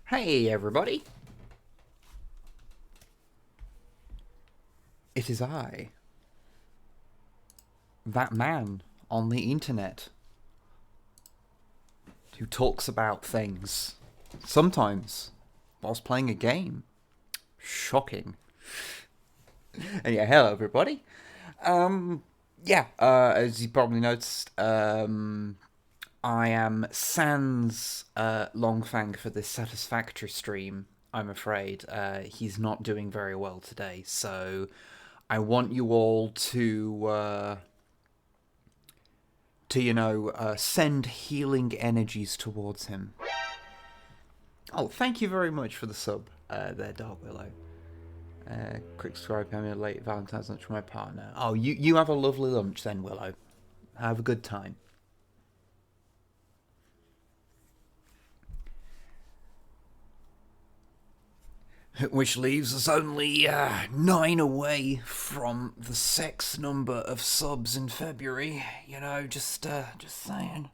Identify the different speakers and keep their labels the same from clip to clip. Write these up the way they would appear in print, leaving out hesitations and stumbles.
Speaker 1: Hey everybody! It is I, that man on the internet, who talks about things, sometimes whilst playing a game. Shocking. And yeah, hello everybody. As you probably noticed, I am sans Longfang for this Satisfactory stream. I'm afraid he's not doing very well today, so I want you all to send healing energies towards him. Oh, thank you very much for the sub, there, Dark Willow. Quick subscribe, I'm a late Valentine's lunch for my partner. Oh, you have a lovely lunch then, Willow. Have a good time. Which leaves us only 9 away from the sex number of subs in February. You know, just saying.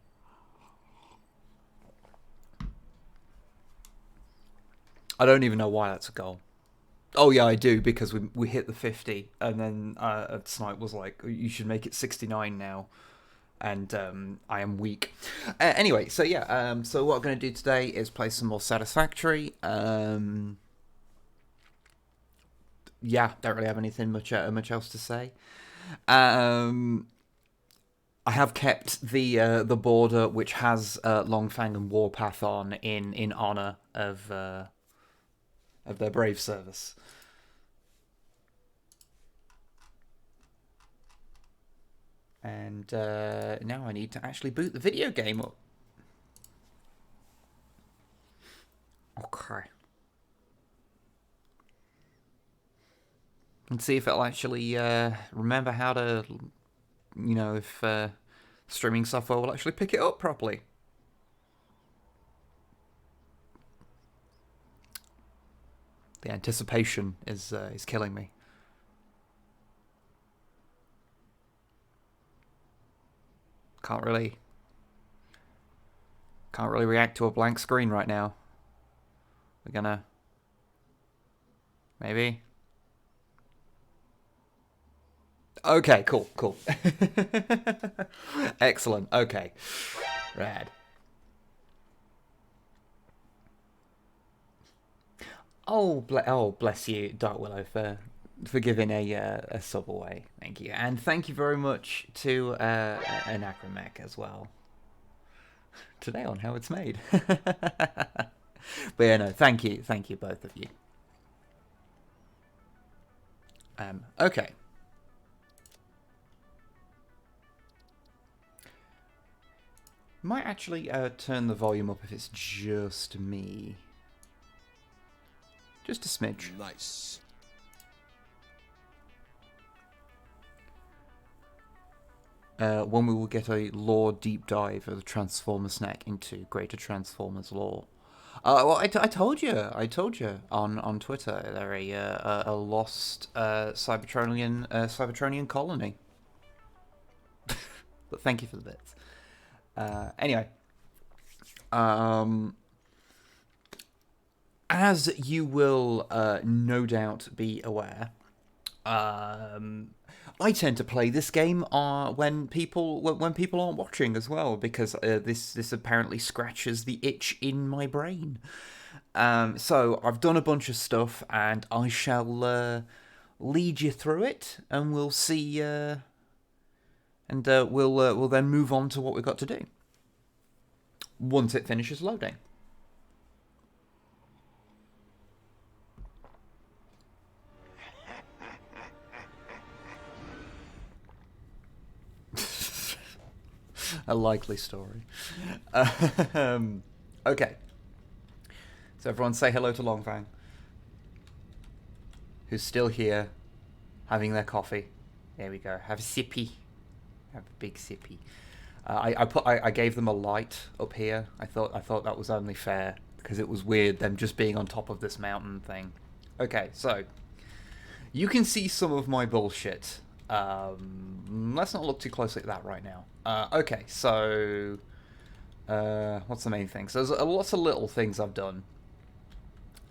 Speaker 1: I don't even know why that's a goal. Oh yeah, I do, because we hit the 50, and then Snipe was like, you should make it 69 now. And I am weak. Anyway, so yeah, so what I'm going to do today is play some more Satisfactory. Yeah, don't really have anything much else to say. I have kept the border which has Longfang and Warpath on in honor of their brave service. And now I need to actually boot the video game up. Okay. And see if it'll actually remember how to, you know, if streaming software will actually pick it up properly. The anticipation is killing me. Can't really react to a blank screen right now. We're gonna maybe. Okay, cool. Excellent. Okay, rad. Oh, bless you, Dark Willow, for giving a sub away. Thank you, and thank you very much to Anachromech as well today on how it's made. But yeah, no, thank you both of you. Okay. Might actually turn the volume up if it's just me. Just a smidge.
Speaker 2: Nice.
Speaker 1: When we will get a lore deep dive of the Transformers snack into greater Transformers lore. Well, I told you on Twitter they're a lost Cybertronian colony. But thank you for the bits. Anyway, as you will no doubt be aware, I tend to play this game when people aren't watching as well, because this apparently scratches the itch in my brain. So I've done a bunch of stuff, and I shall lead you through it, and we'll see. And we'll then move on to what we've got to do once it finishes loading. A likely story. Okay. So everyone say hello to Longfang, who's still here, having their coffee. There we go. Have a sippy. Have a big sippy. I gave them a light up here. I thought that was only fair, because it was weird them just being on top of this mountain thing. Okay, so you can see some of my bullshit. Let's not look too closely at that right now. Okay, so what's the main thing? So there's lots of little things I've done.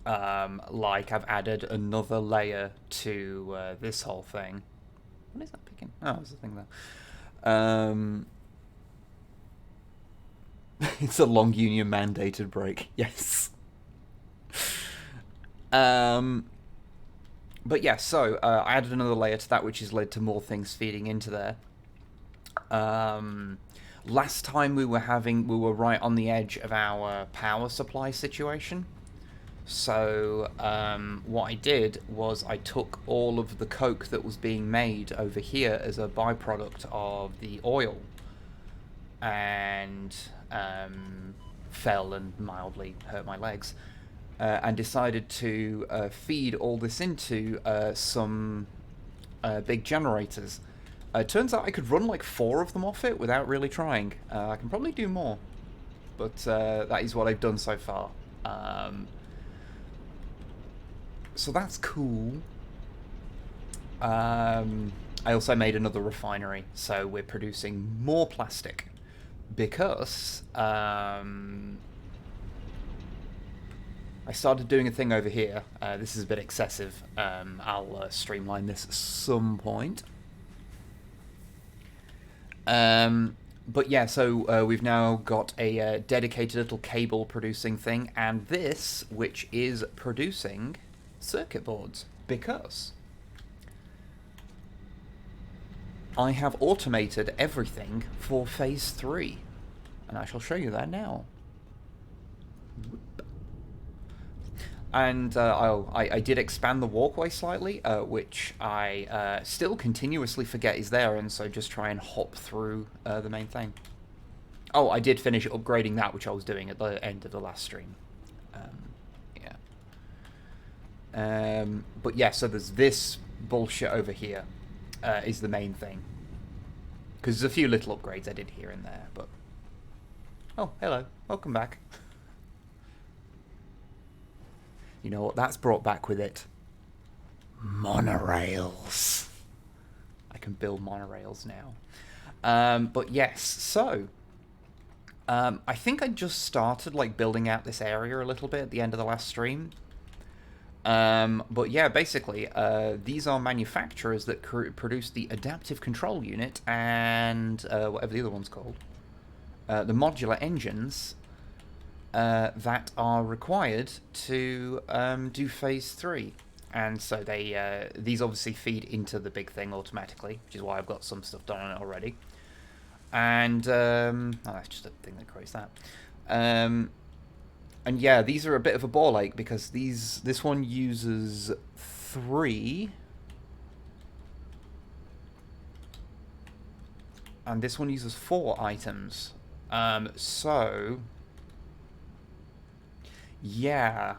Speaker 1: Like I've added another layer to this whole thing. What is that picking? Oh, there's a thing there. It's a long union mandated break. Yes. But yeah, so I added another layer to that, which has led to more things feeding into there. Last time we were right on the edge of our power supply situation. So what I did was I took all of the coke that was being made over here as a byproduct of the oil, and fell and mildly hurt my legs, and decided to feed all this into some big generators. Turns out I could run like 4 of them off it without really trying. I can probably do more, but that is what I've done so far. So that's cool. I also made another refinery, so we're producing more plastic because I started doing a thing over here. This is a bit excessive. I'll streamline this at some point. But yeah, so we've now got a dedicated little cable producing thing, and this, which is producing circuit boards, because I have automated everything for phase 3, and I shall show you that now. And I did expand the walkway slightly, which I still continuously forget is there, and so just try and hop through the main thing. Oh, I did finish upgrading that, which I was doing at the end of the last stream. But yeah, so there's this bullshit over here is the main thing. Because there's a few little upgrades I did here and there, but... Oh, hello. Welcome back. You know what that's brought back with it? Monorails. I can build monorails now. But yes, so... I think I just started like building out this area a little bit at the end of the last stream. But yeah, basically, these are manufacturers that produce the adaptive control unit and whatever the other one's called. The modular engines that are required to do phase 3. And so they these obviously feed into the big thing automatically, which is why I've got some stuff done on it already. And oh, that's just a thing that creates that. And yeah, these are a bit of a ball ache because this one uses 3, and this one uses 4 items. So yeah,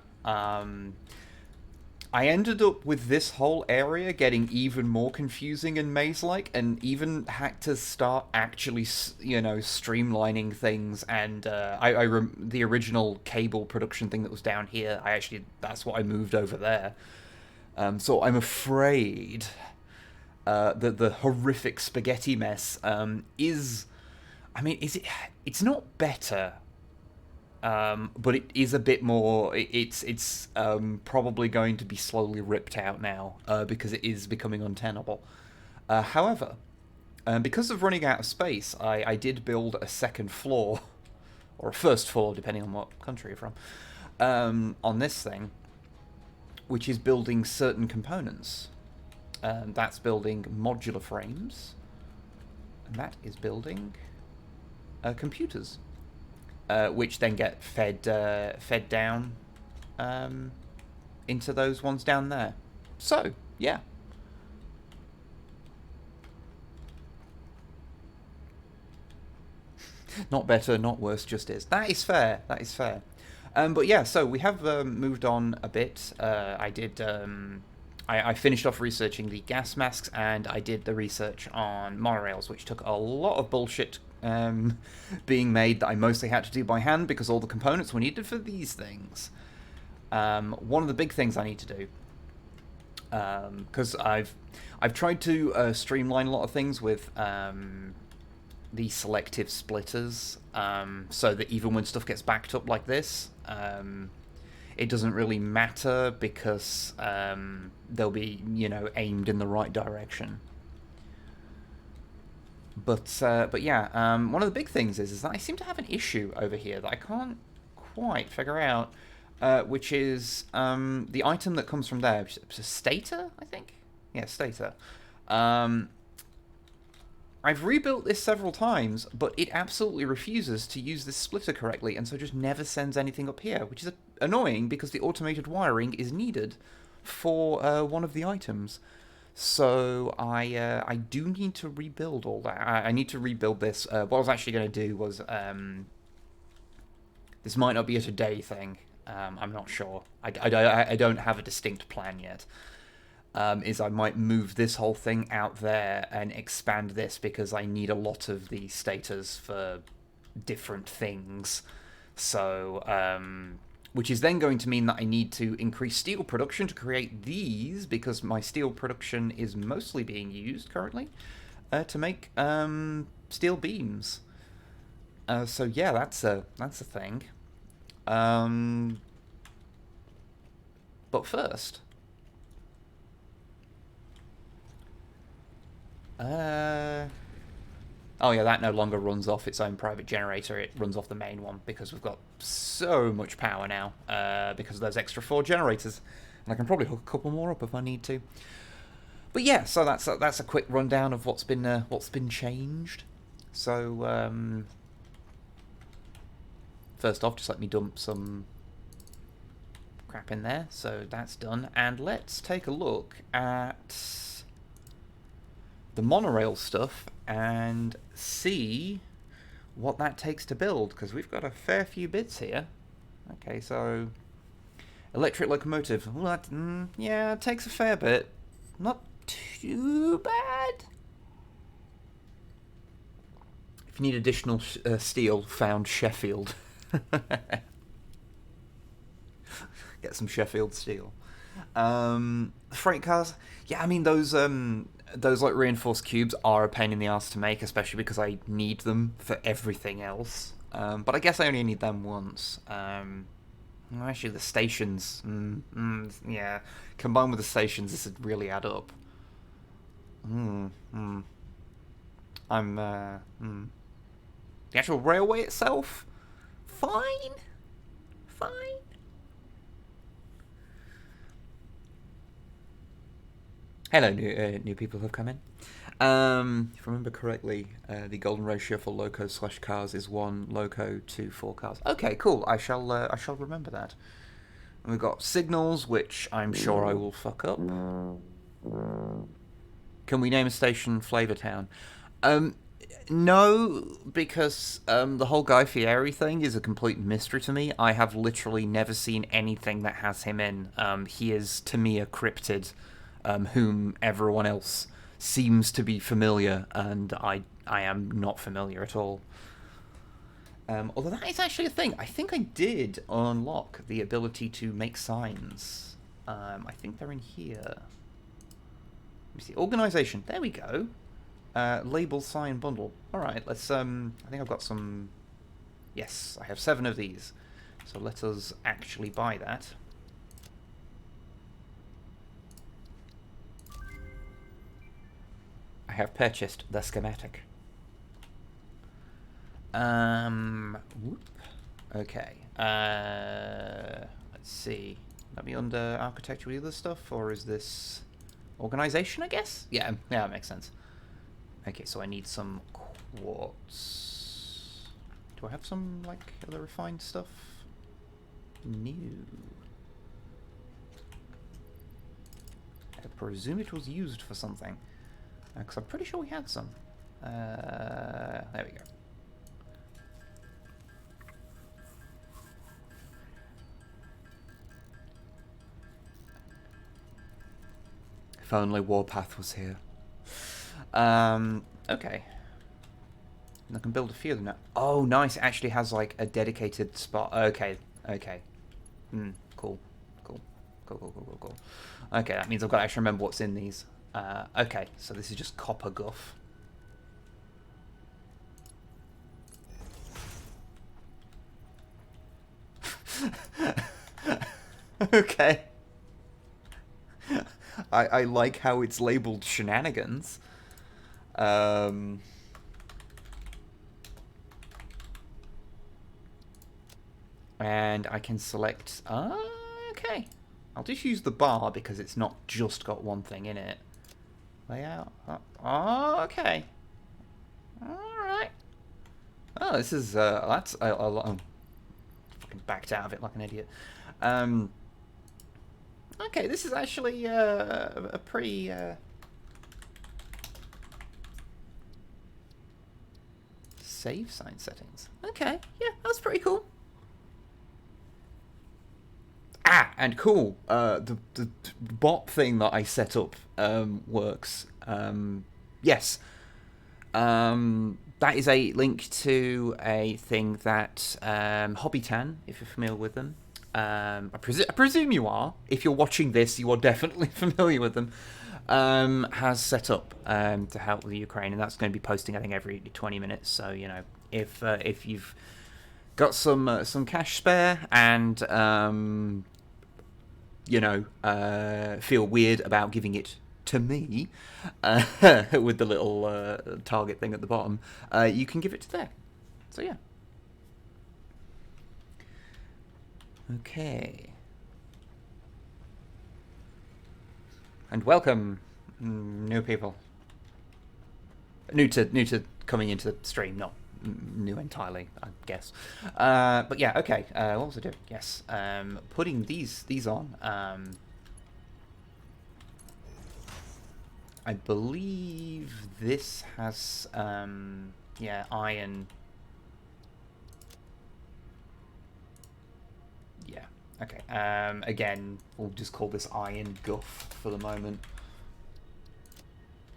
Speaker 1: I ended up with this whole area getting even more confusing and maze-like, and even had to start actually, you know, streamlining things. And the original cable production thing that was down here, that's what I moved over there. So I'm afraid that the horrific spaghetti mess is... I mean, it's not better... but it is a bit more. It's probably going to be slowly ripped out now because it is becoming untenable. However, because of running out of space, I did build a second floor, or a first floor, depending on what country you're from, on this thing, which is building certain components. That's building modular frames, and that is building computers. Which then get fed down into those ones down there. So, yeah. Not better, not worse, just is. That is fair. That is fair. But yeah, so we have moved on a bit. I finished off researching the gas masks, and I did the research on monorails, which took a lot of bullshit being made that I mostly had to do by hand because all the components were needed for these things. One of the big things I need to do, because I've tried to streamline a lot of things with the selective splitters, so that even when stuff gets backed up like this, it doesn't really matter because they'll be, you know, aimed in the right direction. But yeah, one of the big things is that I seem to have an issue over here that I can't quite figure out, which is the item that comes from there, which is a stator, I think? Yeah, stator. I've rebuilt this several times, but it absolutely refuses to use this splitter correctly, and so just never sends anything up here, which is annoying because the automated wiring is needed for one of the items. So I do need to rebuild all that. I need to rebuild this. What I was actually going to do was this might not be a today thing. I'm not sure. I don't have a distinct plan yet. Is I might move this whole thing out there and expand this because I need a lot of the stators for different things. So, which is then going to mean that I need to increase steel production to create these because my steel production is mostly being used currently to make steel beams. So yeah, that's a thing. But first. Oh yeah, that no longer runs off its own private generator. It runs off the main one because we've got so much power now because of those extra 4 generators. And I can probably hook a couple more up if I need to. But yeah, so that's a quick rundown of what's been changed. So first off, just let me dump some crap in there. So that's done, and let's take a look at the monorail stuff and see what that takes to build, because we've got a fair few bits here. Okay, so electric locomotive. Well, that, yeah, it takes a fair bit. Not too bad. If you need additional steel, found Sheffield. Get some Sheffield steel. Freight cars. Yeah, I mean those like reinforced cubes are a pain in the ass to make, especially because I need them for everything else. But I guess I only need them once. Actually, the stations, yeah, combined with the stations, this would really add up. The actual railway itself, fine. Hello, new people who have come in. If I remember correctly, the golden ratio for locos/cars is 1 loco to 4 cars. Okay, cool. I shall remember that. And we've got signals, which I'm sure I will fuck up. Can we name a station Flavortown? No, because the whole Guy Fieri thing is a complete mystery to me. I have literally never seen anything that has him in. He is, to me, a cryptid. Whom everyone else seems to be familiar, and I am not familiar at all. Although that is actually a thing. I think I did unlock the ability to make signs. I think they're in here. Let me see. Organisation. There we go. Label, sign, bundle. Alright, let's... I think I've got some... Yes, I have 7 of these. So let us actually buy that. I have purchased the schematic. Okay. Let's see. That be under architecture with other stuff, or is this organization? I guess. Yeah, that makes sense. Okay, so I need some quartz. Do I have some like other refined stuff? No. I presume it was used for something. Because I'm pretty sure we had some. There we go. If only Warpath was here. Okay. And I can build a few of them now. Oh, nice. It actually has like a dedicated spot. Okay. Cool. Okay, that means I've got to actually remember what's in these. Okay, so this is just copper guff. Okay. I like how it's labeled shenanigans. And I can select... okay. I'll just use the bar because it's not just got one thing in it. Layout. Okay. Alright. Oh, this is... that's... I'm fucking backed out of it like an idiot. Okay, this is actually a pretty... save sign settings. Okay, yeah, that's pretty cool. And cool. The bot thing that I set up works. Yes. That is a link to a thing that Hobbytan, if you're familiar with them. I presume you are. If you're watching this, you are definitely familiar with them. Has set up to help with Ukraine, and that's going to be posting, I think, every 20 minutes. So, you know, if you've got some cash spare and you know, feel weird about giving it to me with the little target thing at the bottom, you can give it to there. So yeah. Okay. And welcome, new people. New to coming into the stream, not new entirely, I guess. But yeah, okay. What was I doing? Yes. Putting these on. I believe this has yeah, iron. Yeah. Okay. Again, we'll just call this iron guff for the moment.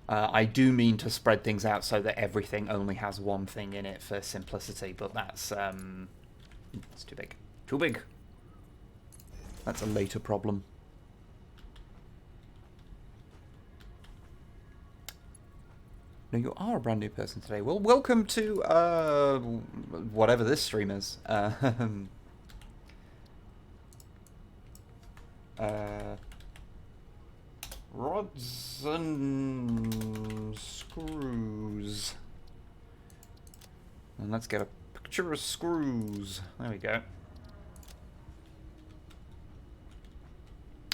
Speaker 1: I do mean to spread things out so that everything only has one thing in it for simplicity, but that's it's too big. Too big. That's a later problem. No, you are a brand new person today. Well, welcome to whatever this stream is. Rods and screws. And let's get a picture of screws. There we go.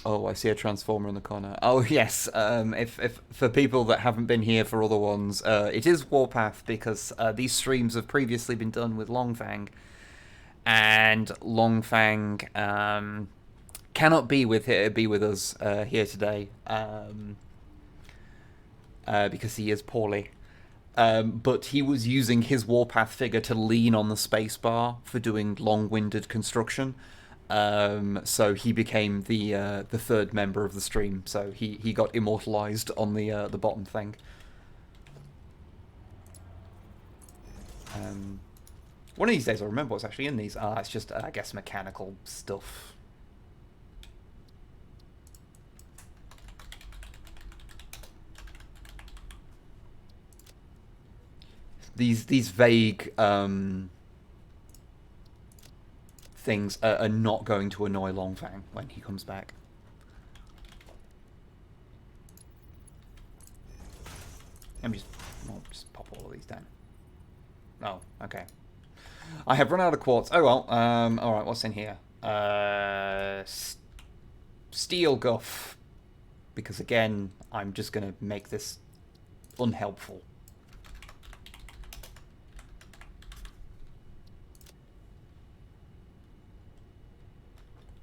Speaker 1: Oh, I see a transformer in the corner. Oh, yes. If for people that haven't been here for other ones, it is Warpath because these streams have previously been done with Longfang, and Longfang cannot be with us here today because he is poorly. But he was using his Warpath figure to lean on the spacebar for doing long-winded construction. So he became the third member of the stream. So he got immortalized on the bottom thing. One of these days I'll remember what's actually in these. It's just, I guess, mechanical stuff. These vague things are not going to annoy Longfang when he comes back. Let me just pop all of these down. Oh, okay. I have run out of quartz. Oh well. All right. What's in here? Steel guff. Because again, I'm just gonna make this unhelpful.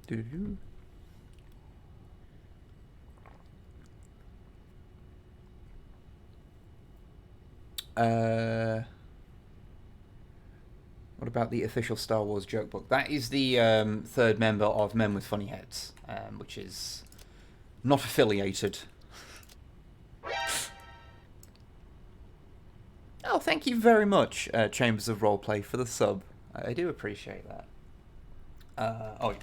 Speaker 1: Doo-doo-doo. What about the official Star Wars joke book? That is the third member of Men with Funny Heads, which is not affiliated. Oh, thank you very much, Chambers of Roleplay, for the sub. I do appreciate that. Oh, yeah.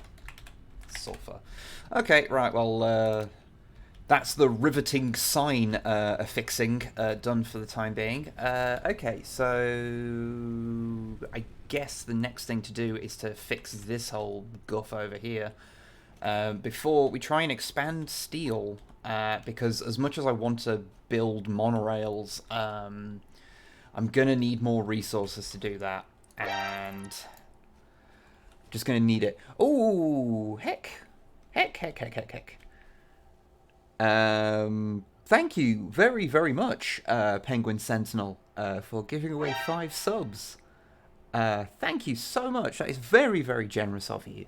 Speaker 1: Sulfur. Okay, right, well, that's the riveting sign affixing done for the time being. Okay, so I guess the next thing to do is to fix this whole guff over here. before we try and expand steel, because as much as I want to build monorails, I'm gonna need more resources to do that, and just gonna need it. Oh, heck. Thank you very, very much, Penguin Sentinel, for giving away 5 subs. Thank you so much. That is very, very generous of you.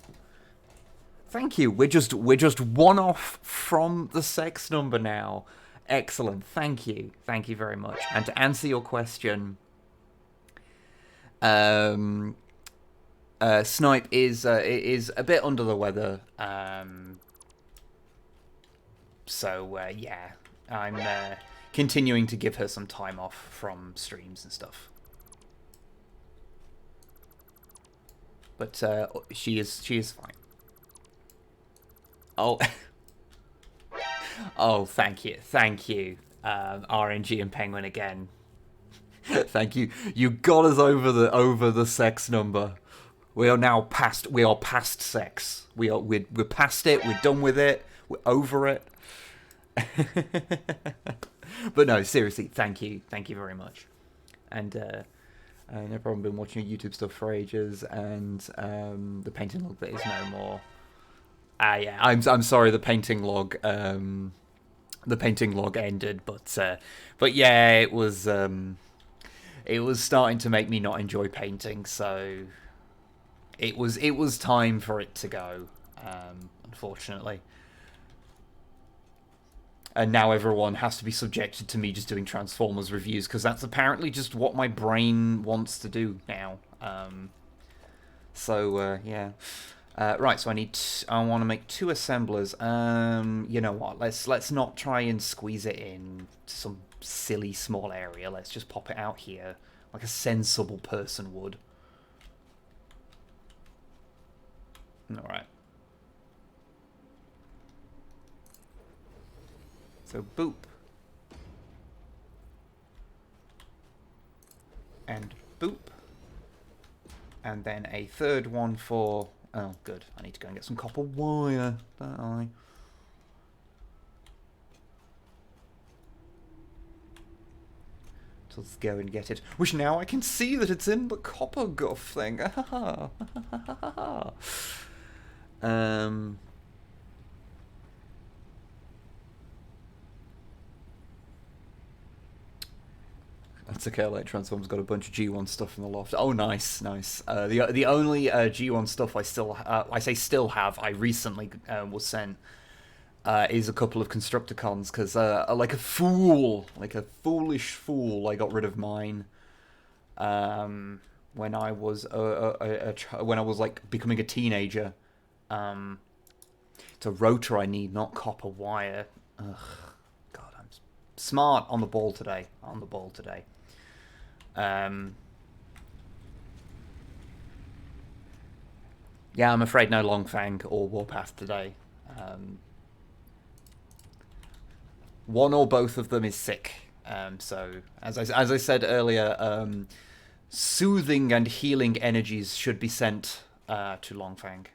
Speaker 1: Thank you. We're just one off from the sex number now. Excellent. Thank you. Thank you very much. And to answer your question, Snipe is a bit under the weather. Yeah, I'm continuing to give her some time off from streams and stuff. But she is fine. Oh, oh, thank you, RNG and Penguin again. Thank you. You got us over the sex number. We are now past. We are past sex. We're past it. We're done with it. We're over it. But no, seriously, thank you very much. And no problem. Been watching your YouTube stuff for ages, and the painting log that is no more. Yeah, I'm sorry. The painting log ended, but yeah, it was starting to make me not enjoy painting, so it was time for it to go, unfortunately. And now everyone has to be subjected to me just doing Transformers reviews, because that's apparently just what my brain wants to do now. Yeah. Right, so I want to make 2 assemblers. You know what? Let's not try and squeeze it in some silly small area. Let's just pop it out here like a sensible person would. All right. So boop. And boop. And then a third one for... Oh, good. I need to go and get some copper wire, don't I? So let's go and get it. Which now I can see that it's in the copper guff thing. That's okay, like Transform's got a bunch of G1 stuff in the loft. Oh, nice. The only G1 stuff I still I recently was sent is a couple of Constructicons, because like a foolish fool, I got rid of mine when I was like becoming a teenager. It's a rotor I need, not copper wire. Ugh, God, I'm smart on the ball today. Yeah, I'm afraid no Longfang or Warpath today. One or both of them is sick. So, as I said earlier, soothing and healing energies should be sent to Longfang.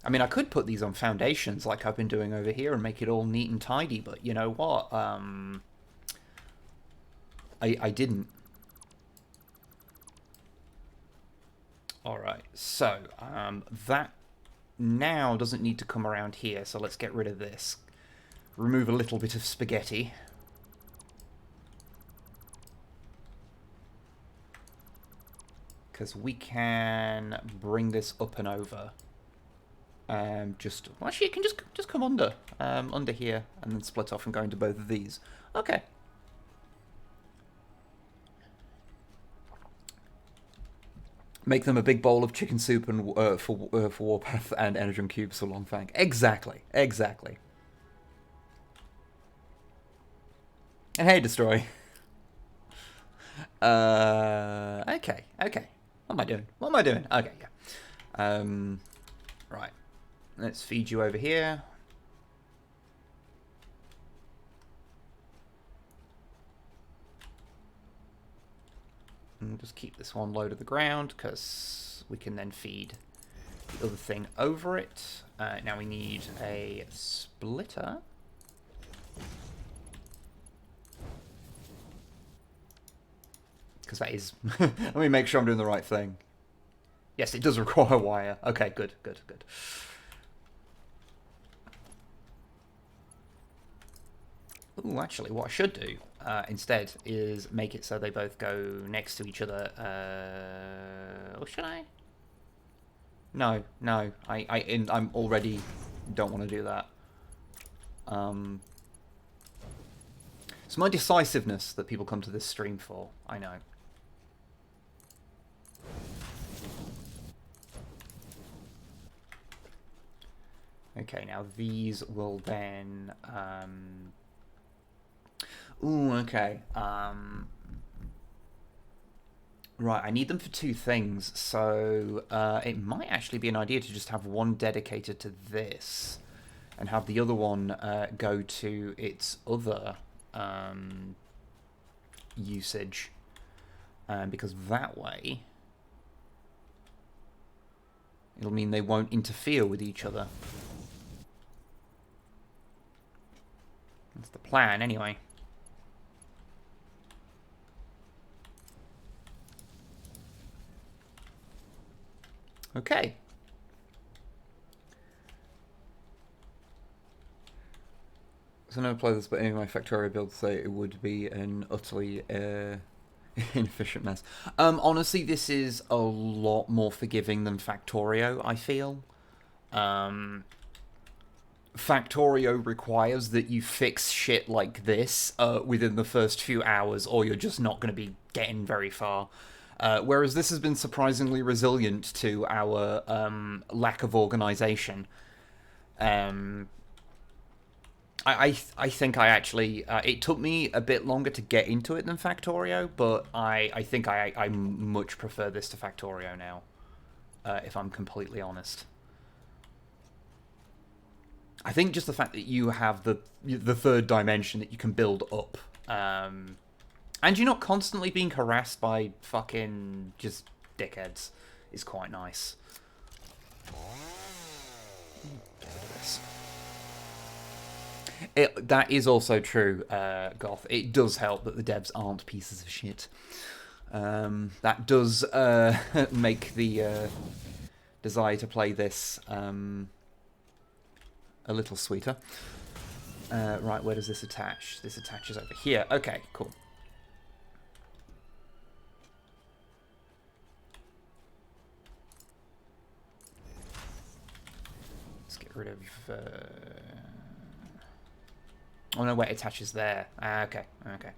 Speaker 1: I mean, I could put these on foundations like I've been doing over here and make it all neat and tidy, but you know what? I didn't. Alright, so that now doesn't need to come around here, so let's get rid of this. Remove a little bit of spaghetti. Because we can bring this up and over. Well, actually, you can just come under here, and then split off and go into both of these. Okay. Make them a big bowl of chicken soup and for Warpath, and Energon cubes for Longfang. Exactly. And hey, Destroy. Okay. What am I doing? Okay, yeah. Right. Let's feed you over here. just keep this one low to the ground, because we can then feed the other thing over it. Now we need a splitter. Because that is... Let me make sure I'm doing the right thing. Yes, it does require wire. Okay, good, good, good. Ooh, actually, what I should do instead is make it so they both go next to each other. Or should I? No, no. I'm already don't want to do that. It's my decisiveness that people come to this stream for. I know. Okay, now these will then... Ooh, okay. Right, I need them for two things, so it might actually be an idea to just have one dedicated to this, and have the other one go to its other usage, because that way it'll mean they won't interfere with each other. That's the plan, anyway. Okay. So I never played this, but any of my Factorio builds say it would be an utterly inefficient mess. Honestly, this is a lot more forgiving than Factorio, I feel. Factorio requires that you fix shit like this within the first few hours, or you're just not going to be getting very far. Whereas this has been surprisingly resilient to our lack of organisation. I think I actually... it took me a bit longer to get into it than Factorio, but I think I much prefer this to Factorio now, if I'm completely honest. I think just the fact that you have the third dimension that you can build up, and you're not constantly being harassed by fucking just dickheads, is quite nice. That is also true, Goth. It does help that the devs aren't pieces of shit. That does make the desire to play this a little sweeter. Right, where does this attach? This attaches over here. Okay, cool. Let's get rid of... Oh no, wait, it attaches there. Okay, okay.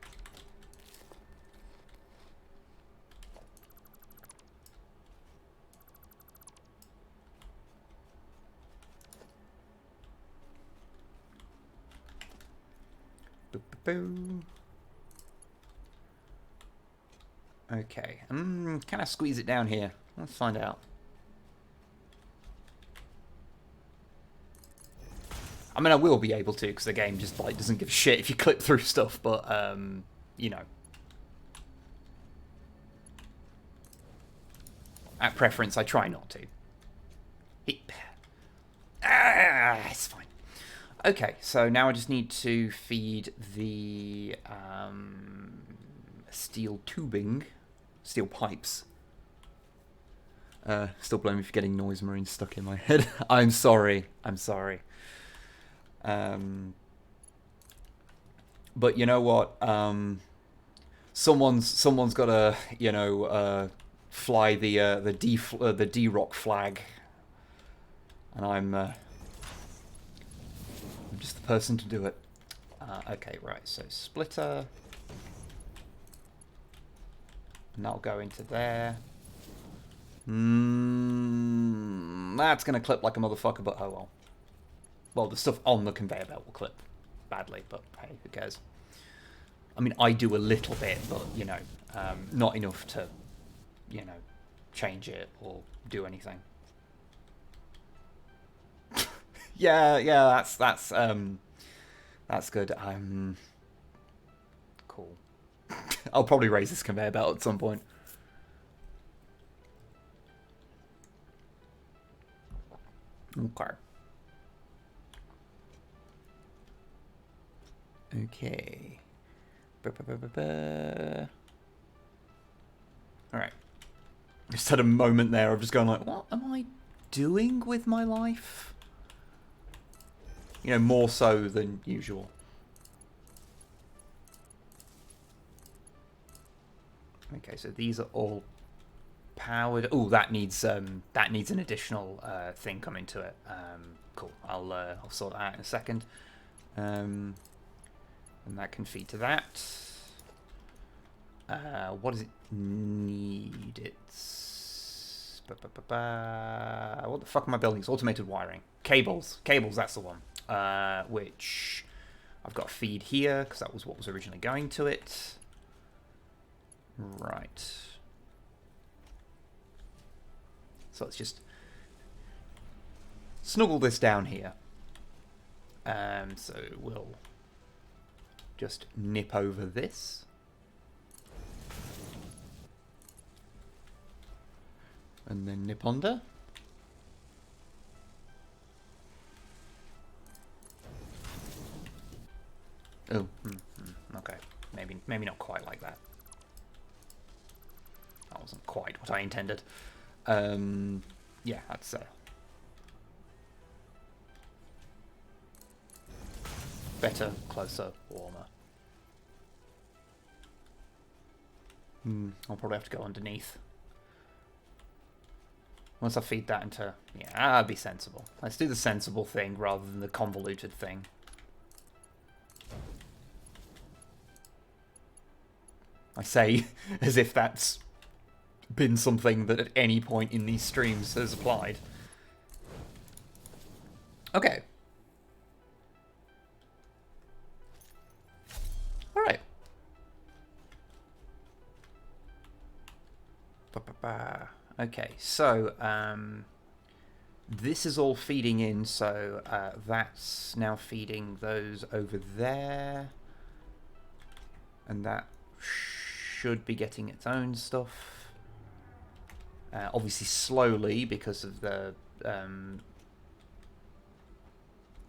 Speaker 1: Okay, can I squeeze it down here? Let's find out. I mean, I will be able to, because the game just like doesn't give a shit if you clip through stuff, but you know. At preference, I try not to. It's fine. Okay, so now I just need to feed the steel tubing, steel pipes. Still blame me for getting Noise Marine stuck in my head. I'm sorry. I'm sorry. But you know what? Someone's got to, you know, fly the D-Rock flag, and I'm just the person to do it. Okay, right. So splitter, and that'll go into there. That's gonna clip like a motherfucker, but oh well. Well, the stuff on the conveyor belt will clip badly, but hey, who cares? I mean, I do a little bit, but, you know, not enough to, you know, change it or do anything. yeah, that's good. Cool. I'll probably raise this conveyor belt at some point. Okay. Okay. Alright. Just had a moment there of just going like, what am I doing with my life? You know, more so than usual. Okay, so these are all powered. Oh, that needs an additional thing coming to it. Cool. I'll sort that out in a second. And that can feed to that. What does it need? It's what the fuck am I building? It's automated wiring. Cables. That's the one. Which I've got a feed here because that was what was originally going to it. Right. So let's just snuggle this down here. So we'll just nip over this. And then nip under. Oh, okay. Maybe not quite like that. That wasn't quite what I intended. Yeah, that's better, closer, warmer. I'll probably have to go underneath. Once I feed that into... Yeah, that'd be sensible. Let's do the sensible thing rather than the convoluted thing. I say as if that's been something that at any point in these streams has applied. Okay. Alright. Okay, so this is all feeding in, so that's now feeding those over there. And that should be getting its own stuff. Obviously slowly because of the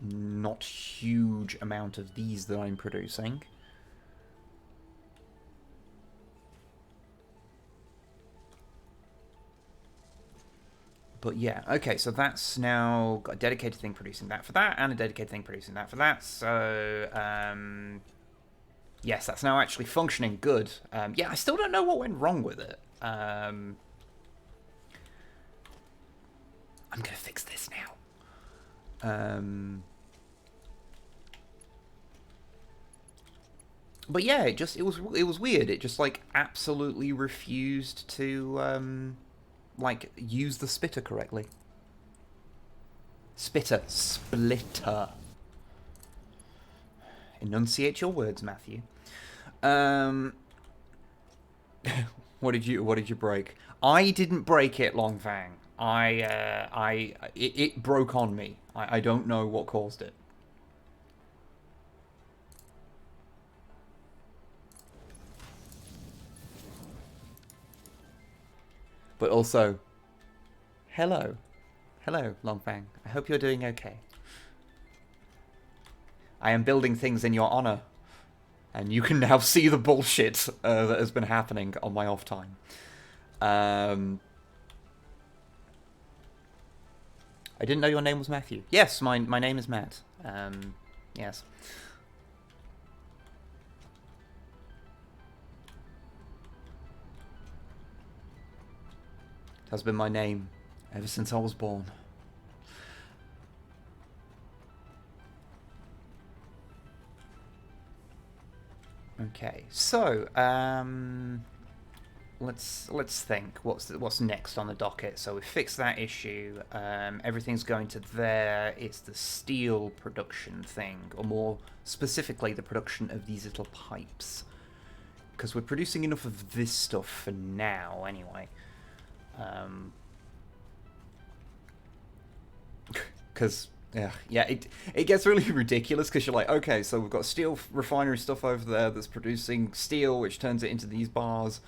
Speaker 1: not huge amount of these that I'm producing. But yeah, okay, so that's now got a dedicated thing producing that for that, and a dedicated thing producing that for that, so, yes, that's now actually functioning good. Yeah, I still don't know what went wrong with it. I'm gonna fix this now. But yeah, it was weird. It just like absolutely refused to like use the spitter correctly. Splitter. Enunciate your words, Matthew. What did you break? I didn't break it, Longfang. It broke on me. I don't know what caused it. But also, hello, Longfang. I hope you're doing okay. I am building things in your honor, and you can now see the bullshit that has been happening on my off time. I didn't know your name was Matthew. Yes, my name is Matt. Yes. It has been my name ever since I was born. Okay, so let's think. What's next on the docket? So we fixed that issue. Everything's going to there. It's the steel production thing, or more specifically, the production of these little pipes, because we're producing enough of this stuff for now, anyway. Because yeah, it gets really ridiculous because you're like, okay, so we've got steel refinery stuff over there that's producing steel, which turns it into these bars,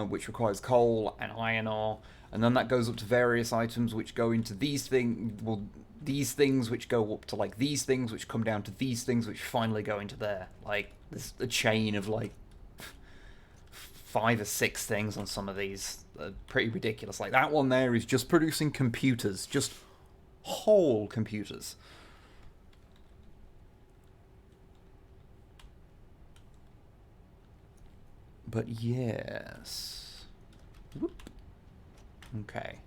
Speaker 1: which requires coal and iron ore, And then that goes up to various items which go into these things, well, these things which go up to like these things which come down to these things which finally go into there. Like, there's a chain of like 5 or 6 things on some of these. Pretty ridiculous. Like, that one there is just producing computers, just whole computers. But yes. Whoop. Okay.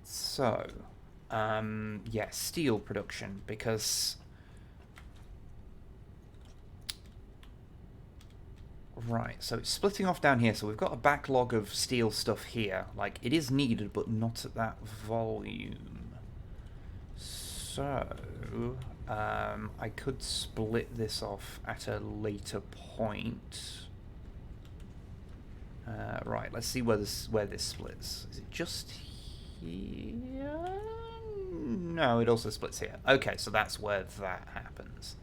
Speaker 1: So, yeah, steel production, because... Right, so it's splitting off down here, so we've got a backlog of steel stuff here. Like, it is needed, but not at that volume. So, I could split this off at a later point. Right, let's see where this splits. Is it just here? No, it also splits here. Okay, so that's where that happens.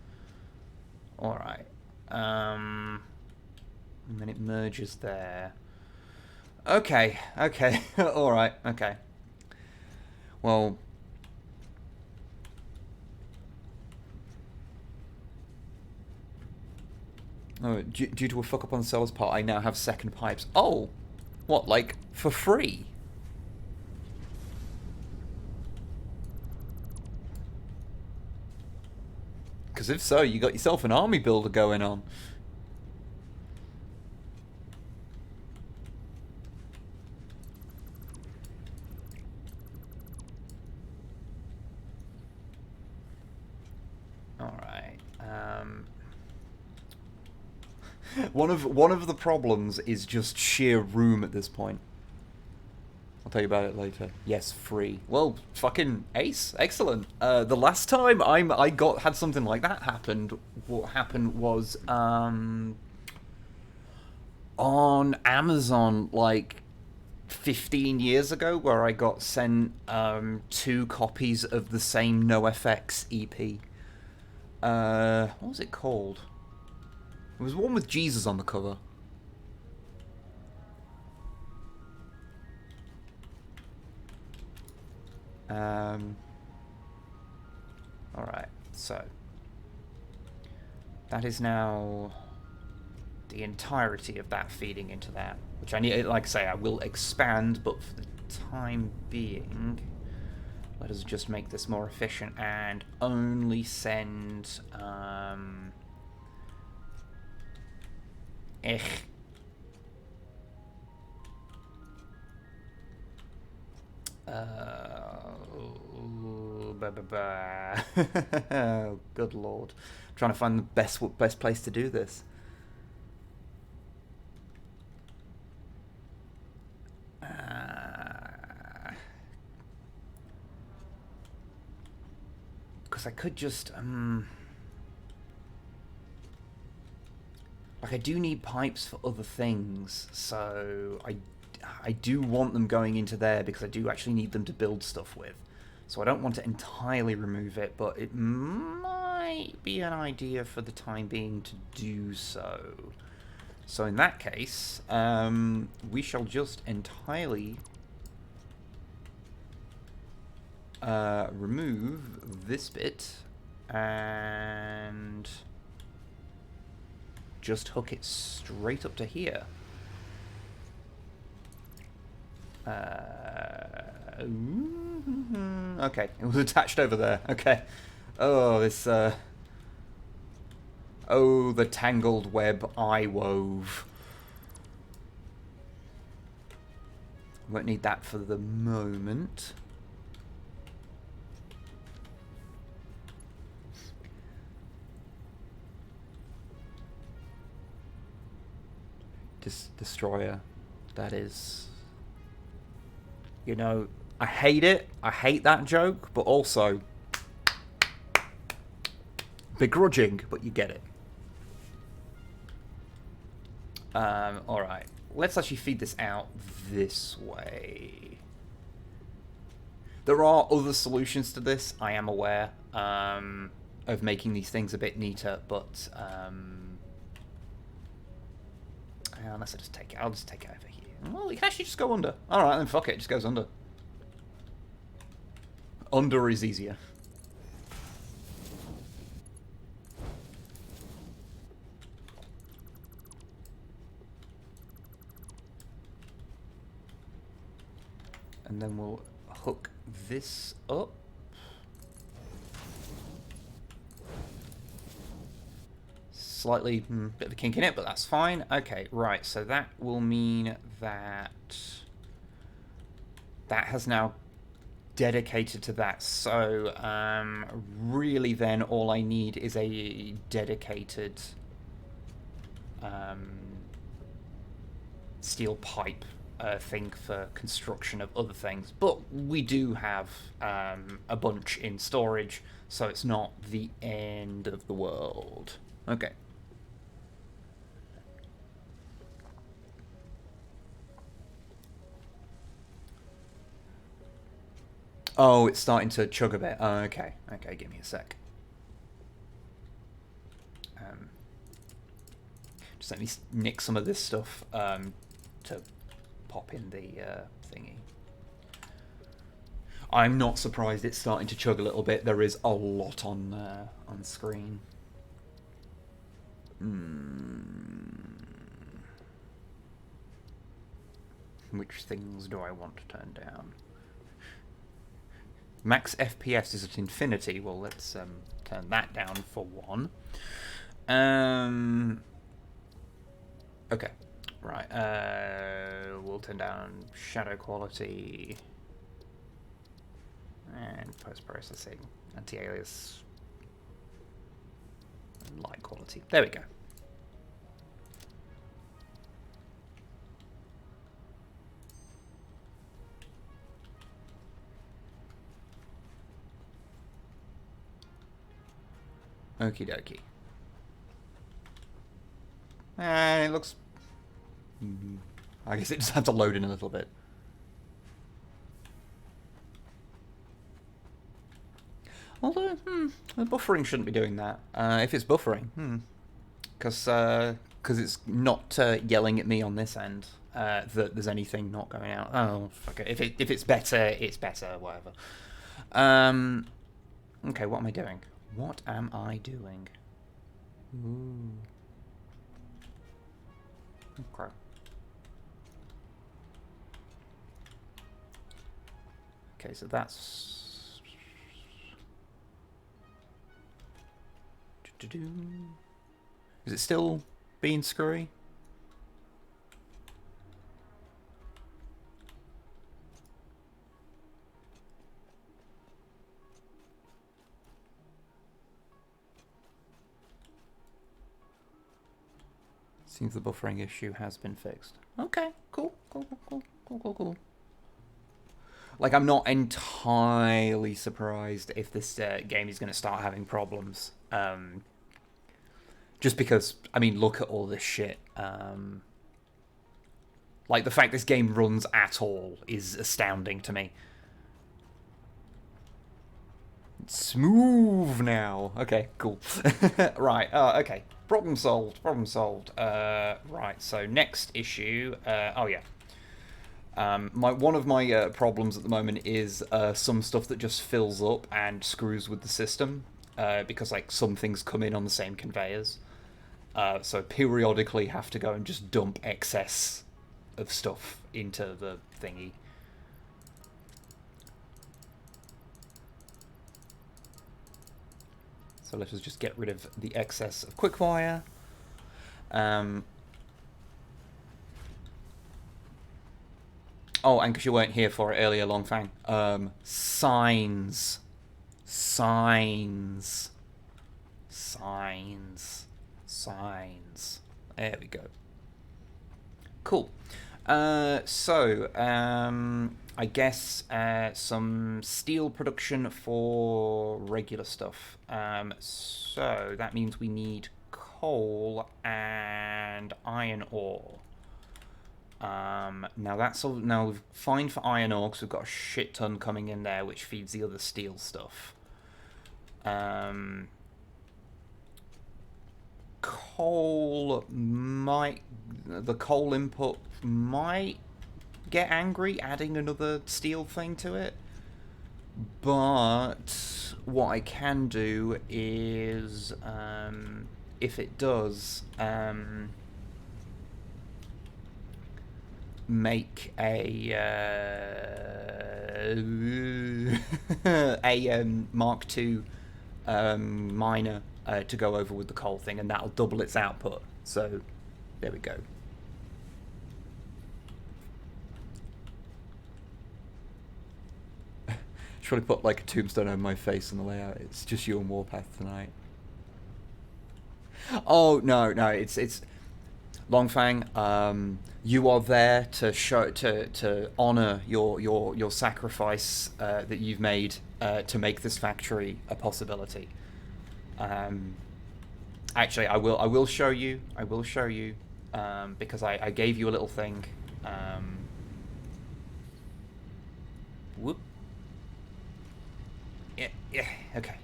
Speaker 1: Alright. And then it merges there. Okay, okay, alright, okay. Well... Oh, due to a fuck up on the seller's part, I now have second pipes. Oh! What, like, for free? Because if so, you got yourself an army builder going on. Alright, One of the problems is just sheer room at this point. I'll tell you about it later. Yes, free. Well, fucking ace. Excellent. The last time I had something like that happened, what happened was on Amazon like 15 years ago, where I got sent 2 copies of the same NoFX EP. What was it called? It was one with Jesus on the cover. Alright, so that is now the entirety of that feeding into that, which I need, like I say, I will expand, but for the time being, let us just make this more efficient and only send, oh, good lord. I'm trying to find the best place to do this. Because I could just, like, I do need pipes for other things, so I do want them going into there because I do actually need them to build stuff with. So I don't want to entirely remove it, but it might be an idea for the time being to do so. So in that case, we shall just entirely remove this bit and just hook it straight up to here. Okay, it was attached over there. Okay. Oh, this, oh, the tangled web I wove. Won't need that for the moment. Destroyer. That is... You know, I hate it. I hate that joke, but also begrudging, but you get it. Alright. Let's actually feed this out this way. There are other solutions to this, I am aware, of making these things a bit neater, but unless I just take it, I'll just take it over here. Well, you can actually just go under. Alright, then fuck it, it just goes under. Under is easier. And then we'll hook this up. Slightly bit of a kink in it, but that's fine. Okay, right, so that will mean that that has now dedicated to that. So really then all I need is a dedicated steel pipe thing for construction of other things, but we do have a bunch in storage, so it's not the end of the world. Okay. Oh, it's starting to chug a bit. Oh, okay. Okay, give me a sec. Just let me nick some of this stuff to pop in the thingy. I'm not surprised it's starting to chug a little bit. There is a lot on screen. Which things do I want to turn down? Max FPS is at infinity. Well, let's turn that down for one. Okay. Right. We'll turn down shadow quality and post-processing, anti-alias, and light quality. There we go. Okie dokie. And it looks... I guess it just had to load in a little bit. Although, the buffering shouldn't be doing that. If it's buffering, because it's not yelling at me on this end that there's anything not going out. Oh, fuck it. If it's better, it's better. Whatever. Okay, what am I doing? What am I doing? Ooh. Okay. Okay, so that's... Is it still being screwy? Seems the buffering issue has been fixed. Okay, cool. Like, I'm not entirely surprised if this game is going to start having problems. Just because, I mean, look at all this shit. Like, the fact this game runs at all is astounding to me. It's smooth now. Okay, cool. Right, okay. Problem solved. Right, so next issue. Oh, yeah. One of my problems at the moment is some stuff that just fills up and screws with the system because like some things come in on the same conveyors, so periodically have to go and just dump excess of stuff into the thingy. So let us just get rid of the excess of quickfire. Oh, and because you weren't here for it earlier, Longfang. Signs. There we go. Cool. I guess some steel production for regular stuff. So that means we need coal and iron ore. Now that's all. Now we're fine for iron ore because we've got a shit ton coming in there, which feeds the other steel stuff. Coal might. The coal input might get angry adding another steel thing to it. But what I can do is, if it does, make a a Mark II miner to go over with the coal thing, and that'll double its output. So there we go. Should probably put like a tombstone on my face in the layout. It's just you and Warpath tonight. Oh no, it's Longfang. You are there to show to honor your sacrifice that you've made to make this factory a possibility. Actually, I will show you. I will show you because I gave you a little thing. Whoop. Yeah, okay.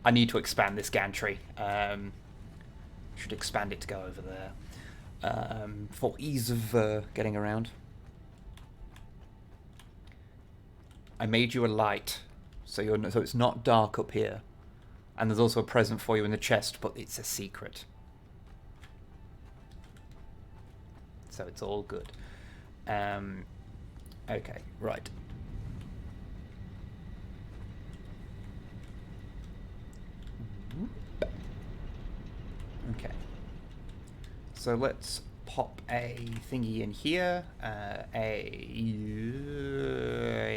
Speaker 1: I need to expand this gantry. Should expand it to go over there for ease of getting around. I made you a light, so it's not dark up here, and there's also a present for you in the chest, but it's a secret. So it's all good. Okay, right. Okay, so let's pop a thingy in here.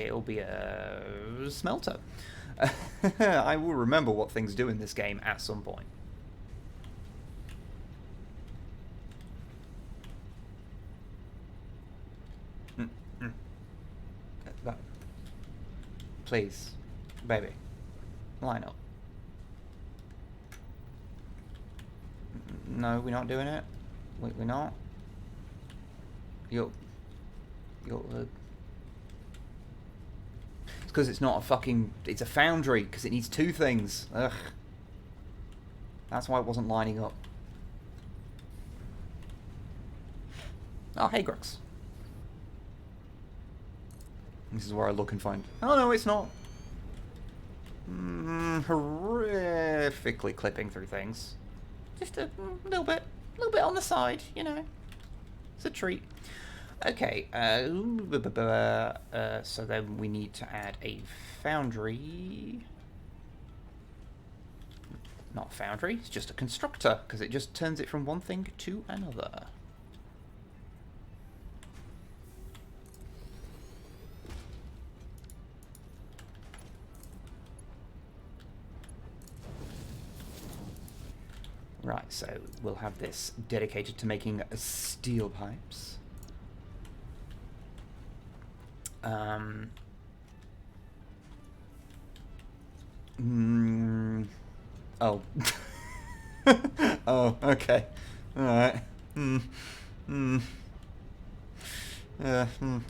Speaker 1: It'll be a smelter. I will remember what things do in this game at some point. Please, baby, line up. No, we're not doing it. We're not. It's because it's not a fucking... It's a foundry, because it needs two things. Ugh. That's why it wasn't lining up. Oh, hey, Grux. This is where I look and find... Oh, no, it's not. Horrifically clipping through things. Just a little bit on the side, you know. It's a treat. Okay, so then we need to add a foundry. Not foundry, it's just a constructor, because it just turns it from one thing to another. Right, so we'll have this dedicated to making steel pipes. Oh. Oh, okay. Alright.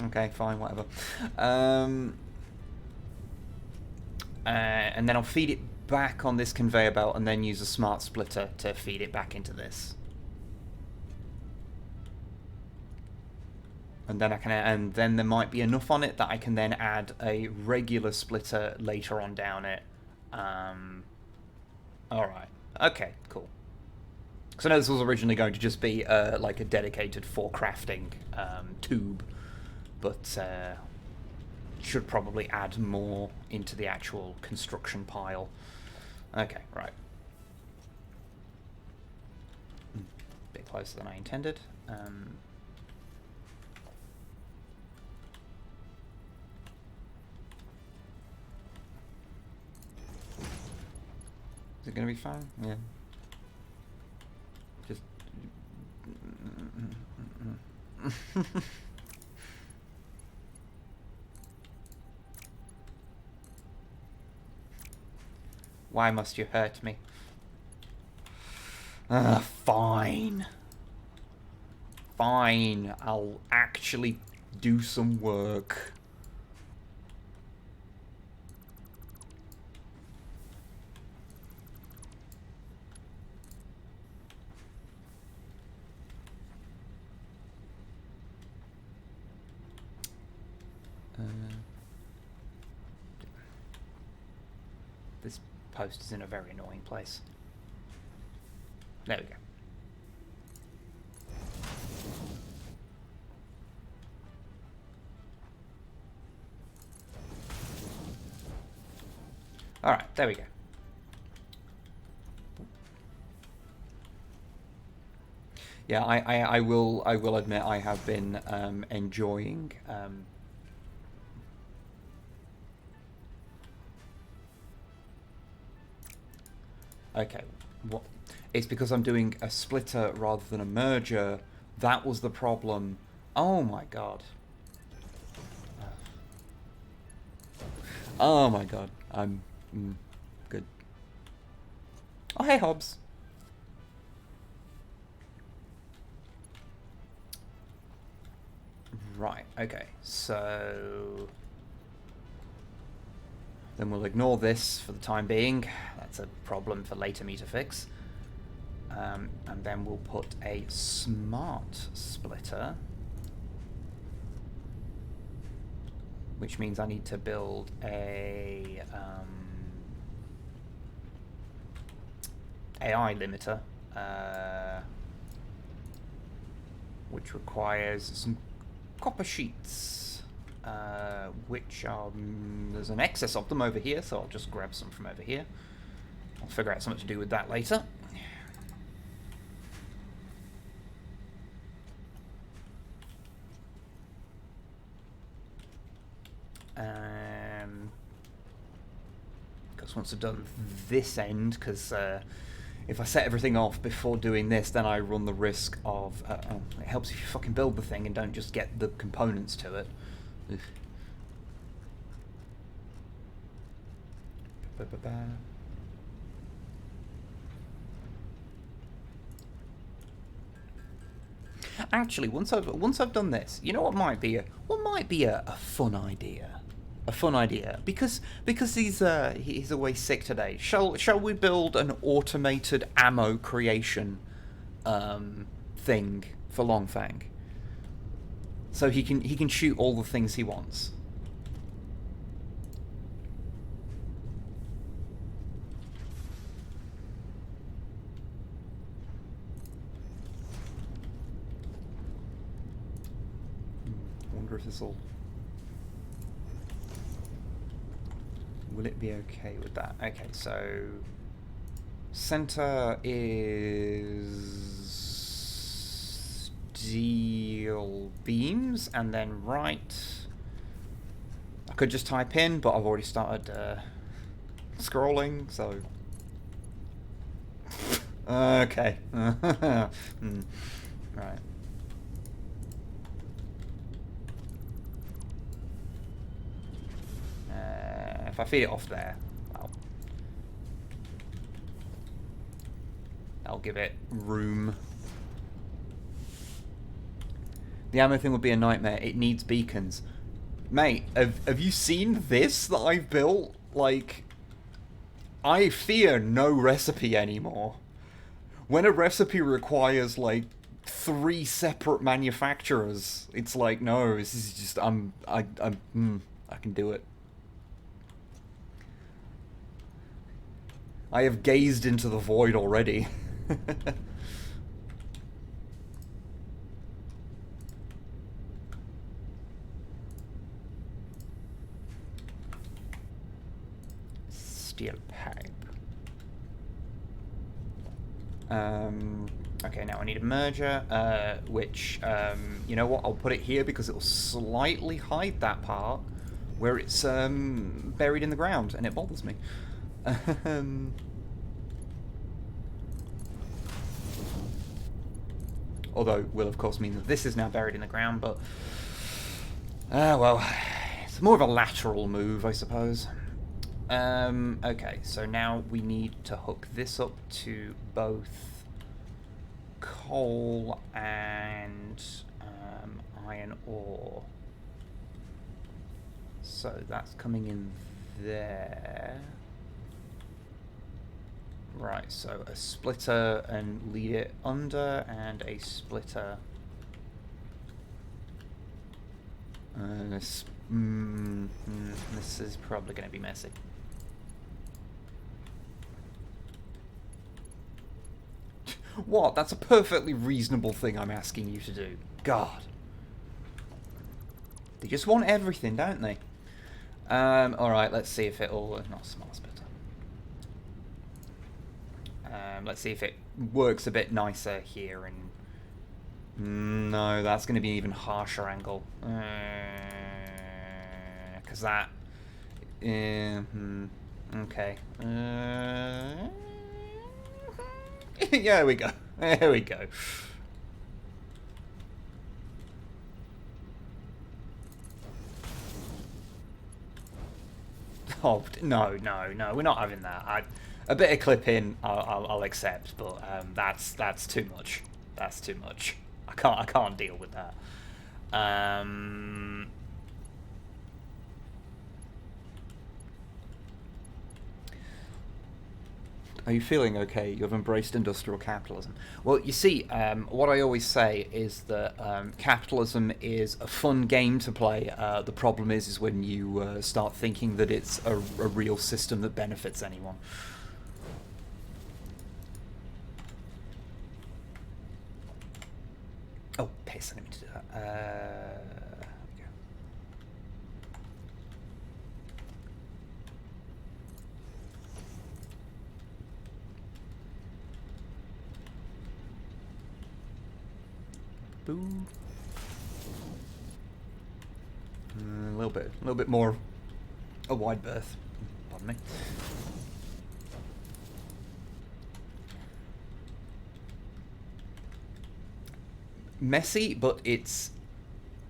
Speaker 1: Okay, fine, whatever. And then I'll feed it back on this conveyor belt and then use a smart splitter to feed it back into this. And then and then there might be enough on it that I can then add a regular splitter later on down it. Alright. Okay, cool. So I know this was originally going to just be like a dedicated for crafting tube, but should probably add more into the actual construction pile. Okay, right. Bit closer than I intended. Is it going to be fine? Yeah. Just... Why must you hurt me? Fine. Fine. I'll actually do some work. post is in a very annoying place. There we go. Alright, there we go. Yeah, I will admit I have been enjoying okay, what? It's because I'm doing a splitter rather than a merger. That was the problem. Oh my god. Oh my god. I'm good. Oh hey Hobbs. Right, okay, so then we'll ignore this for the time being. That's a problem for later me to fix. And then we'll put a smart splitter, which means I need to build a AI limiter, which requires some copper sheets, which are, there's an excess of them over here, so I'll just grab some from over here. I'll figure out something to do with that later. Because once I've done this end, because if I set everything off before doing this, then I run the risk of... it helps if you fucking build the thing and don't just get the components to it. Actually, once I've done this, you know what might be a fun idea? A fun idea, because he's away sick today. Shall we build an automated ammo creation thing for Longfang, so he can shoot all the things he wants? I wonder if this will. Will it be okay with that? Okay, so center is steel beams, and then right. I could just type in, but I've already started scrolling, so. Okay. Right. If I feed it off there, I'll give it room. The ammo thing would be a nightmare. It needs beacons. Mate, have you seen this that I've built? Like, I fear no recipe anymore. When a recipe requires, like, 3 separate manufacturers, it's like, no, this is just, I can do it. I have gazed into the void already. Steel pipe. Okay, now I need a merger, which, you know what, I'll put it here because it will slightly hide that part where it's buried in the ground, and it bothers me. Although it will of course mean that this is now buried in the ground, but well, it's more of a lateral move, I suppose. Okay, so now we need to hook this up to both coal and iron ore. So that's coming in there. Right, so a splitter and lead it under, and a splitter. This is probably going to be messy. What? That's a perfectly reasonable thing I'm asking you to do. God. They just want everything, don't they? Alright, let's see if it'll... Not smart splitter. Let's see if it works a bit nicer here. And no, that's going to be an even harsher angle. Because that... okay. Yeah, there we go. There we go. Oh, no, we're not having that. A bit of clipping, I'll accept, but that's too much. That's too much. I can't deal with that. Are you feeling okay? You've embraced industrial capitalism. Well, you see, what I always say is that capitalism is a fun game to play. The problem is when you start thinking that it's a real system that benefits anyone. Oh, piss, I didn't mean to do that. Boo. A little bit more a wide berth. Pardon me. Messy, but it's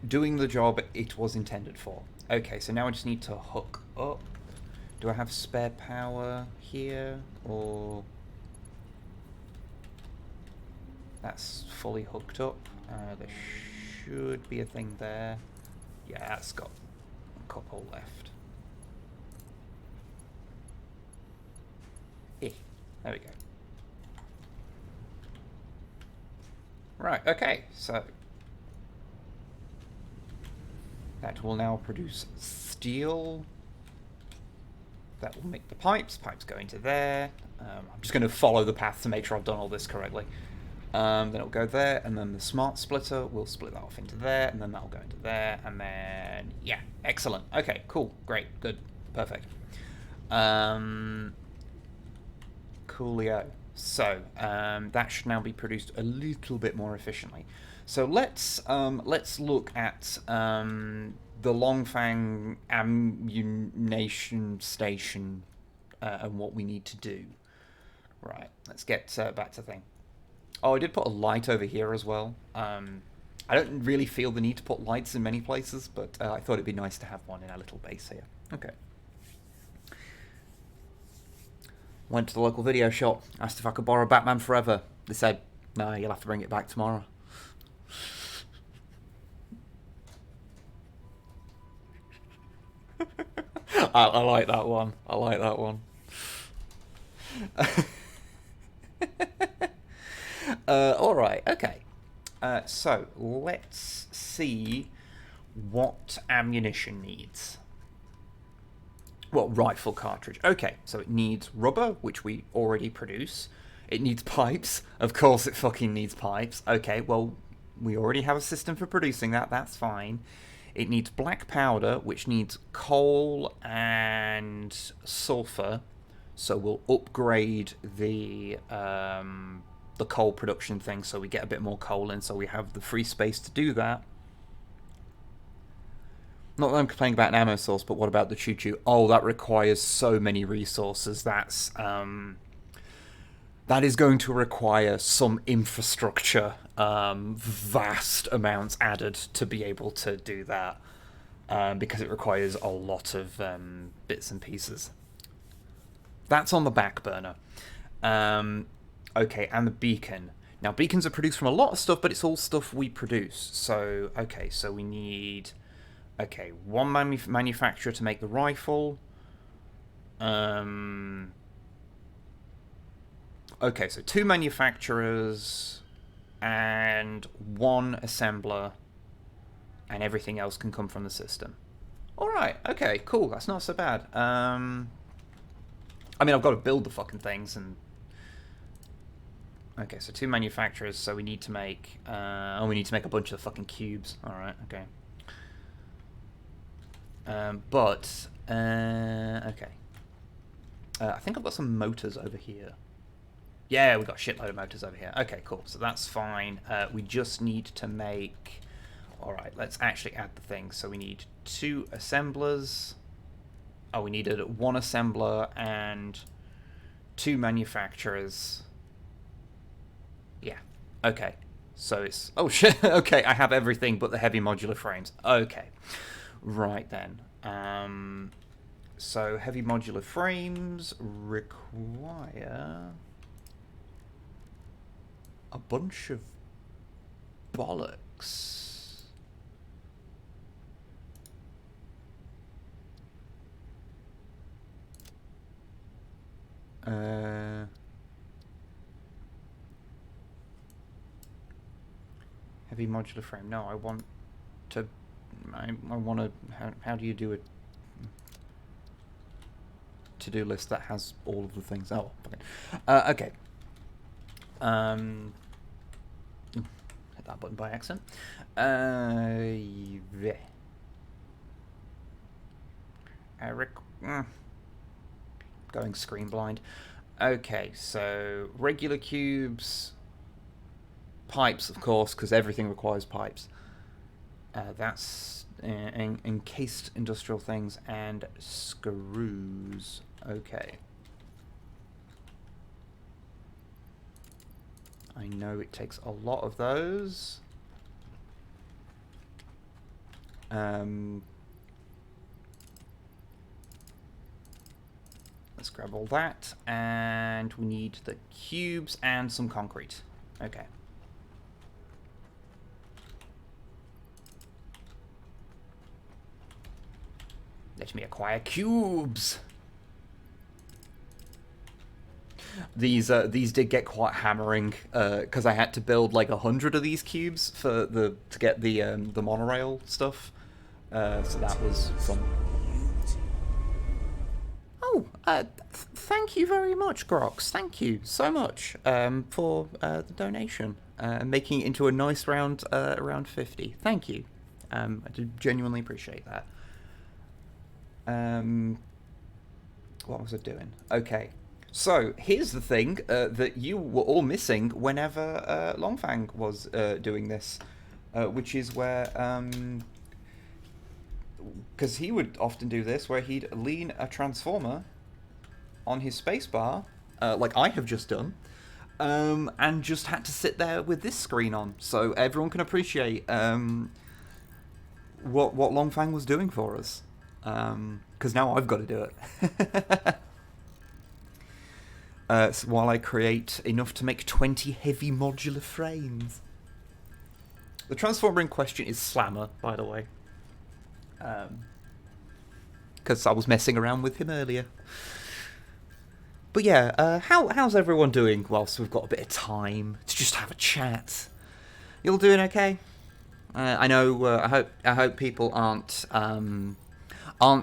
Speaker 1: doing the job it was intended for. Okay, so now I just need to hook up. Do I have spare power here, or that's fully hooked up? There should be a thing there. Yeah, that's got a couple left. There we go. Right, okay, so that will now produce steel. That will make the pipes. Pipes go into there. I'm just going to follow the path to make sure I've done all this correctly. Then it'll go there, and then the smart splitter will split that off into there, and then that'll go into there, and then, yeah, excellent. Okay, cool, great, good, perfect. Coolio. So, that should now be produced a little bit more efficiently. So let's look at the Longfang ammunition station and what we need to do. Right, let's get back to the thing. Oh, I did put a light over here as well. I don't really feel the need to put lights in many places, but I thought it'd be nice to have one in our little base here. Okay. Went to the local video shop, asked if I could borrow Batman Forever. They said, no, you'll have to bring it back tomorrow. I like that one. I like that one. Alright, okay. So, let's see what ammunition needs. Well, rifle cartridge. Okay, so it needs rubber, which we already produce. It needs pipes. Of course it fucking needs pipes. Okay, well, we already have a system for producing that. That's fine. It needs black powder, which needs coal and sulfur. So we'll upgrade the coal production thing so we get a bit more coal in, so we have the free space to do that. Not that I'm complaining about an ammo source, but what about the choo-choo? Oh, that requires so many resources. That's that is going to require some infrastructure, vast amounts added to be able to do that, because it requires a lot of bits and pieces. That's on the back burner. Okay, and the beacon. Now, beacons are produced from a lot of stuff, but it's all stuff we produce. So, okay, so we need... Okay, one manufacturer to make the rifle. Okay, so 2 manufacturers and 1 assembler, and everything else can come from the system. Alright, okay, cool, that's not so bad. I mean, I've got to build the fucking things, and Okay, so 2 manufacturers, so we need to make... we need to make a bunch of fucking cubes. Alright, okay. Okay. I think I've got some motors over here. Yeah, we've got a shitload of motors over here. Okay, cool. So that's fine. We just need to make... Alright, let's actually add the things. So we need 2 assemblers. Oh, we needed 1 assembler and 2 manufacturers. Yeah. Okay. So it's... Oh, shit. Okay, I have everything but the heavy modular frames. Okay. Right, then. So heavy modular frames require... a bunch of bollocks. Heavy modular frame. No, I want to... I want to... How do you do a to-do list that has all of the things? Oh, okay. Okay. Hit that button by accident. Going screen blind. Okay, so regular cubes, pipes, of course, because everything requires pipes. That's encased industrial things and screws. Okay. I know it takes a lot of those. Let's grab all that, and we need the cubes and some concrete. Okay. Let me acquire cubes. These did get quite hammering because I had to build like 100 of these cubes for to get the monorail stuff. So that was fun. Oh, thank you very much, Grox. Thank you so much for the donation and making it into a nice round 50. Thank you. I do genuinely appreciate that. What was I doing? Okay. So, here's the thing that you were all missing whenever Longfang was doing this, which is where, because he would often do this, where he'd lean a transformer on his spacebar, like I have just done, and just had to sit there with this screen on, so everyone can appreciate what Longfang was doing for us, because now I've got to do it. So while I create enough to make 20 heavy modular frames. The transformer in question is Slammer, by the way. Because I was messing around with him earlier. But yeah, how's everyone doing whilst we've got a bit of time to just have a chat? You all doing okay? I know. I hope people aren't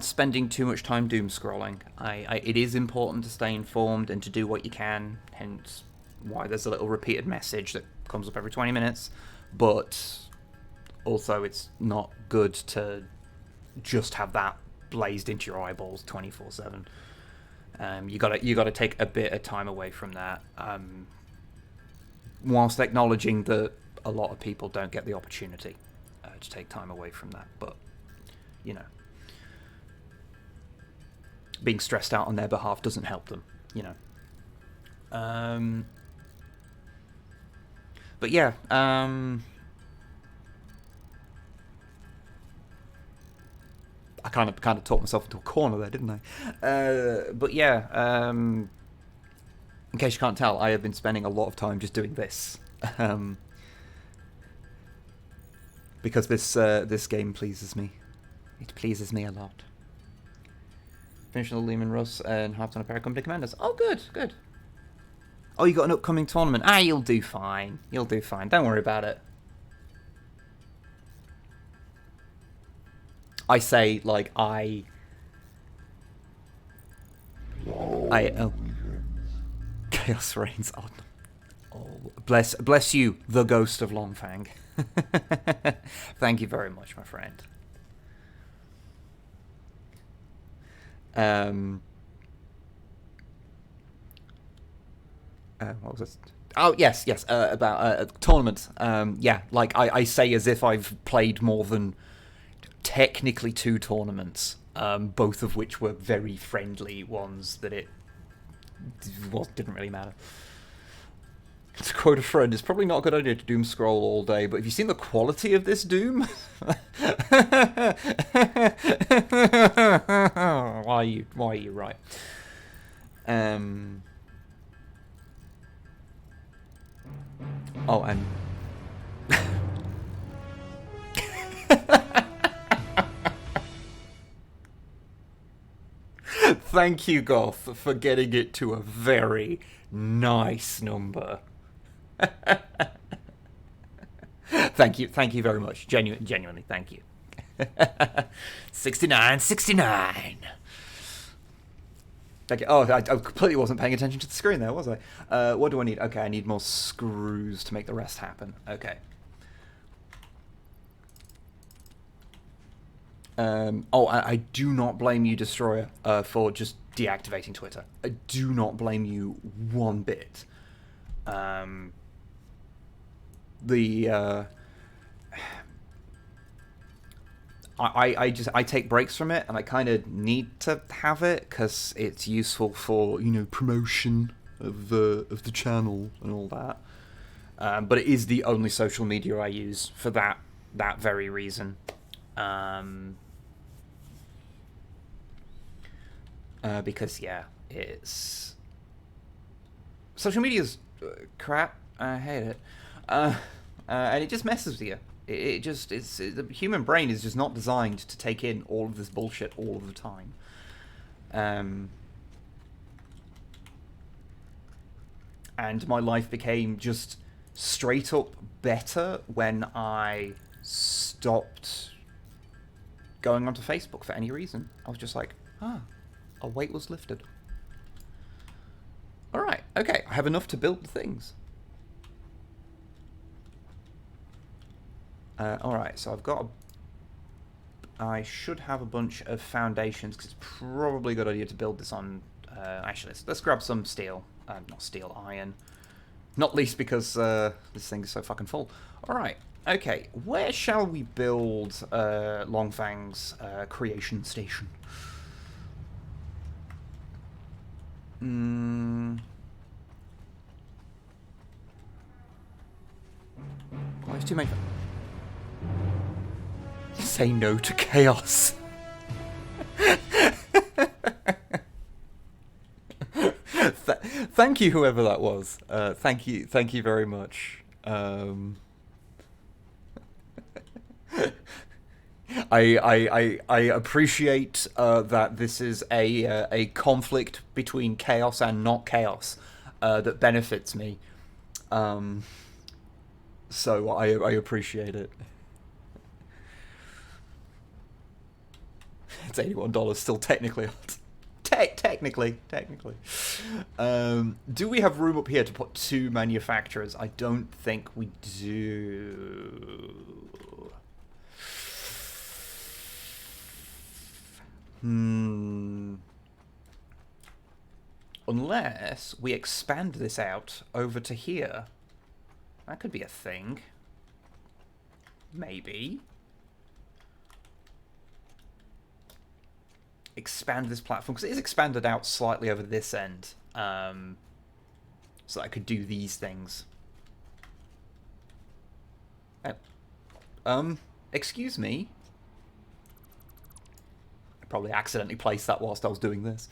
Speaker 1: spending too much time doom scrolling. It is important to stay informed and to do what you can, hence why there's a little repeated message that comes up every 20 minutes, but also it's not good to just have that blazed into your eyeballs 24/7. You gotta take a bit of time away from that, whilst acknowledging that a lot of people don't get the opportunity to take time away from that, but you know, being stressed out on their behalf doesn't help them, you know. But yeah, I kind of talked myself into a corner there, didn't I? But yeah, in case you can't tell, I have been spending a lot of time just doing this, because this game pleases me. It pleases me a lot. Finishing the Lehman Russ and half on a pair of company commanders. Oh, good, good. Oh, you got an upcoming tournament. You'll do fine. You'll do fine. Don't worry about it. I say, like, oh. Chaos reigns. Oh, bless you, the ghost of Longfang. Thank you very much, my friend. What was this? Oh, yes, about tournaments. Yeah, like I say as if I've played more than technically 2 tournaments, both of which were very friendly ones that it didn't really matter. To quote a friend, it's probably not a good idea to doom scroll all day, but have you seen the quality of this doom? Why are you right? Oh, and thank you, Goth, for getting it to a very nice number. Thank you very much. Genuinely, thank you. 69. Okay. Oh, I completely wasn't paying attention to the screen there, was I? What do I need? Okay, I need more screws to make the rest happen. Okay. I do not blame you, Destroyer, for just deactivating Twitter. I do not blame you one bit. I take breaks from it, and I kind of need to have it because it's useful for promotion of the channel and all that. But it is the only social media I use for that very reason. Because yeah, it's social media's crap. I hate it, and it just messes with you. The human brain is just not designed to take in all of this bullshit all of the time. And my life became just straight up better when I stopped going onto Facebook for any reason. I was just like, a weight was lifted. Alright, okay, I have enough to build the things. Alright, so I should have a bunch of foundations, because it's probably a good idea to build this on... actually, let's grab some steel. Not steel, iron. Not least because this thing is so fucking full. Alright, okay, where shall we build Longfang's creation station? Why is too many... Say no to chaos. Thank you, whoever that was. Thank you very much. I appreciate that this is a conflict between chaos and not chaos that benefits me. So I appreciate it. It's $81, still technically hot. Technically. Do we have room up here to put 2 manufacturers? I don't think we do. Unless we expand this out over to here. That could be a thing. Maybe. Expand this platform, because it is expanded out slightly over this end. So I could do these things. Excuse me? I probably accidentally placed that whilst I was doing this.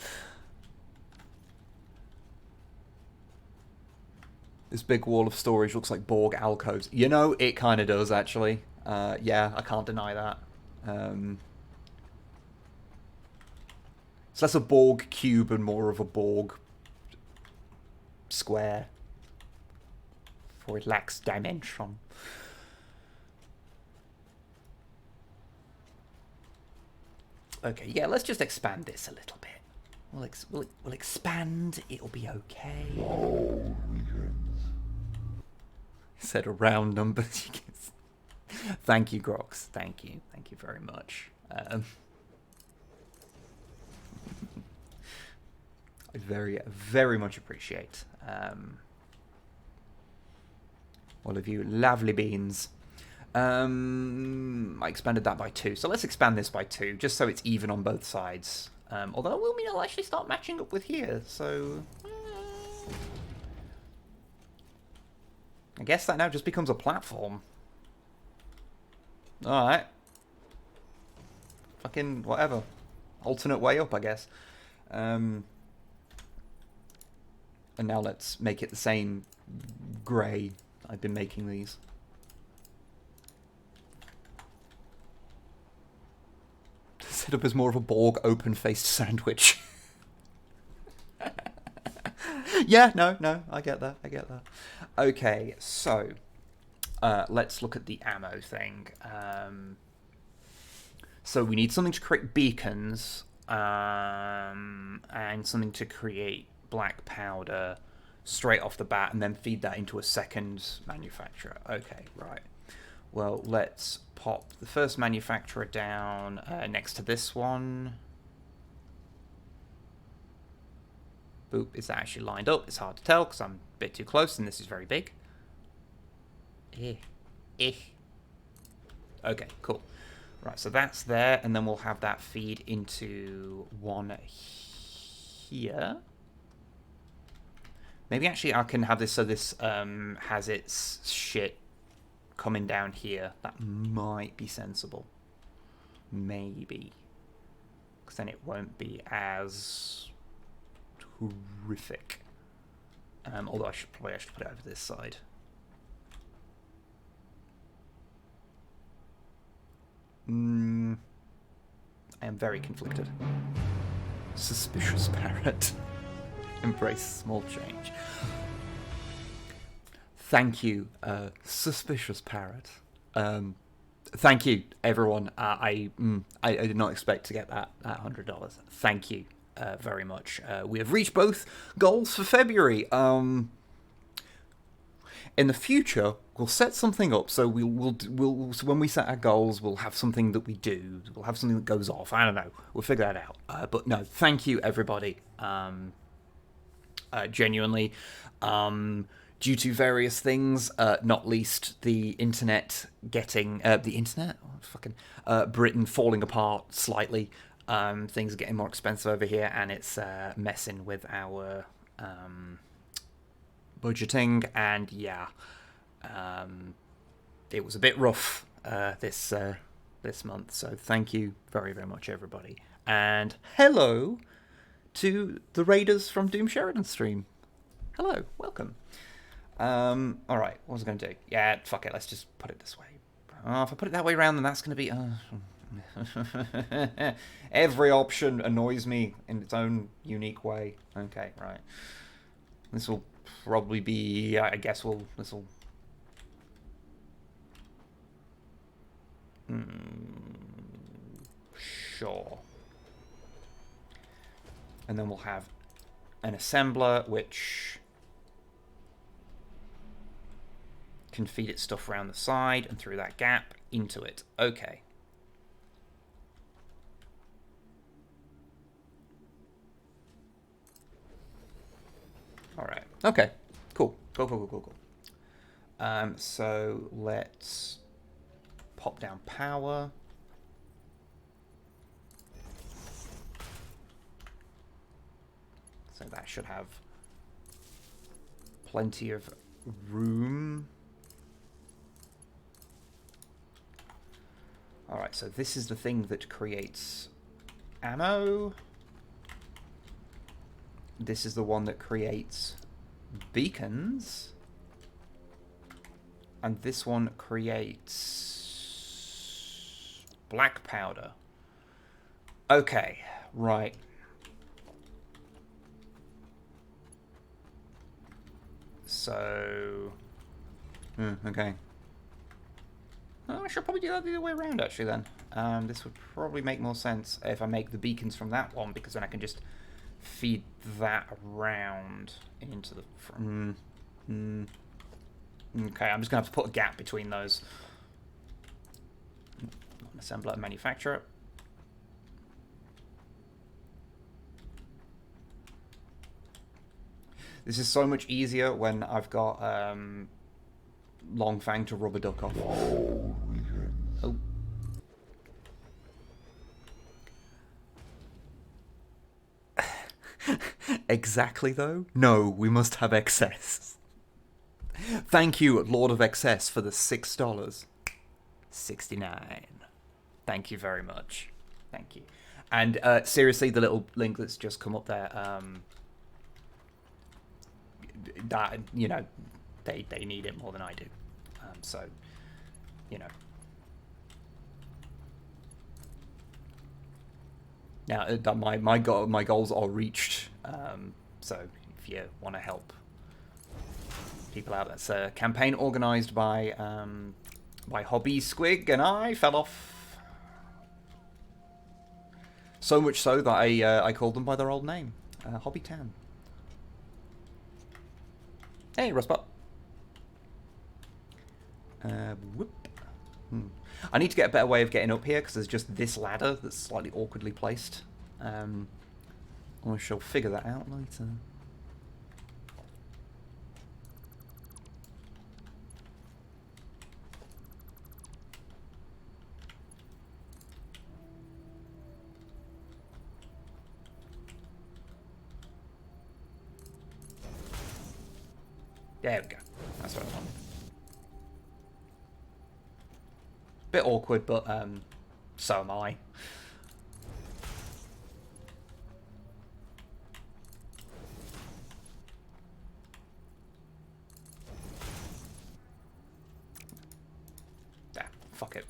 Speaker 1: This big wall of storage looks like Borg alcoves. You know, it kind of does, actually. Yeah, I can't deny that. It's less a Borg cube and more of a Borg square. For it lacks dimension. Okay, yeah, let's just expand this a little bit. We'll expand. It'll be okay. said a round number. Thank you, Grox. Thank you very much. I very much appreciate all of you lovely beans. I expanded that by 2, so let's expand this by 2, just so it's even on both sides. Although it will mean I'll actually start matching up with here, so... I guess that now just becomes a platform. Alright. Fucking whatever. Alternate way up, I guess. And now let's make it the same grey I've been making these. Set up as more of a Borg open-faced sandwich. Yeah, no, I get that. Okay, so let's look at the ammo thing. So we need something to create beacons, and something to create black powder straight off the bat, and then feed that into a second manufacturer. Okay, right. Well, let's pop the first manufacturer down next to this one. Boop, is that actually lined up? It's hard to tell because I'm a bit too close and this is very big. Okay, cool. Right, so that's there, and then we'll have that feed into one here. Maybe actually I can have this so this has its shit coming down here. That might be sensible. Maybe. Because then it won't be as horrific. Although I should probably actually put it over this side. I am very conflicted. Suspicious parrot. Embrace small change. Thank you, suspicious parrot. Thank you, everyone. I did not expect to get that $100. Thank you very much. We have reached both goals for February. In the future, we'll set something up. So so when we set our goals, we'll have something that we do. We'll have something that goes off. I don't know. We'll figure that out. But no, thank you, everybody. Genuinely. Due to various things, not least the internet getting... Britain falling apart slightly. Things are getting more expensive over here, and it's messing with our budgeting. And yeah, it was a bit rough this month. So thank you very, very much, everybody. And hello to the Raiders from Doom Sheridan stream. Hello, welcome. Alright, what was I going to do? Yeah, fuck it, let's just put it this way. Oh, if I put it that way around, then that's going to be... Every option annoys me in its own unique way. Okay, right. This will probably be... I guess this will... Sure. And then we'll have an assembler, which can feed its stuff around the side and through that gap into it. Okay. Alright. Okay. Cool. Cool. So let's pop down power. So that should have plenty of room. Alright, so this is the thing that creates ammo. This is the one that creates beacons. And this one creates black powder. Okay, right. So... okay. Oh, I should probably do that the other way around, actually, then. This would probably make more sense if I make the beacons from that one, because then I can just feed that around into the... Okay, I'm just going to have to put a gap between those. Assembler and manufacturer. This is so much easier when I've got Long Fang to rubber duck off. Oh. Exactly, though? No, we must have excess. Thank you, Lord of Excess, for the $6. 69. Thank you very much. Thank you. And seriously, the little link that's just come up there, that, you know, they need it more than I do. So, you know. Now, my goals are reached. So, if you want to help people out, that's a campaign organised by Hobby Squig, and I fell off. So much so that I called them by their old name, Hobby Tan. Hey, Rustbot. Whoop. I need to get a better way of getting up here because there's just this ladder that's slightly awkwardly placed. I shall figure that out later. There we go. That's what I wanted. Bit awkward, but so am I. Ah, fuck it.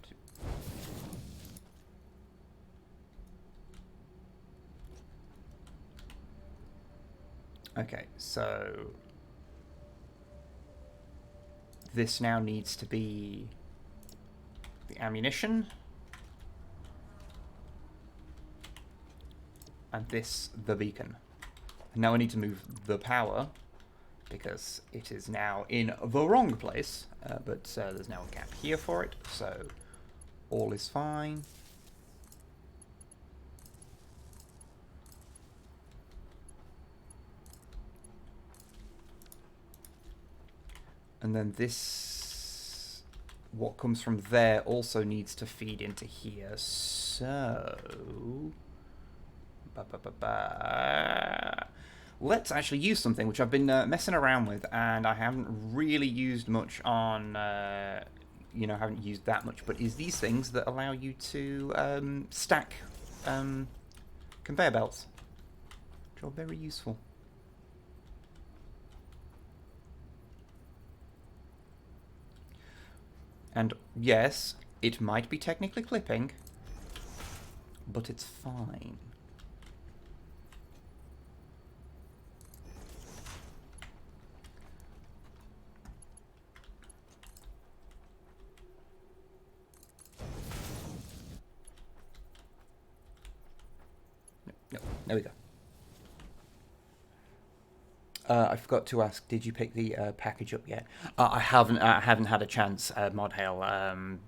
Speaker 1: Okay, so this now needs to be the ammunition, and this the beacon. And now I need to move the power because it is now in the wrong place, but there's now a gap here for it, so all is fine. And then this, what comes from there also needs to feed into here, so let's actually use something which I've been messing around with, and I haven't really used much on, you know, haven't used that much, but is these things that allow you to stack conveyor belts, which are very useful. And yes, it might be technically clipping, but it's fine. No, there we go. I forgot to ask, did you pick the package up yet? I haven't had a chance, Modhail.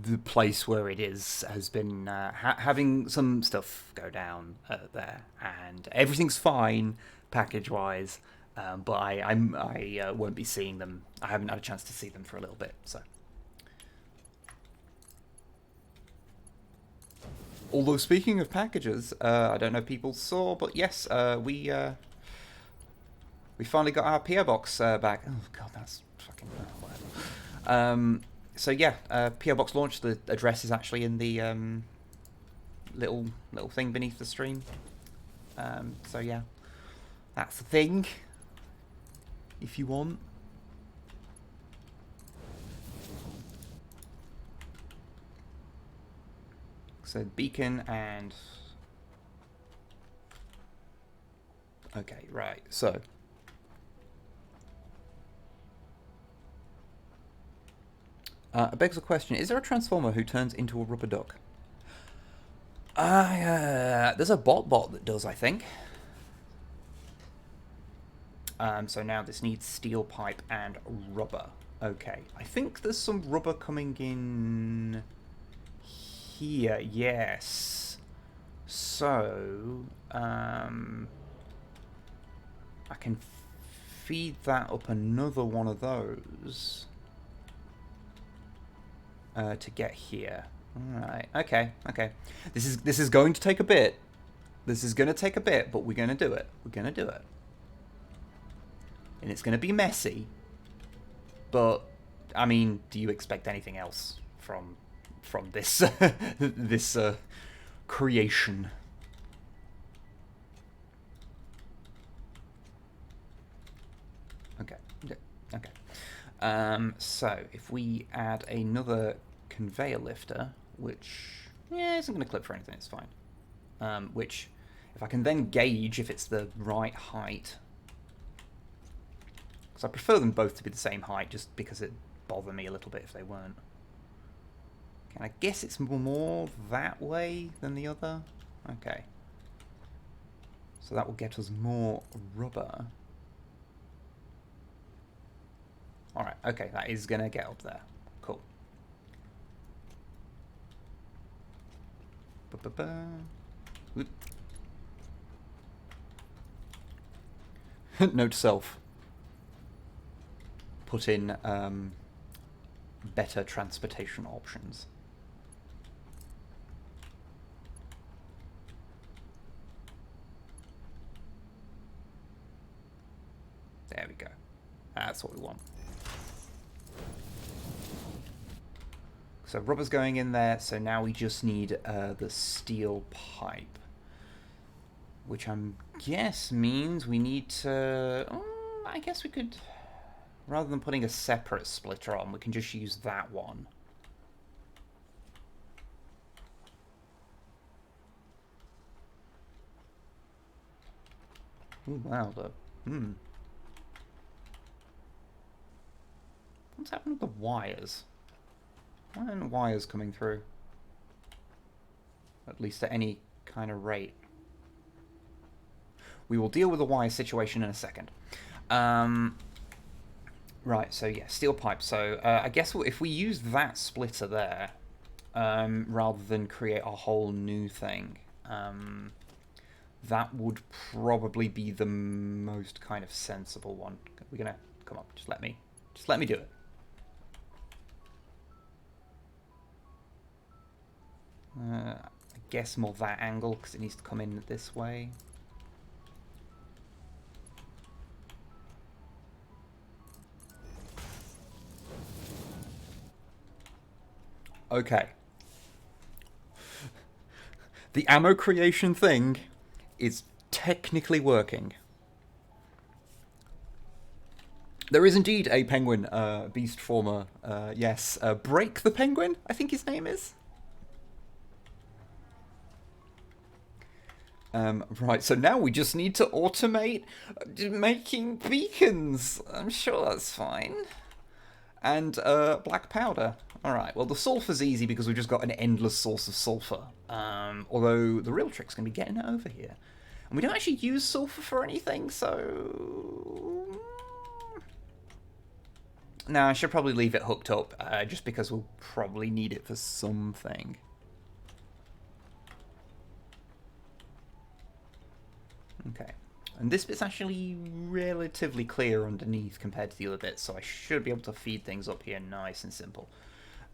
Speaker 1: The place where it is has been having some stuff go down there, and everything's fine package-wise, but I won't be seeing them. I haven't had a chance to see them for a little bit, so. Although speaking of packages, I don't know if people saw, but yes, we finally got our PO box back. Oh god, that's fucking whatever. So yeah, PO box launch. The address is actually in the little thing beneath the stream. So yeah, that's the thing. If you want. So beacon and okay, right. So. It begs the question, is there a transformer who turns into a rubber duck? There's a bot that does, I think. So now this needs steel pipe and rubber. Okay, I think there's some rubber coming in here, yes. So, I can feed that up another one of those to get here. Alright, okay. This is going to take a bit. This is going to take a bit, but we're going to do it. We're going to do it. And it's going to be messy. But, I mean, do you expect anything else from this this creation? Okay. So if we add another conveyor lifter, which isn't going to clip for anything, it's fine. Which, if I can then gauge if it's the right height. I prefer them both to be the same height, just because it'd bother me a little bit if they weren't. And I guess it's more that way than the other. Okay. So that will get us more rubber. Alright, okay, that is going to get up there. Cool. Note to self. Put in better transportation options. There we go. That's what we want. So rubber's going in there, so now we just need the steel pipe. Which I guess means we need to... I guess we could... Rather than putting a separate splitter on, we can just use that one. Ooh, wow, What's happened with the wires? Why aren't wires coming through? At least at any kind of rate. We will deal with the wire situation in a second. Right, so yeah, steel pipe. So I guess if we use that splitter there, rather than create a whole new thing, that would probably be the most kind of sensible one. We're gonna come up. Just let me do it. I guess more that angle because it needs to come in this way. Okay. The ammo creation thing is technically working. There is indeed a penguin beast former. Yes, Break the Penguin, I think his name is. Right, so now we just need to automate making beacons. I'm sure that's fine. And black powder. Alright, well the sulfur's easy because we've just got an endless source of sulfur. Although the real trick's going to be getting it over here. And we don't actually use sulfur for anything, so... No, I should probably leave it hooked up, just because we'll probably need it for something. Okay. And this bit's actually relatively clear underneath compared to the other bits, so I should be able to feed things up here nice and simple.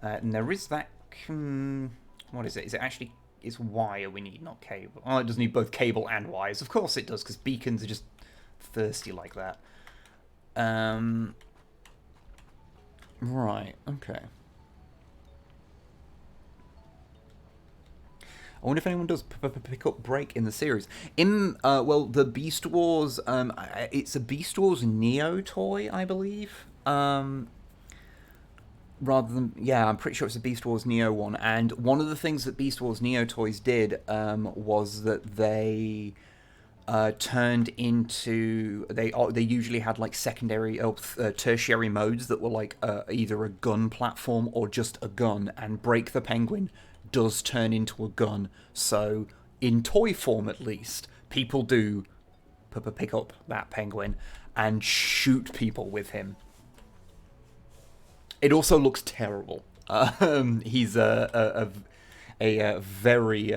Speaker 1: And there is that... what is it? Is it actually... It's wire we need, not cable. Oh, it does need both cable and wires. Of course it does, because beacons are just thirsty like that. Right, okay. I wonder if anyone does pick up Break in the series. Well, the Beast Wars, it's a Beast Wars Neo toy, I believe. Rather than, yeah, I'm pretty sure it's a Beast Wars Neo one. And one of the things that Beast Wars Neo toys did was that they turned into, they usually had like secondary or tertiary modes that were like either a gun platform or just a gun. And Break the Penguin does turn into a gun, so in toy form at least, people do pick up that penguin and shoot people with him. It also looks terrible. He's a very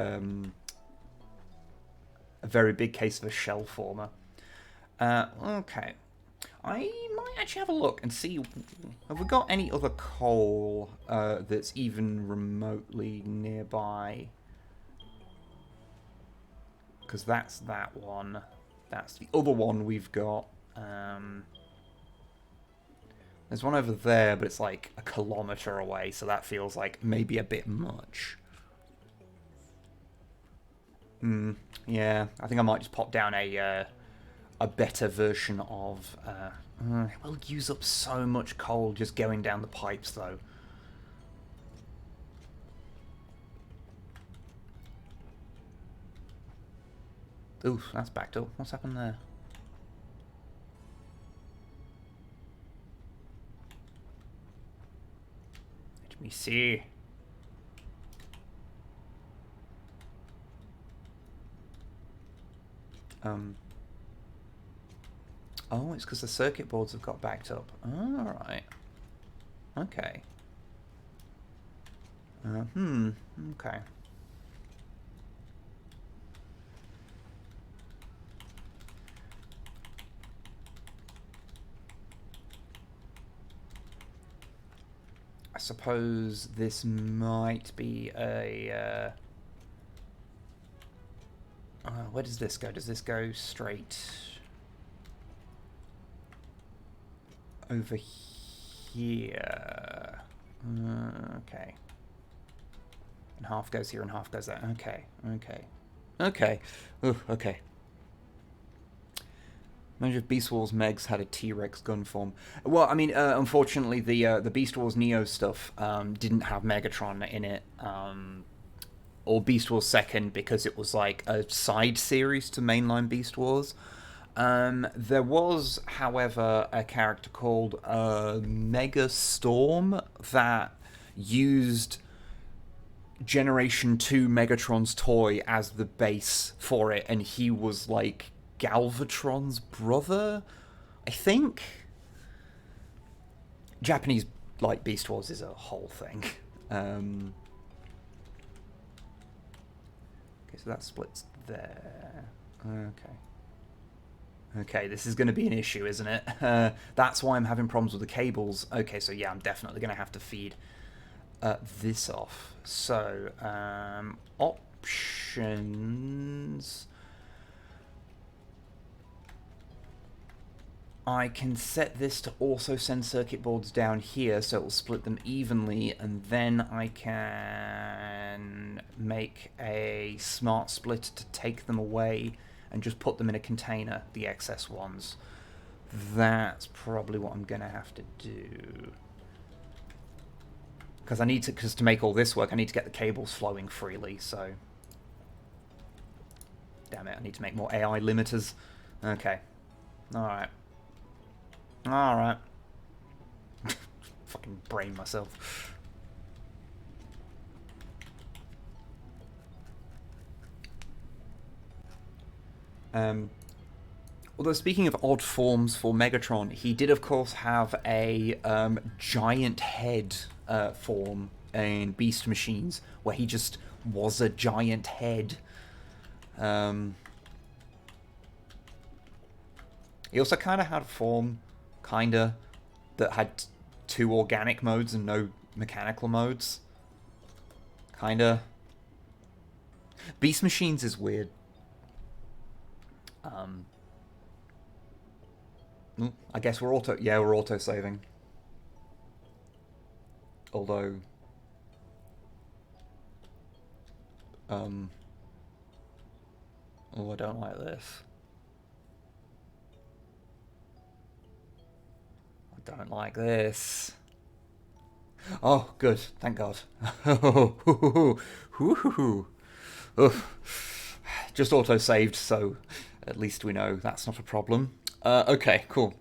Speaker 1: big case of a shell former. Okay. I might actually have a look and see, have we got any other coal that's even remotely nearby? Because that's that one. That's the other one we've got. There's one over there, but it's like a kilometer away, so that feels like maybe a bit much. Yeah, I think I might just pop down a better version of... it will use up so much coal just going down the pipes, though. Oof, that's backed up. What's happened there? Let me see. Oh, it's because the circuit boards have got backed up. Alright. Okay. Okay. I suppose this might be a... where does this go? Does this go straight over here? Okay. And half goes here and half goes there. Okay, okay. Okay. Ooh, okay. Imagine if Beast Wars Megs had a T-Rex gun form. Well, I mean, unfortunately, the Beast Wars Neo stuff didn't have Megatron in it. Or Beast Wars 2nd, because it was like a side series to mainline Beast Wars. There was, however, a character called Mega Storm that used Generation 2 Megatron's toy as the base for it, and he was like Galvatron's brother, I think. Japanese like Beast Wars is a whole thing. Okay, so that splits there. Okay. Okay, this is going to be an issue, isn't it? That's why I'm having problems with the cables. Okay, so yeah, I'm definitely going to have to feed this off. So, options... I can set this to also send circuit boards down here, so it will split them evenly, and then I can make a smart split to take them away and just put them in a container, the excess ones. That's probably what I'm going to have to do. Because to make all this work, I need to get the cables flowing freely, so... Damn it, I need to make more AI limiters. Okay. Alright. Alright. Fucking brain myself. Although speaking of odd forms for Megatron, he did of course have a giant head form in Beast Machines, where he just was a giant head. He also kind of had a form, that had two organic modes and no mechanical modes. Beast Machines is weird. I guess we're auto-saving. Although... oh, I don't like this. Don't like this. Oh, good. Thank God. Just auto-saved, so at least we know that's not a problem. Okay, cool.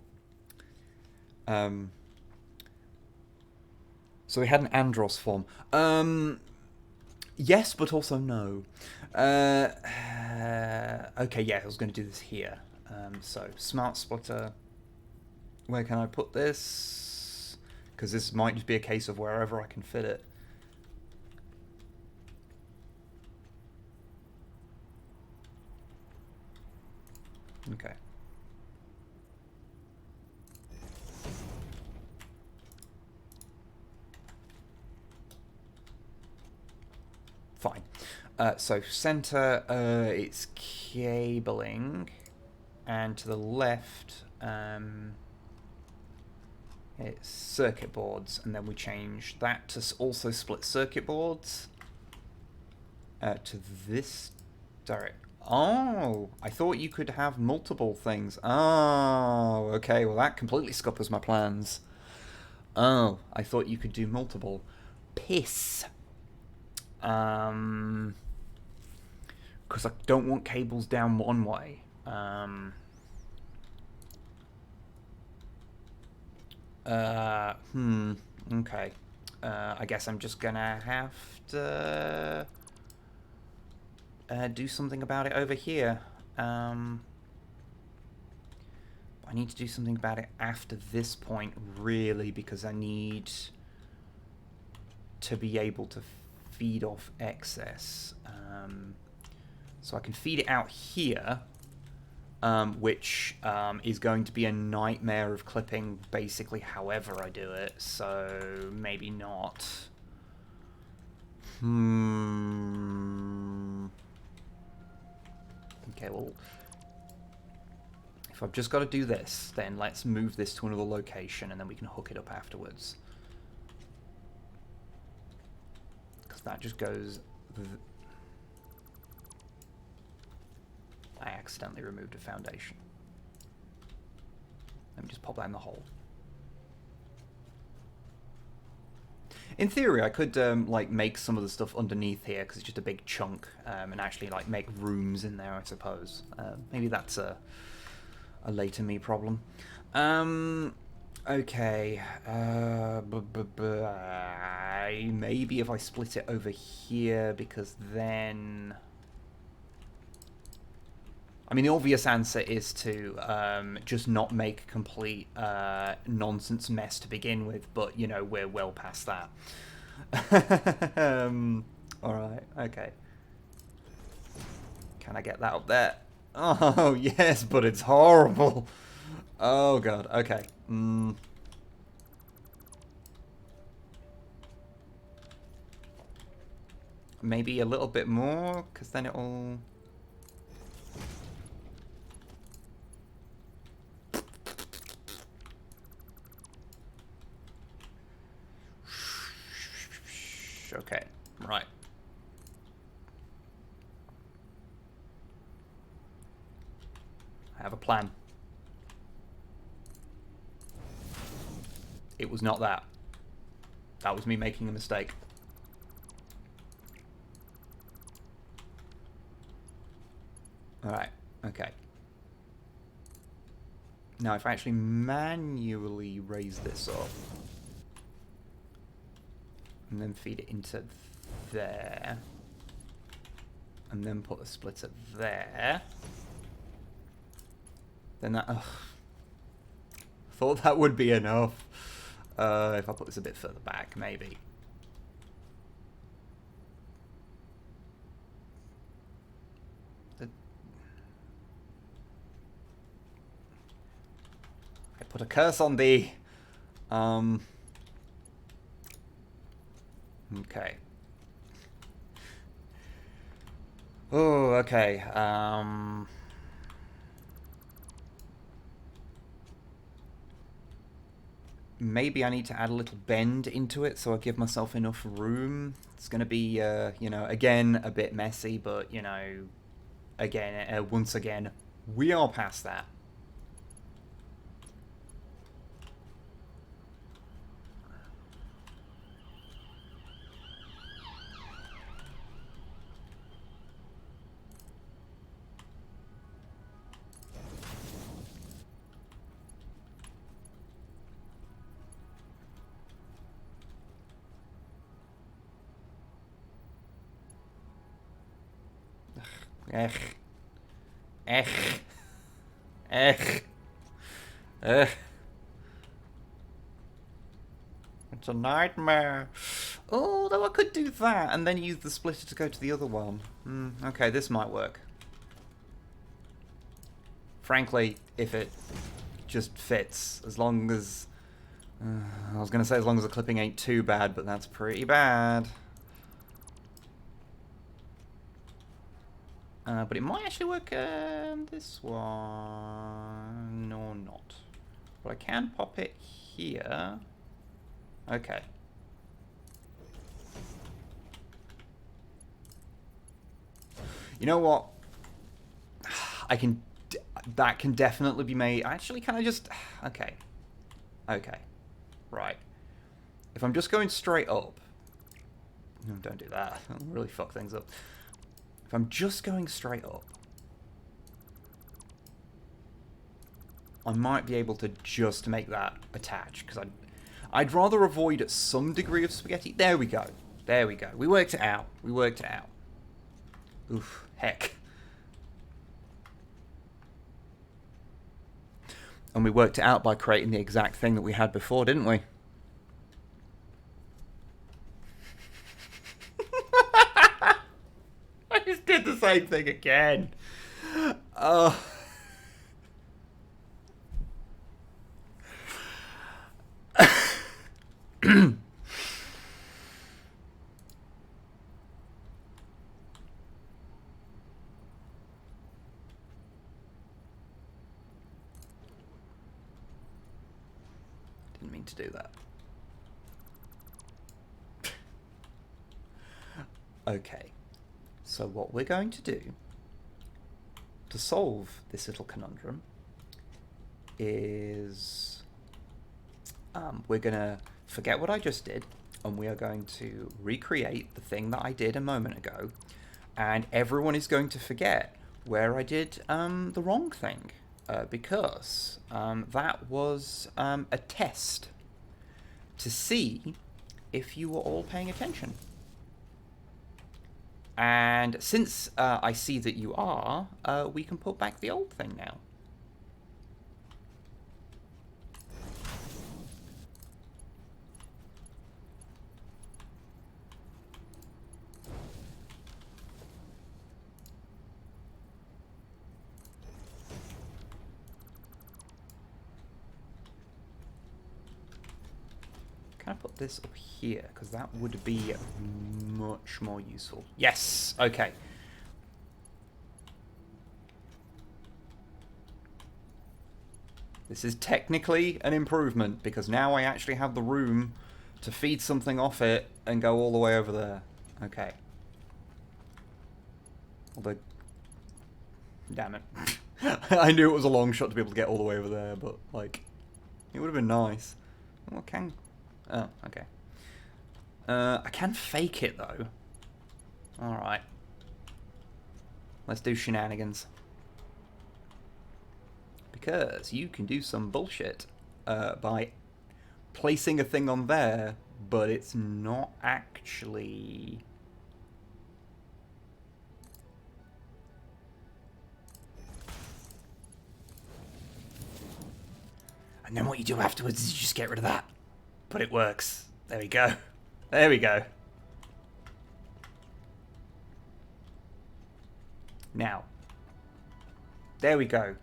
Speaker 1: So we had an Andros form. Yes, but also no. Okay, yeah, I was going to do this here. So, Smart Splitter... Where can I put this? because this might just be a case of wherever I can fit it. Okay. Fine. So center, it's cabling, and to the left, it's circuit boards, and then we change that to also split circuit boards to this direct. Oh, I thought you could have multiple things. Oh, okay. Well, that completely scuppers my plans. Oh, I thought you could do multiple. Piss. Because I don't want cables down one way. Okay. I guess I'm just gonna have to do something about it over here. I need to do something about it after this point, really, because I need to be able to feed off excess. So I can feed it out here, which is going to be a nightmare of clipping basically however I do it, so maybe not. Okay, well, if I've just got to do this, then let's move this to another location and then we can hook it up afterwards. Because that just goes... I accidentally removed a foundation. Let me just pop that in the hole. In theory, I could like make some of the stuff underneath here because it's just a big chunk, and actually like make rooms in there, I suppose. Maybe that's a later me problem. Okay. Maybe if I split it over here, because then... I mean, the obvious answer is to just not make a complete nonsense mess to begin with, but, you know, we're well past that. Alright, okay. Can I get that up there? Oh, yes, but it's horrible. Oh, God, okay. Maybe a little bit more, because then it'll... Okay, right. I have a plan. It was not that. That was me making a mistake. Alright, okay. Now if I actually manually raise this up and then feed it into there and then put the splitter there, then that... thought that would be enough. If I put this a bit further back, maybe. I put a curse on thee. Okay. Oh, okay. Maybe I need to add a little bend into it so I give myself enough room. It's going to be, you know, again, a bit messy, but, you know, again, once again, we are past that. Ech. Ech. Ech. Ech. It's a nightmare. Oh, though I could do that and then use the splitter to go to the other one. Okay, this might work. Frankly, if it just fits, as long as... I was going to say as long as the clipping ain't too bad, but that's pretty bad. But it might actually work this one or not. But I can pop it here. Okay. You know what? That can definitely be made. Actually, can I just... Okay. Okay. Right. If I'm just going straight up... No, don't do that. That'll really fuck things up. If I'm just going straight up, I might be able to just make that attach, because I'd rather avoid some degree of spaghetti. There we go. There we go. We worked it out. We worked it out. Oof. Heck. And we worked it out by creating the exact thing that we had before, didn't we? I just did the same thing again. Didn't mean to do that. Okay. So what we're going to do to solve this little conundrum is we're going to forget what I just did, and we are going to recreate the thing that I did a moment ago, and everyone is going to forget where I did the wrong thing, because that was a test to see if you were all paying attention. And since I see that you are, we can put back the old thing now. Can I put this up here? Because that would be much more useful. Yes! Okay. This is technically an improvement, because now I actually have the room to feed something off it and go all the way over there. Okay. Although... Damn it. I knew it was a long shot to be able to get all the way over there, but, like... It would have been nice. Well, can... Oh, okay. I can fake it, though. Alright. Let's do shenanigans. Because you can do some bullshit by placing a thing on there, but it's not actually... And then what you do afterwards is you just get rid of that. But it works. There we go. There we go. Now. There we go.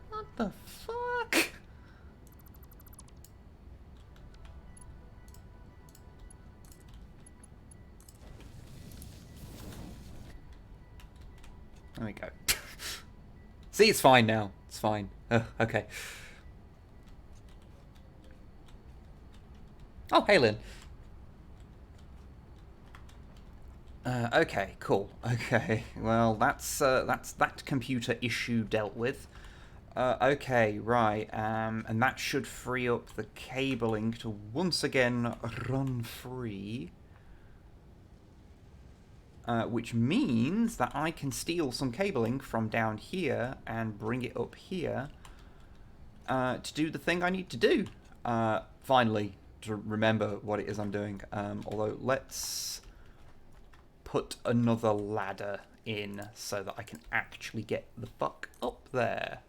Speaker 1: What the fuck? There we go. See, it's fine now. It's fine. Okay. Oh, hey, Lynn. Okay, cool. Okay, well, that's that computer issue dealt with. Okay, right, and that should free up the cabling to once again run free. Which means that I can steal some cabling from down here and bring it up here to do the thing I need to do. Finally, to remember what it is I'm doing. Although, let's put another ladder in so that I can actually get the fuck up there.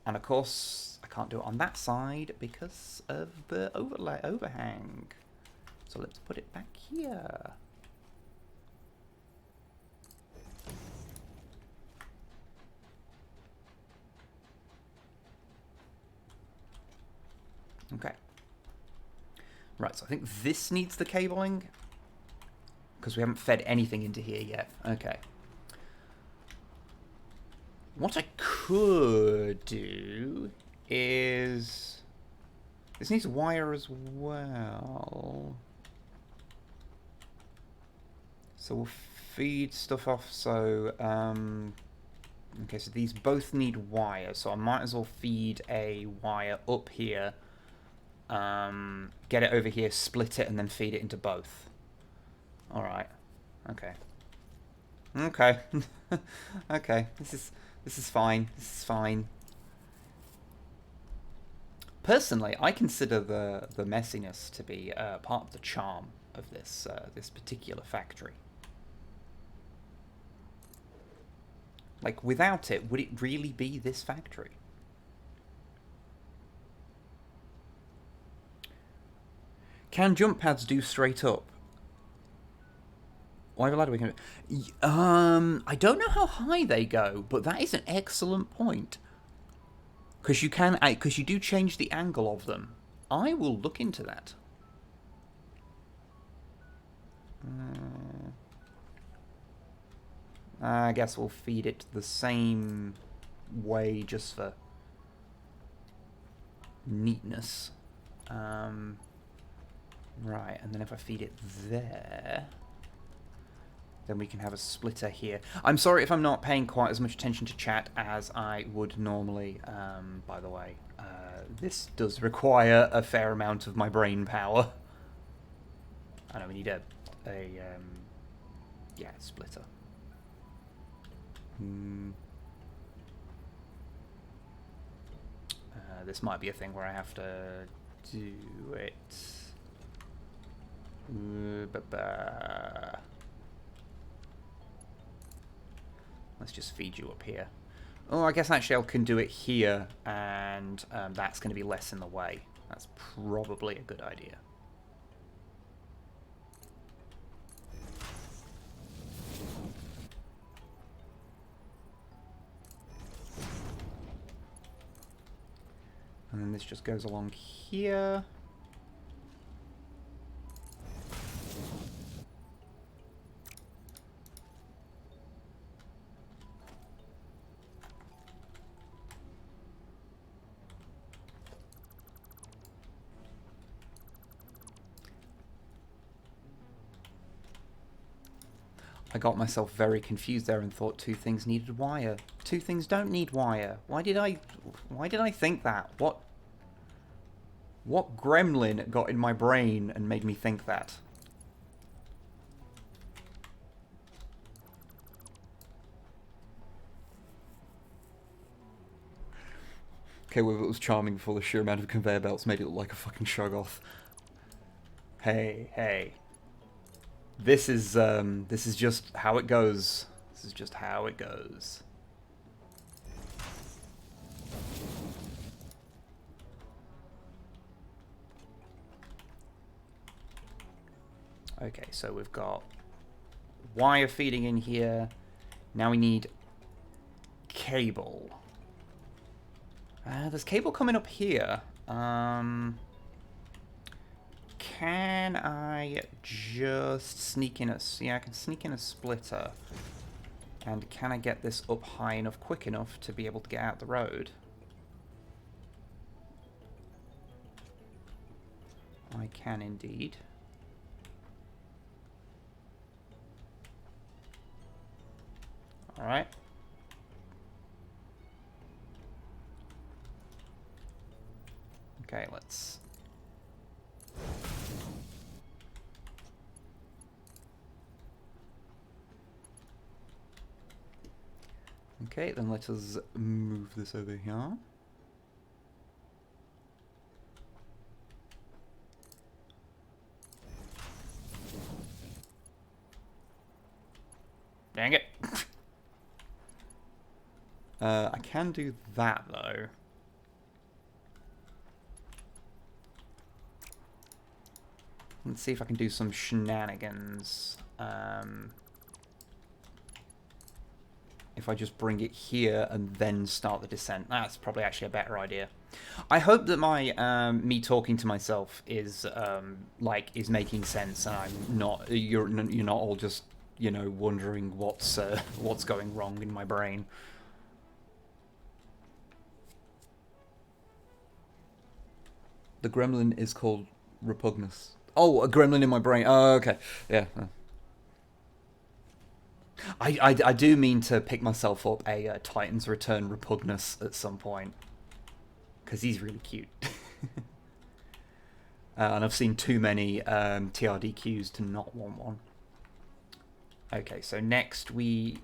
Speaker 1: And of course, I can't do it on that side because of the overhang. So let's put it back here. Okay. Right, so I think this needs the cabling because we haven't fed anything into here yet. Okay. What I could do is... This needs a wire as well. So we'll feed stuff off, so... okay, so these both need wire, so I might as well feed a wire up here. Get it over here, split it, and then feed it into both. Alright. Okay. Okay. Okay. This is fine. This is fine. Personally, I consider the messiness to be part of the charm of this this particular factory. Like, without it, would it really be this factory? Can jump pads do straight up? Why ladder we can? I don't know how high they go, but that is an excellent point. Because you do change the angle of them. I will look into that. I guess we'll feed it the same way just for neatness. Right, and then if I feed it there, then we can have a splitter here. I'm sorry if I'm not paying quite as much attention to chat as I would normally, by the way. This does require a fair amount of my brain power. I know we need a yeah, splitter. This might be a thing where I have to do it. Let's just feed you up here. Oh, I guess actually I can do it here, and that's going to be less in the way. That's probably a good idea. And then this just goes along here. I got myself very confused there and thought two things needed wire. Two things don't need wire. Why did I think that? What gremlin got in my brain and made me think that? Okay, well, it was charming before the sheer amount of conveyor belts made it look like a fucking shoggoth. Hey, hey. This is just how it goes. This is just how it goes. Okay, so we've got wire feeding in here. Now we need cable. There's cable coming up here. Can I just sneak in a... Yeah, I can sneak in a splitter. And can I get this up high enough, quick enough, to be able to get out the road? I can indeed. Alright. Okay, let's... Okay, then let us move this over here. Dang it. I can do that, though. Let's see if I can do some shenanigans. If I just bring it here and then start the descent. That's probably actually a better idea. I hope that my me talking to myself is is making sense, and I'm not you're not all just, you know, wondering what's going wrong in my brain. The gremlin is called Repugnus. Oh, a gremlin in my brain. Oh, okay. Yeah. I do mean to pick myself up a Titan's Return Repugnus at some point. Because he's really cute. And I've seen too many TRDQs to not want one. Okay, so next we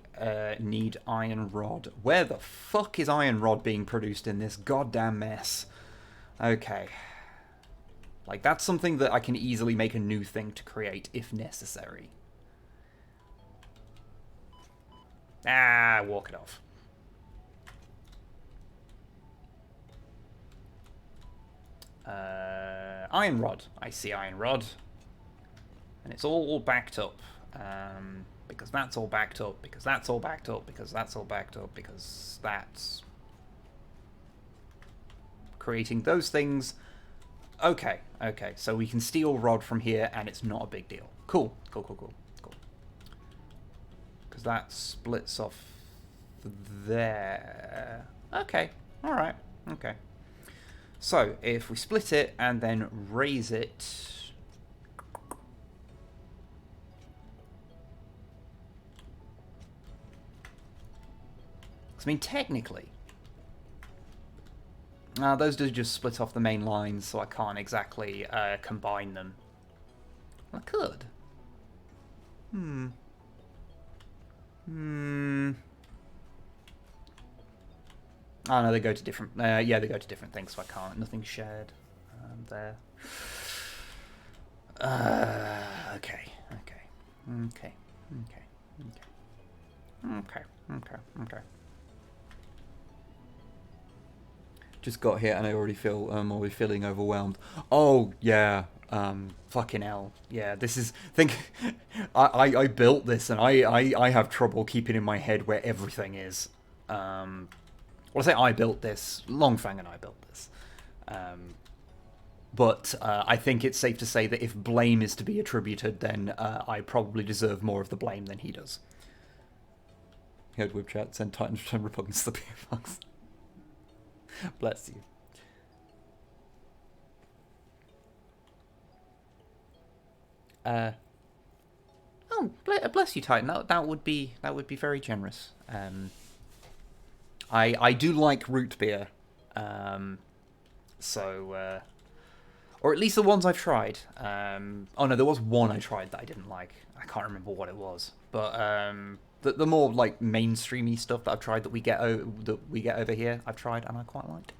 Speaker 1: need iron rod. Where the fuck is iron rod being produced in this goddamn mess? Okay. Like, that's something that I can easily make a new thing to create if necessary. Ah, walk it off. Iron rod. I see iron rod. And it's all backed up. Because that's all backed up. Because that's all backed up. Because that's all backed up. Because that's... creating those things. Okay, okay. So we can steal rod from here and it's not a big deal. Cool, cool, cool, cool. Because that splits off there. Okay, alright, okay. So, if we split it and then raise it... I mean, technically... those do just split off the main lines, so I can't exactly combine them. I could. Oh no, they go to different... yeah, they go to different things, so I can't. Nothing's shared there. Okay. Just got here and I already feel... I'm already feeling overwhelmed. Oh, yeah. Fucking hell. Yeah, this is... I built this and I have trouble keeping in my head where everything is. Well, I say I built this. Longfang and I built this. But I think it's safe to say that if blame is to be attributed, then I probably deserve more of the blame than he does. Heard Wib chat, send Titan's Return Repugnance to the PO box. Bless you. Oh, bless you, Titan. That would be very generous. I do like root beer, so or at least the ones I've tried. Oh no, there was one I tried that I didn't like. I can't remember what it was, but the more like mainstreamy stuff that I've tried that we get over here, I've tried and I quite liked.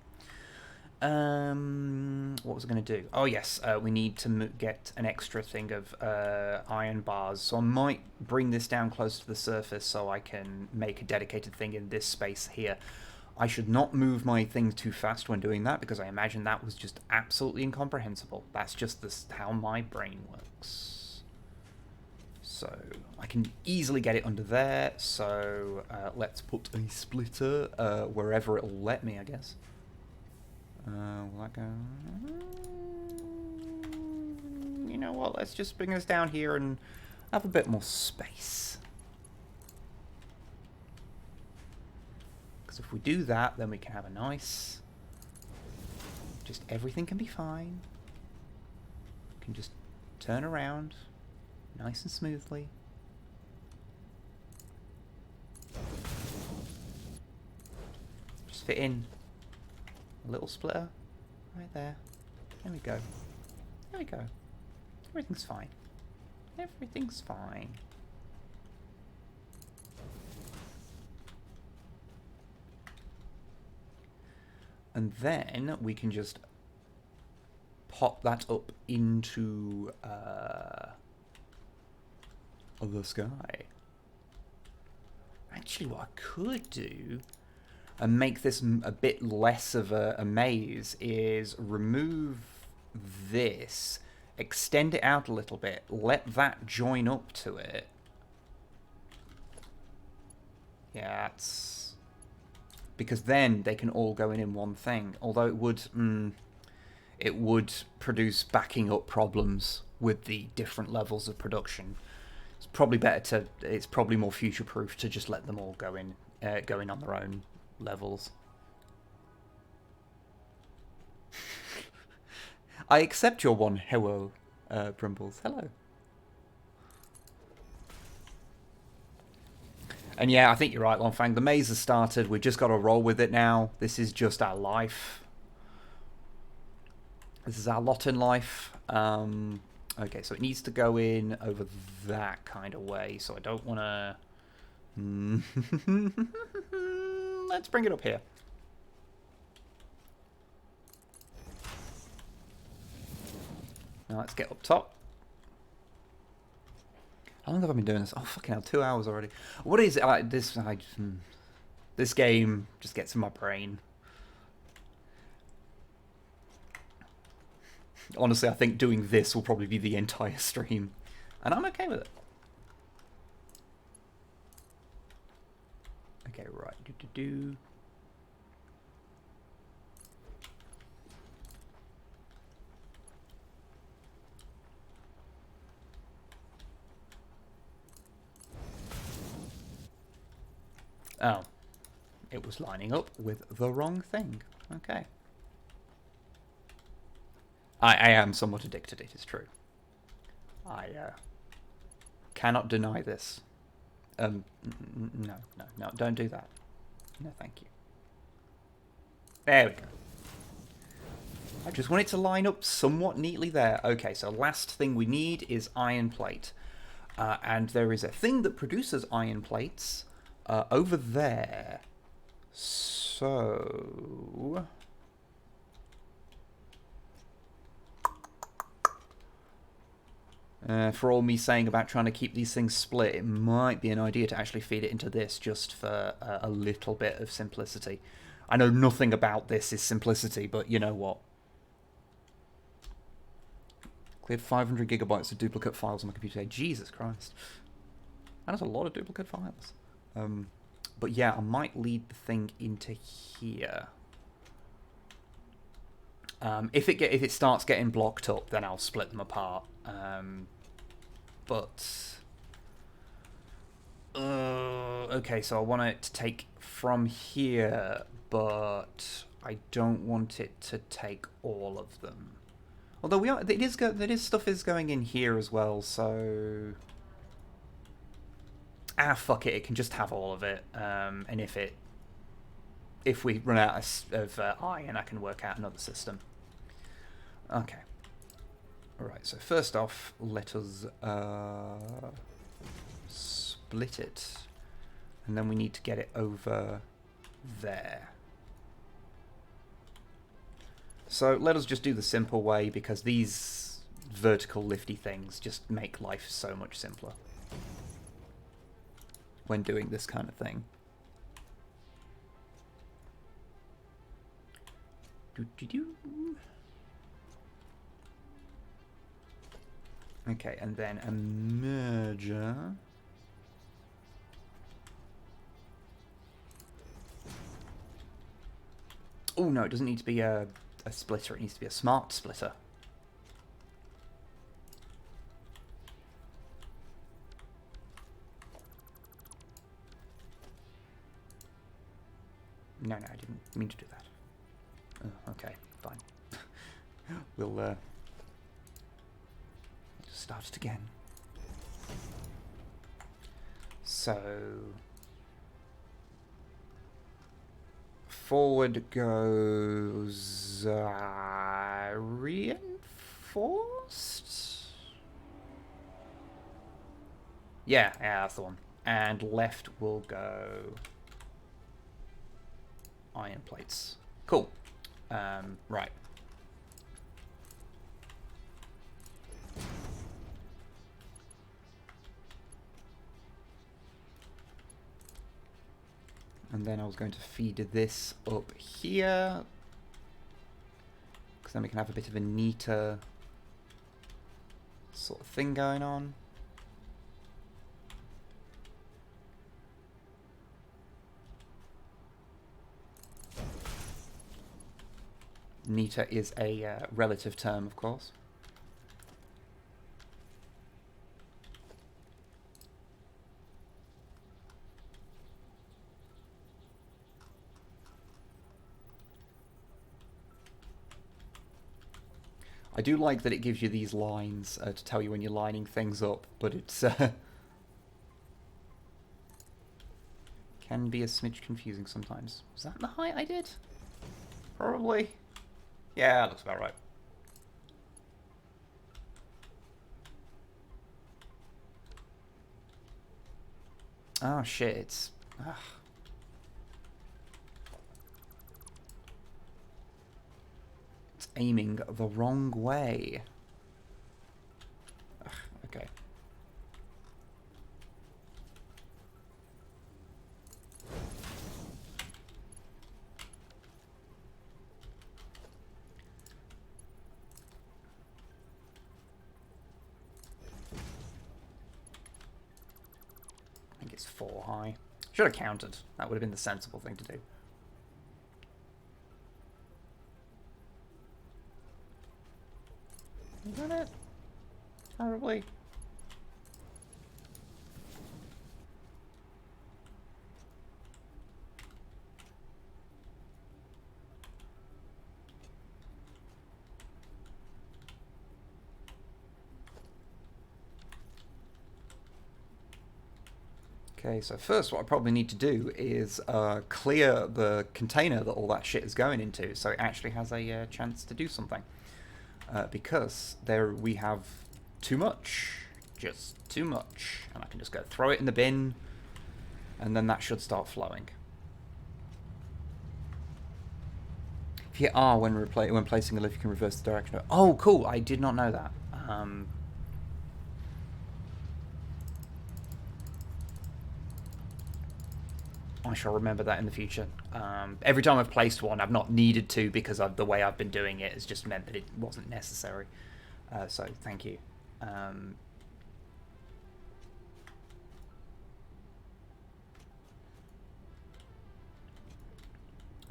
Speaker 1: What was I going to do? Oh yes, we need to get an extra thing of iron bars. So I might bring this down close to the surface so I can make a dedicated thing in this space here. I should not move my thing too fast when doing that because I imagine that was just absolutely incomprehensible. That's just how my brain works. So I can easily get it under there. So let's put a splitter wherever it'll let me, I guess. Will that go? You know what? Let's just bring this down here and have a bit more space. Because if we do that, then we can have a nice... just everything can be fine. We can just turn around nice and smoothly. Just fit in a little splitter right there. There we go. There we go. Everything's fine. Everything's fine. And then we can just pop that up into the sky. Actually, what I could do and make this a bit less of a maze is remove this, extend it out a little bit, let that join up to it. Yeah, that's... because then they can all go in one thing. Although it would produce backing up problems with the different levels of production. It's probably better to... it's probably more future-proof to just let them all go in on their own levels. I accept your one. Hello, Brimbles. Hello. And yeah, I think you're right, Longfang. The maze has started. We've just got to roll with it now. This is just our life. This is our lot in life. Okay, so it needs to go in over that kind of way. So I don't want to... Let's bring it up here. Now let's get up top. How long have I been doing this? Oh, fucking hell, 2 hours already. What is it? This game just gets in my brain. Honestly, I think doing this will probably be the entire stream. And I'm okay with it. Okay, right. Oh. It was lining up with the wrong thing. Okay. I am somewhat addicted, it is true. I cannot deny this. No, don't do that. No, thank you. There we go. I just want it to line up somewhat neatly there. Okay, so last thing we need is iron plate. And there is a thing that produces iron plates over there. So... for all me saying about trying to keep these things split, it might be an idea to actually feed it into this just for a little bit of simplicity. I know nothing about this is simplicity, but you know what? Cleared 500 gigabytes of duplicate files on my computer today. Jesus Christ. That is a lot of duplicate files. But yeah, I might lead the thing into here. If it starts getting blocked up, then I'll split them apart. Okay, so I want it to take from here, but I don't want it to take all of them. Although stuff is going in here as well, so fuck it, it can just have all of it. And if we run out of iron, I can work out another system. Okay. Alright, so first off, let us split it. And then we need to get it over there. So let us just do the simple way, because these vertical lifty things just make life so much simpler when doing this kind of thing. Okay, and then a merger. Oh no, it doesn't need to be a splitter, it needs to be a smart splitter. No, I didn't mean to do that. Oh, okay, fine. We'll start it again. So forward goes reinforced. Yeah, that's the one. And left will go iron plates. Cool. Right. And then I was going to feed this up here, because then we can have a bit of a neater sort of thing going on. Neater is a relative term, of course. I do like that it gives you these lines to tell you when you're lining things up, but it's can be a smidge confusing sometimes. Was that the height I did? Probably. Yeah, that looks about right. Oh shit, it's... Ugh. It's aiming the wrong way. Ugh, okay. I think it's 4 high. Should have counted. That would have been the sensible thing to do. Is that it? Probably. Okay, so first what I probably need to do is clear the container that all that shit is going into, so it actually has a chance to do something. Because there we have too much, just too much, and I can just go throw it in the bin, and then that should start flowing. If you hit R when placing a lift, you can reverse the direction. Oh, cool! I did not know that. I shall remember that in the future. Every time I've placed one, I've not needed to because of the way I've been doing it has just meant that it wasn't necessary. So thank you.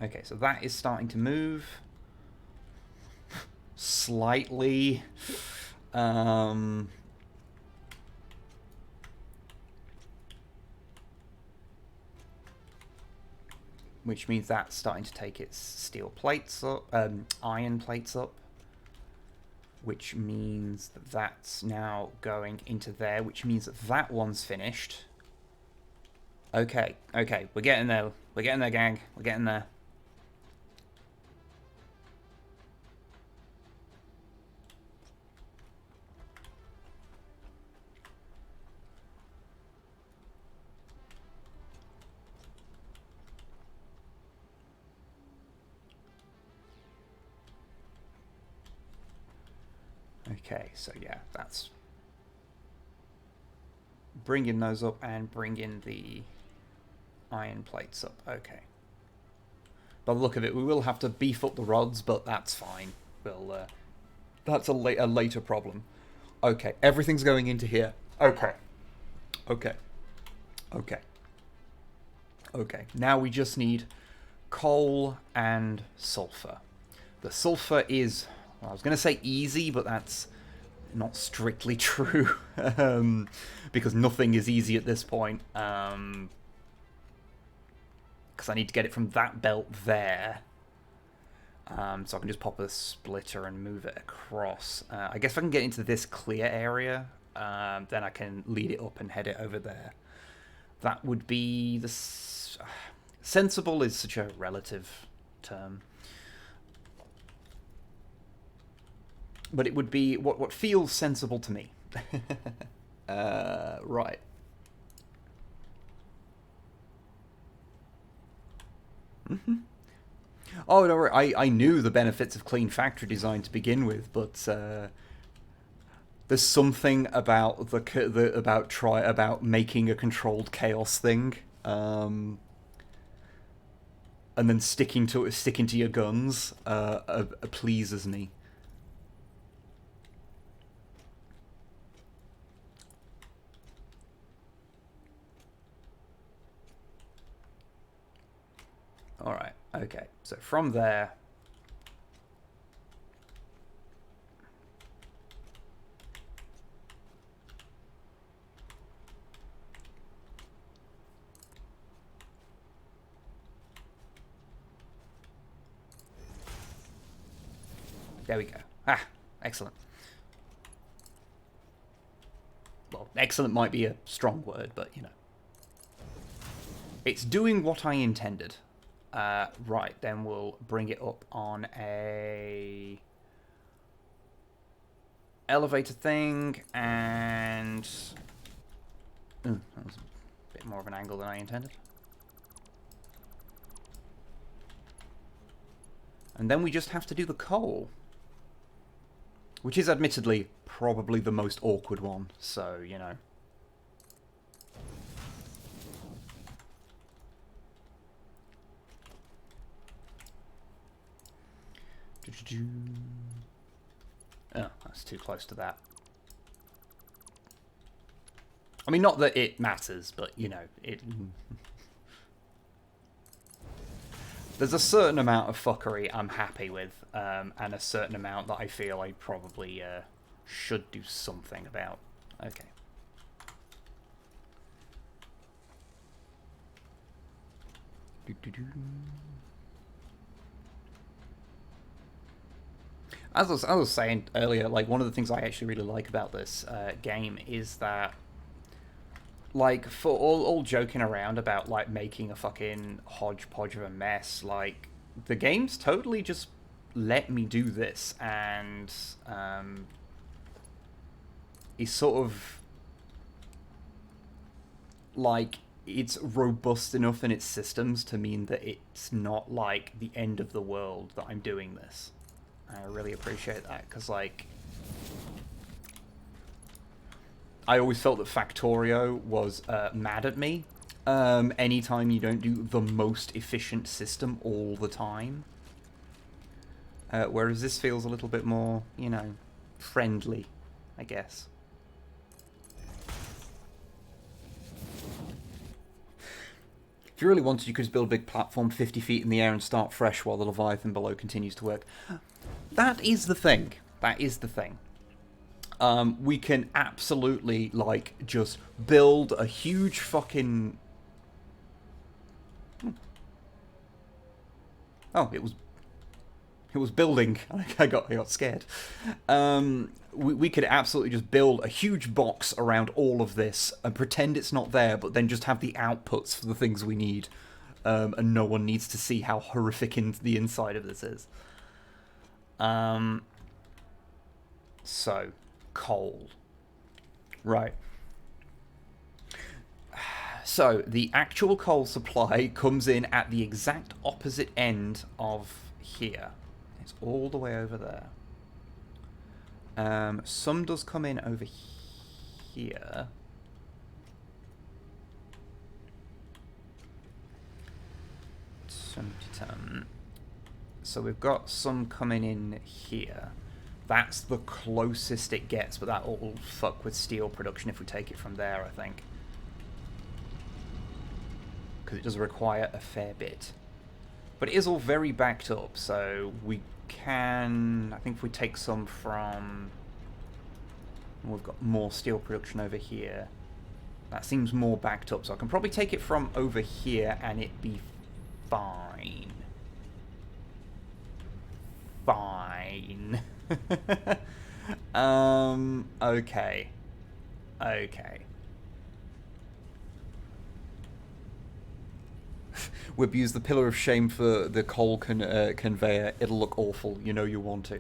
Speaker 1: Okay, so that is starting to move slightly. Which means that's starting to take its steel plates up, iron plates up, which means that that's now going into there, which means that that one's finished. Okay, okay, we're getting there. We're getting there, gang. We're getting there. Okay, so yeah, that's bringing those up and bringing the iron plates up. Okay. By the look of it, we will have to beef up the rods, but that's fine. We'll, that's a later problem. Okay, everything's going into here. Okay. Okay. Okay. Okay, now we just need coal and sulfur. The sulfur is... Well, I was going to say easy, but that's not strictly true, because nothing is easy at this point, because I need to get it from that belt there, so I can just pop a splitter and move it across. I guess if I can get into this clear area, then I can lead it up and head it over there. That would be the... sensible is such a relative term. But it would be what feels sensible to me. Right. Mm-hmm. Oh, no, I knew the benefits of clean factory design to begin with, but there's something about about making a controlled chaos thing. and then sticking to your guns pleases me. All right. Okay. So from there. There we go. Ah, excellent. Well, excellent might be a strong word, but, you know. It's doing what I intended. Right, then we'll bring it up on a elevator thing, and... that was a bit more of an angle than I intended. And then we just have to do the coal. Which is admittedly probably the most awkward one, so, you know. Oh, that's too close to that. I mean, not that it matters, but, you know, it... There's a certain amount of fuckery I'm happy with, and a certain amount that I feel I probably should do something about. Okay. As I was saying earlier, like, one of the things I actually really like about this game is that, like, for all joking around about, like, making a fucking hodgepodge of a mess, like, the game's totally just let me do this, and is sort of, like, it's robust enough in its systems to mean that it's not, like, the end of the world that I'm doing this. I really appreciate that, because, like, I always felt that Factorio was mad at me anytime you don't do the most efficient system all the time. Whereas this feels a little bit more, you know, friendly, I guess. If you really wanted, you could just build a big platform 50 feet in the air and start fresh while the Leviathan below continues to work. That is the thing. That is the thing. We can absolutely, like, just build a huge fucking... Oh, it was building. I got scared. We could absolutely just build a huge box around all of this and pretend it's not there, but then just have the outputs for the things we need. And no one needs to see how horrific the inside of this is. So... coal. Right. So, the actual coal supply comes in at the exact opposite end of here. It's all the way over there. Some does come in over here. So we've got some coming in here. That's the closest it gets, but that will fuck with steel production if we take it from there, I think. Because it does require a fair bit. But it is all very backed up, so we can... I think if we take some from... We've got more steel production over here. That seems more backed up, so I can probably take it from over here and it be fine. Fine. Okay. Okay. We've used the pillar of shame for the coal conveyor. It'll look awful. You know you want to.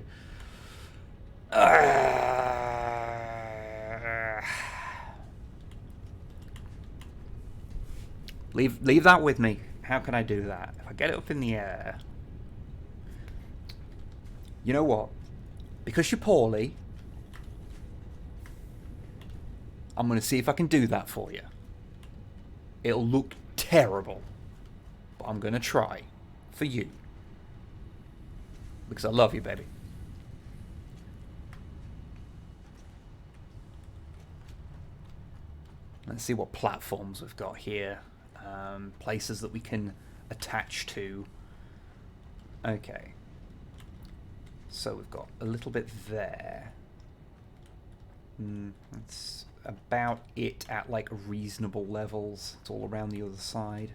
Speaker 1: Leave that with me. How can I do that? If I get it up in the air... You know what? Because you're poorly, I'm going to see if I can do that for you. It'll look terrible, but I'm going to try. For you. Because I love you, baby. Let's see what platforms we've got here. Places that we can attach to. Okay. So we've got a little bit there. That's about it at like reasonable levels. It's all around the other side.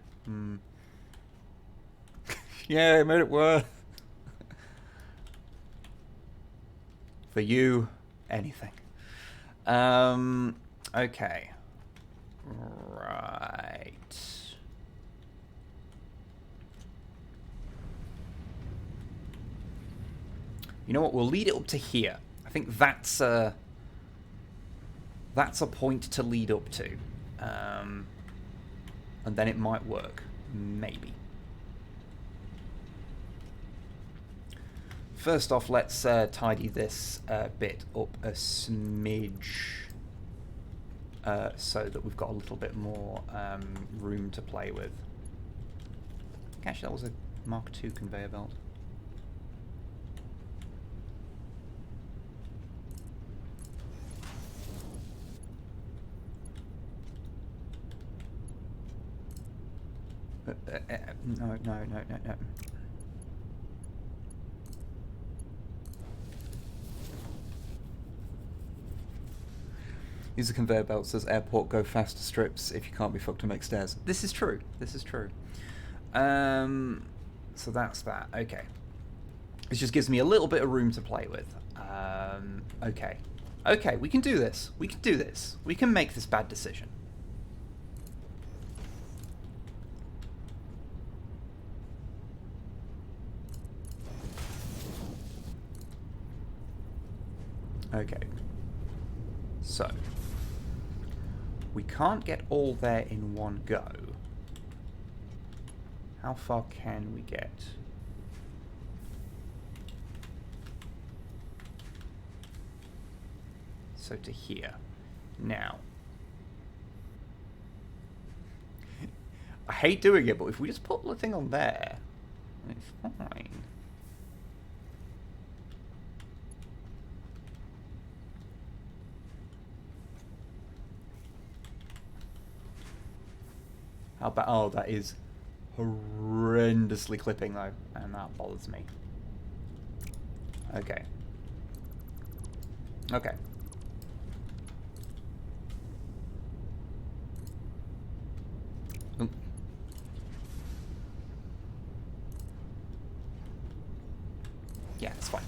Speaker 1: Yeah, I made it work. For you, anything. Okay. Right. You know what? We'll lead it up to here. I think that's a point to lead up to. And then it might work. Maybe. First off, let's tidy this bit up a smidge. So that we've got a little bit more room to play with. Actually, that was a Mark II conveyor belt. No. Use a conveyor belt, says airport, go faster strips if you can't be fucked to make stairs. This is true. This is true. So that's that. Okay. This just gives me a little bit of room to play with. Okay. Okay, we can do this. We can do this. We can make this bad decision. Okay. So. We can't get all there in one go. How far can we get? So to here. Now. I hate doing it, but if we just put the thing on there, it's fine. How about, oh, that is horrendously clipping though, and that bothers me. Okay. Okay. Ooh. Yeah, it's fine.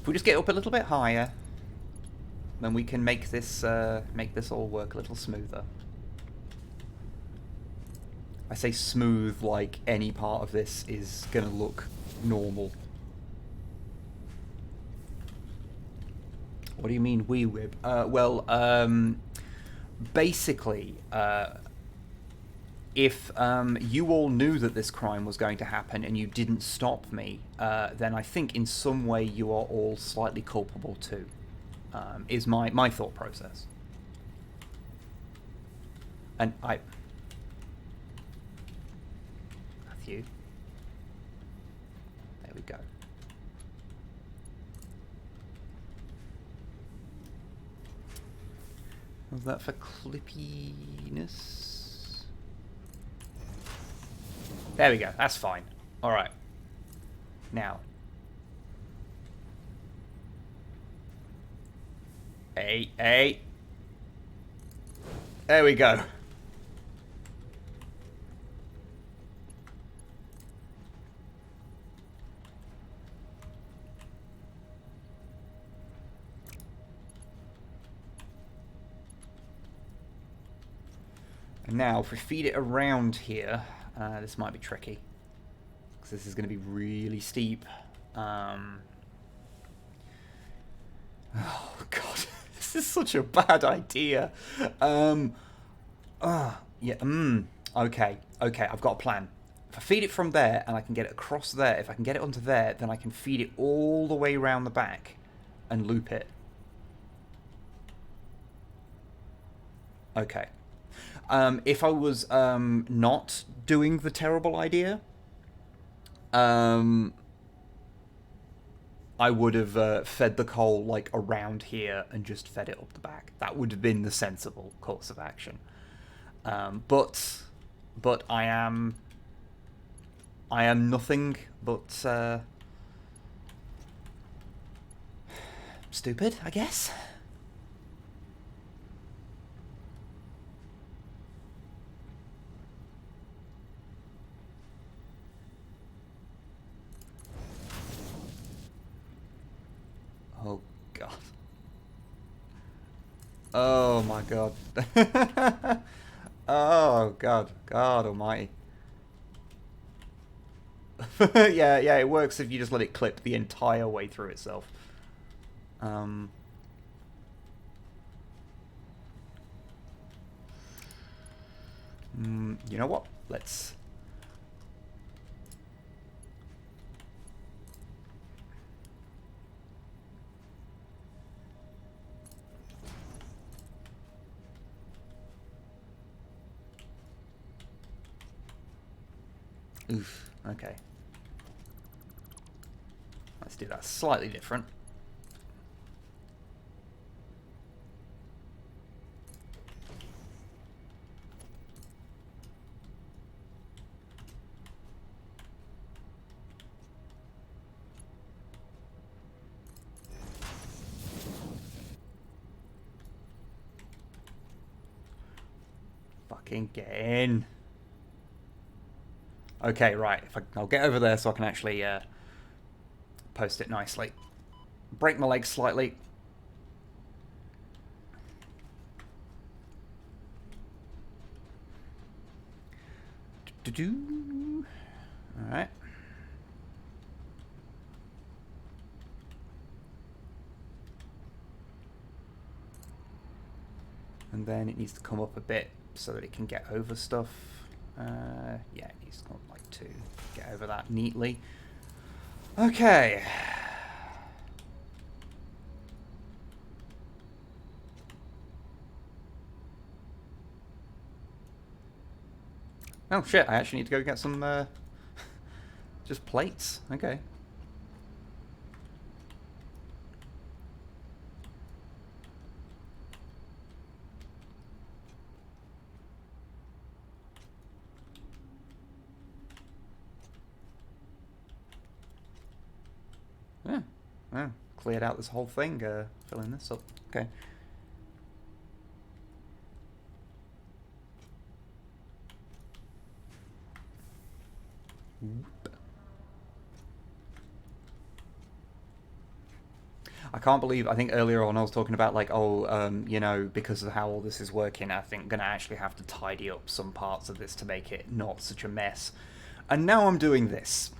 Speaker 1: If we just get up a little bit higher, then we can make this all work a little smoother. I say smooth like any part of this is gonna look normal. What do you mean, wee wib? Basically, if you all knew that this crime was going to happen and you didn't stop me, then I think in some way you are all slightly culpable too, is my thought process. And Matthew. There we go. Was that for clippiness? There we go. That's fine. All right. Now. Hey. There we go. And now, if we feed it around here, this might be tricky, because this is going to be really steep. Oh, God. This is such a bad idea. Okay, I've got a plan. If I feed it from there, and I can get it across there, if I can get it onto there, then I can feed it all the way around the back and loop it. Okay. If I was not doing the terrible idea, I would have fed the coal like around here and just fed it up the back. That would have been the sensible course of action. But I am nothing but stupid, I guess. Oh god. Oh my god. Oh god. God almighty. Yeah, it works if you just let it clip the entire way through itself. You know what? Let's... Oof, okay. Let's do that slightly different. Fucking get in. Okay, right. I'll get over there so I can actually post it nicely. Break my legs slightly. Alright. And then it needs to come up a bit so that it can get over stuff. Yeah, it needs to come up like 2. Get over that neatly. Okay. Oh shit, I actually need to go get some just plates. Okay. Yeah. Oh, cleared out this whole thing, filling this up. Okay. I can't believe, I think earlier on I was talking about like, oh, you know, because of how all this is working, I think I'm going to actually have to tidy up some parts of this to make it not such a mess. And now I'm doing this.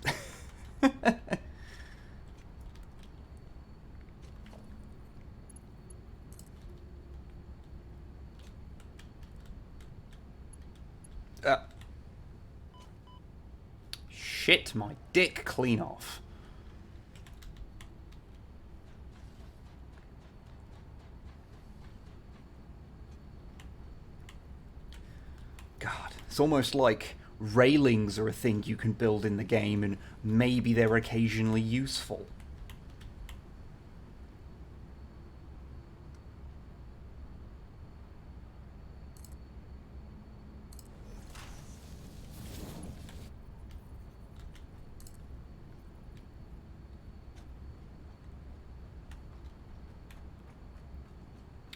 Speaker 1: Shit my dick clean off. God, it's almost like railings are a thing you can build in the game and maybe they're occasionally useful.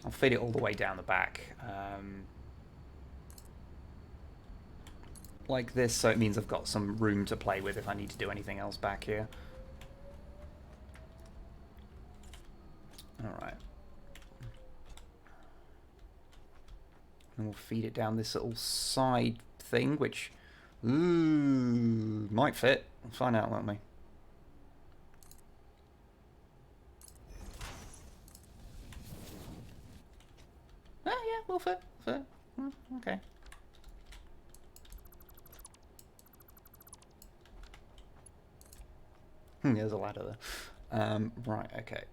Speaker 1: I'll feed it all the way down the back. Like this, so it means I've got some room to play with if I need to do anything else back here. Alright. And we'll feed it down this little side thing, which, ooh, might fit. We'll find out, won't we? Oh yeah, will fit. Okay. There's a ladder there. Right, okay.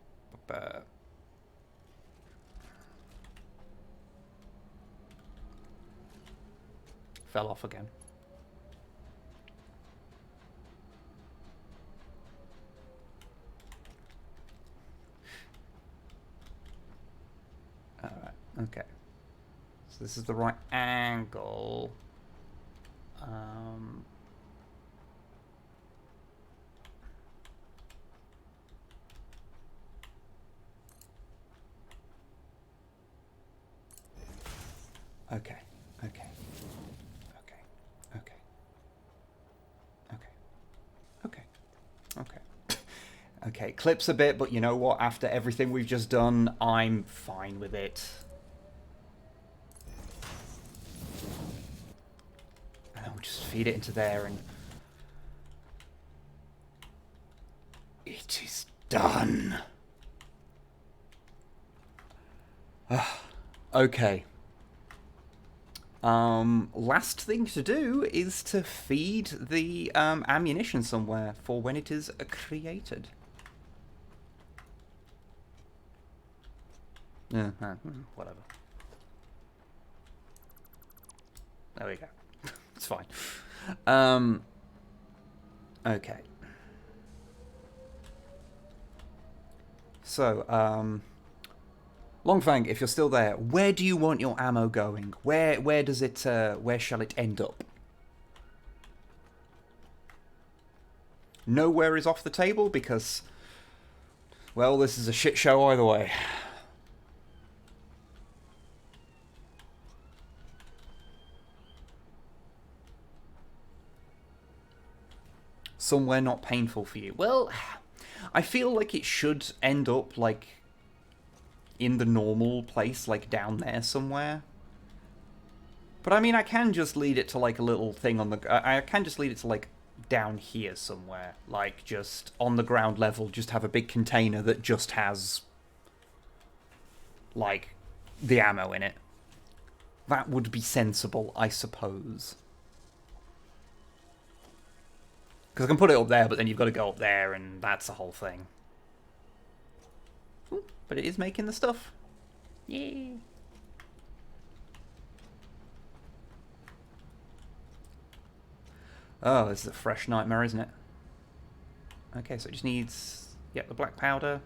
Speaker 1: Fell off again. Okay. So this is the right angle. Okay. Okay. Okay. Okay. Okay. Okay. Okay. Okay, clips a bit, but you know what? After everything we've just done, I'm fine with it. And we'll just feed it into there and... It is done. Okay. Last thing to do is to feed the ammunition somewhere for when it is created. Yeah, whatever. There we go. It's fine. Okay. So, Longfang, if you're still there, where do you want your ammo going? Where does it, where shall it end up? Nowhere is off the table because, well, this is a shit show either way. Somewhere not painful for you. Well, I feel like it should end up, like, in the normal place, like, down there somewhere. But, I mean, I can just lead it to, like, a little thing on the... I can just lead it to, like, down here somewhere. Like, just on the ground level, just have a big container that just has, like, the ammo in it. That would be sensible, I suppose. Because I can put it up there, but then you've got to go up there, and that's the whole thing. Ooh, but it is making the stuff. Yay! Oh, this is a fresh nightmare, isn't it? Okay, so it just needs... Yep, the black powder.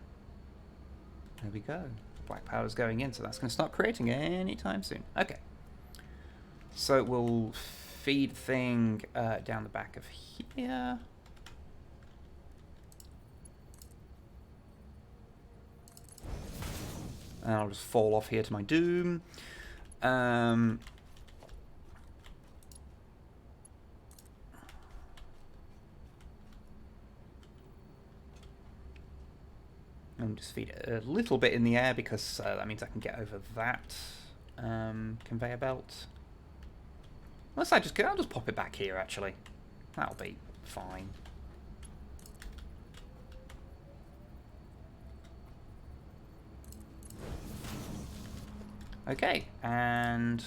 Speaker 1: There we go. The black powder's going in, so that's going to start creating anytime soon. Okay. So we'll feed thing down the back of here. And I'll just fall off here to my doom. And just feed it a little bit in the air because that means I can get over that conveyor belt. Unless I'll just pop it back here, actually. That'll be fine. Okay, and...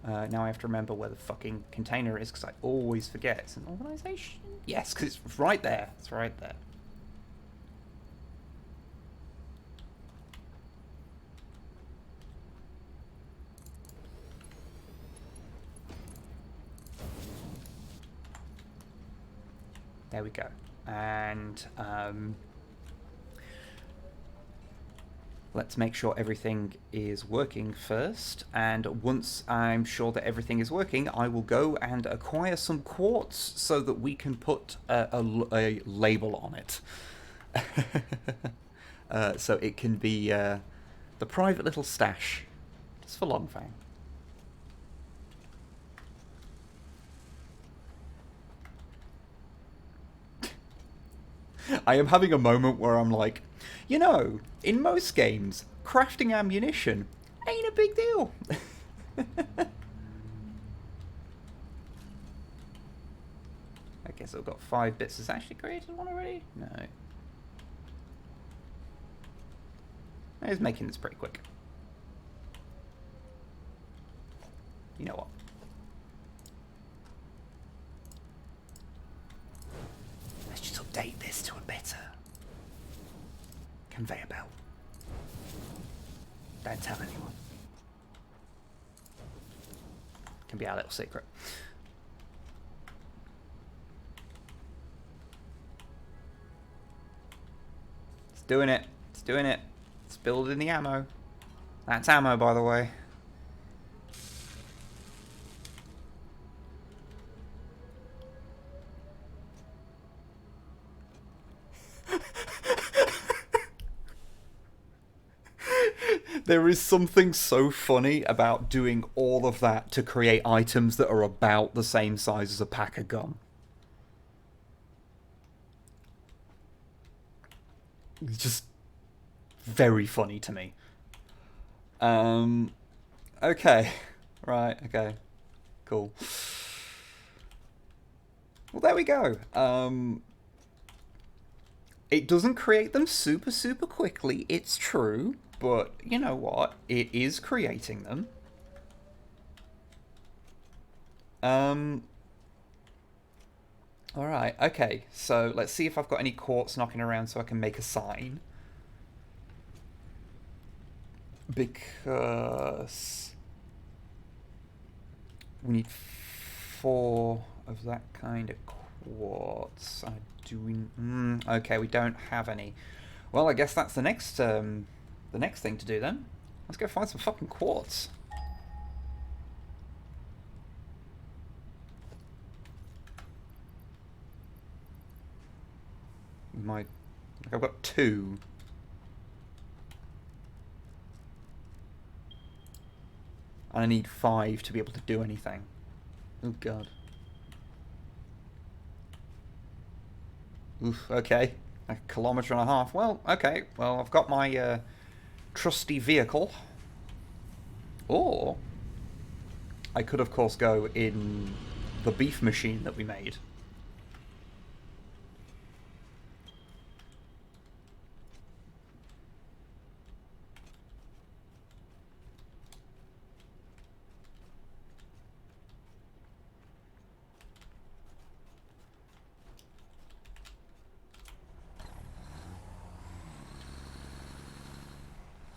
Speaker 1: now I have to remember where the fucking container is, because I always forget. It's an organization? Yes, because it's right there. It's right there. There we go. And let's make sure everything is working first. And once I'm sure that everything is working, I will go and acquire some quartz so that we can put a label on it. So it can be the private little stash. Just for Longfang. I am having a moment where I'm like, you know, in most games, crafting ammunition ain't a big deal. Okay, so I've got 5 bits. Has actually created one already? No. He's making this pretty quick. You know what? Let's just update this to a better conveyor belt. Don't tell anyone. Can be our little secret. It's doing it. It's doing it. It's building the ammo. That's ammo, by the way. There is something so funny about doing all of that to create items that are about the same size as a pack of gum. It's just very funny to me. Okay. Right, okay. Cool. Well, there we go. It doesn't create them super quickly, it's true. But, you know what? It is creating them. Alright, okay. So, let's see if I've got any quartz knocking around so I can make a sign. Because we need 4 of that kind of quartz. Okay, we don't have any. Well, I guess that's the next thing to do then. Let's go find some fucking quartz. I've got 2. And I need 5 to be able to do anything. Oh god. Oof, okay. 1.5 kilometers. Well, okay. Well, I've got my trusty vehicle. Or I could, of course, go in the beef machine that we made.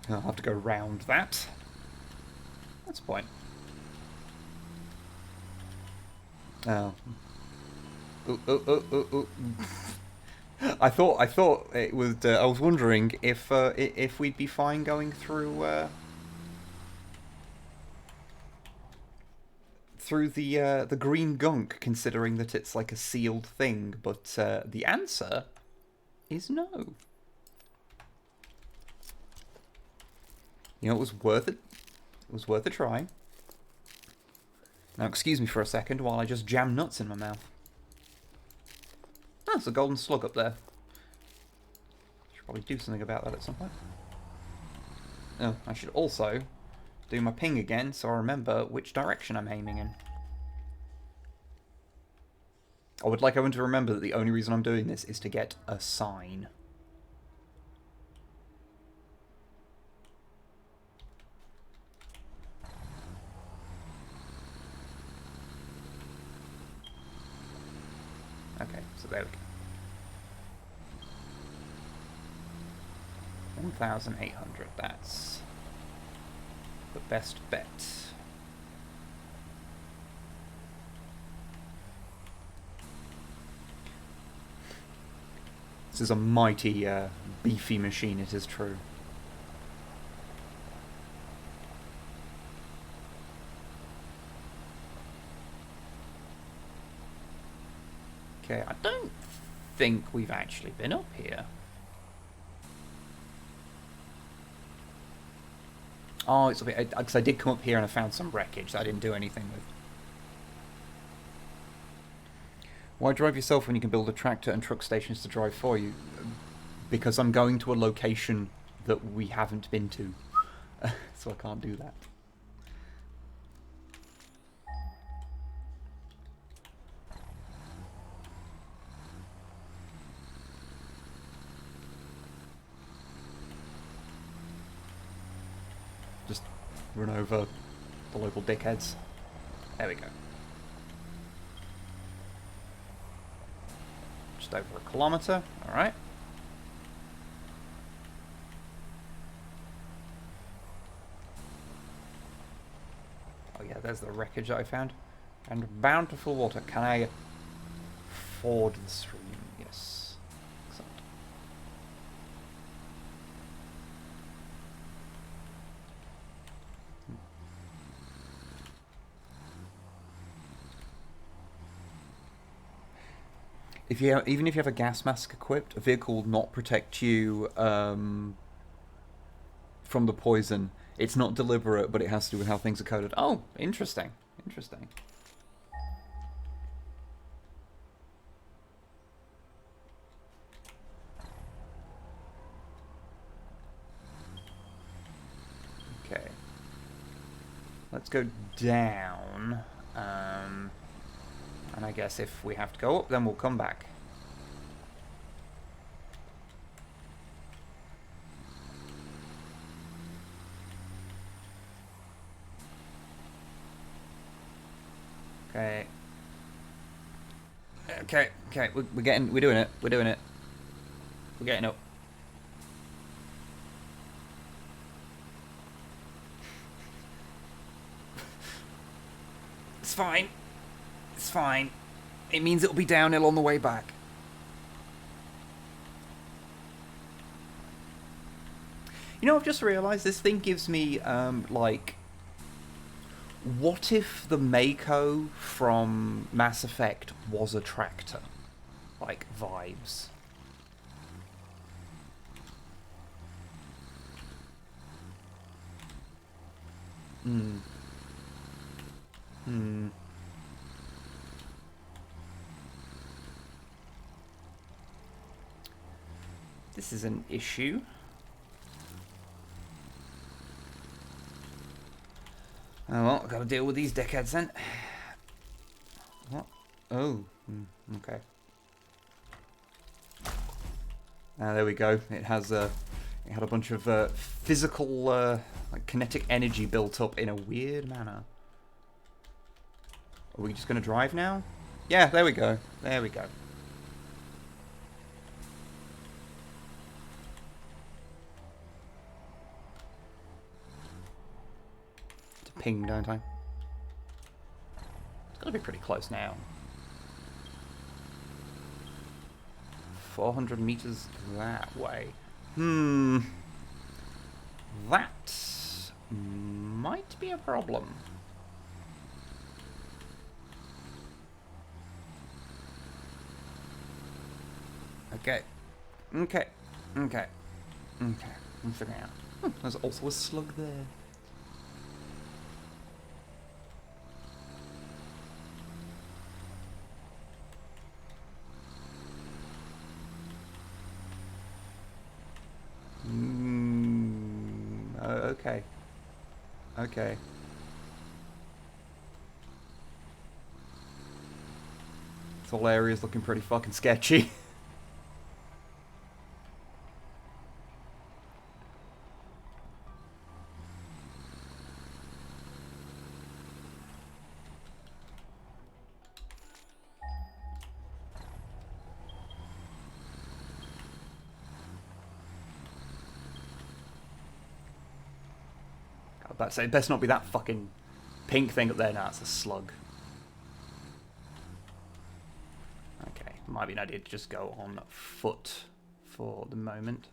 Speaker 1: I'll have to go round that. That's the point. Oh. Ooh. I thought it was. I was wondering if we'd be fine going through the green gunk, considering that it's like a sealed thing. But the answer is no. You know, it was worth it. It was worth a try. Now, excuse me for a second while I just jam nuts in my mouth. Ah, there's a golden slug up there. Should probably do something about that at some point. Oh, I should also do my ping again so I remember which direction I'm aiming in. I would like everyone to remember that the only reason I'm doing this is to get a sign. Okay, so there we go. 1,800, that's the best bet. This is a mighty, beefy machine, it is true. Okay, I don't think we've actually been up here. Oh, it's a bit, because I did come up here and I found some wreckage that I didn't do anything with. Why drive yourself when you can build a tractor and truck stations to drive for you? Because I'm going to a location that we haven't been to, so I can't do that. Just run over the local dickheads. There we go. Just over 1 kilometer, alright. Oh yeah, there's the wreckage that I found. And bountiful water. Can I ford the stream? Yes. Excellent. Even if you have a gas mask equipped, a vehicle will not protect you from the poison. It's not deliberate, but it has to do with how things are coded. Oh, interesting. Interesting. Okay. Let's go down. And I guess if we have to go up, then we'll come back. Okay. Okay, we're doing it. We're doing it. We're getting up. It's fine. It's fine. It means it'll be downhill on the way back. You know, I've just realised this thing gives me, like... What if the Mako from Mass Effect was a tractor? Like, vibes. This is an issue. Oh well, I've got to deal with these dickheads then. What? Oh, okay. There we go. It has it had a bunch of physical, like kinetic energy built up in a weird manner. Are we just going to drive now? Yeah, there we go. There we go. To ping, don't I? It's got to be pretty close now. 400 meters that way. That might be a problem. Okay. Okay. Okay. Okay. I'm figuring out. There's also a slug there. Okay. Okay. This whole area's looking pretty fucking sketchy. But say it best not be that fucking pink thing up there. Now it's a slug. Okay, might be an idea to just go on foot for the moment.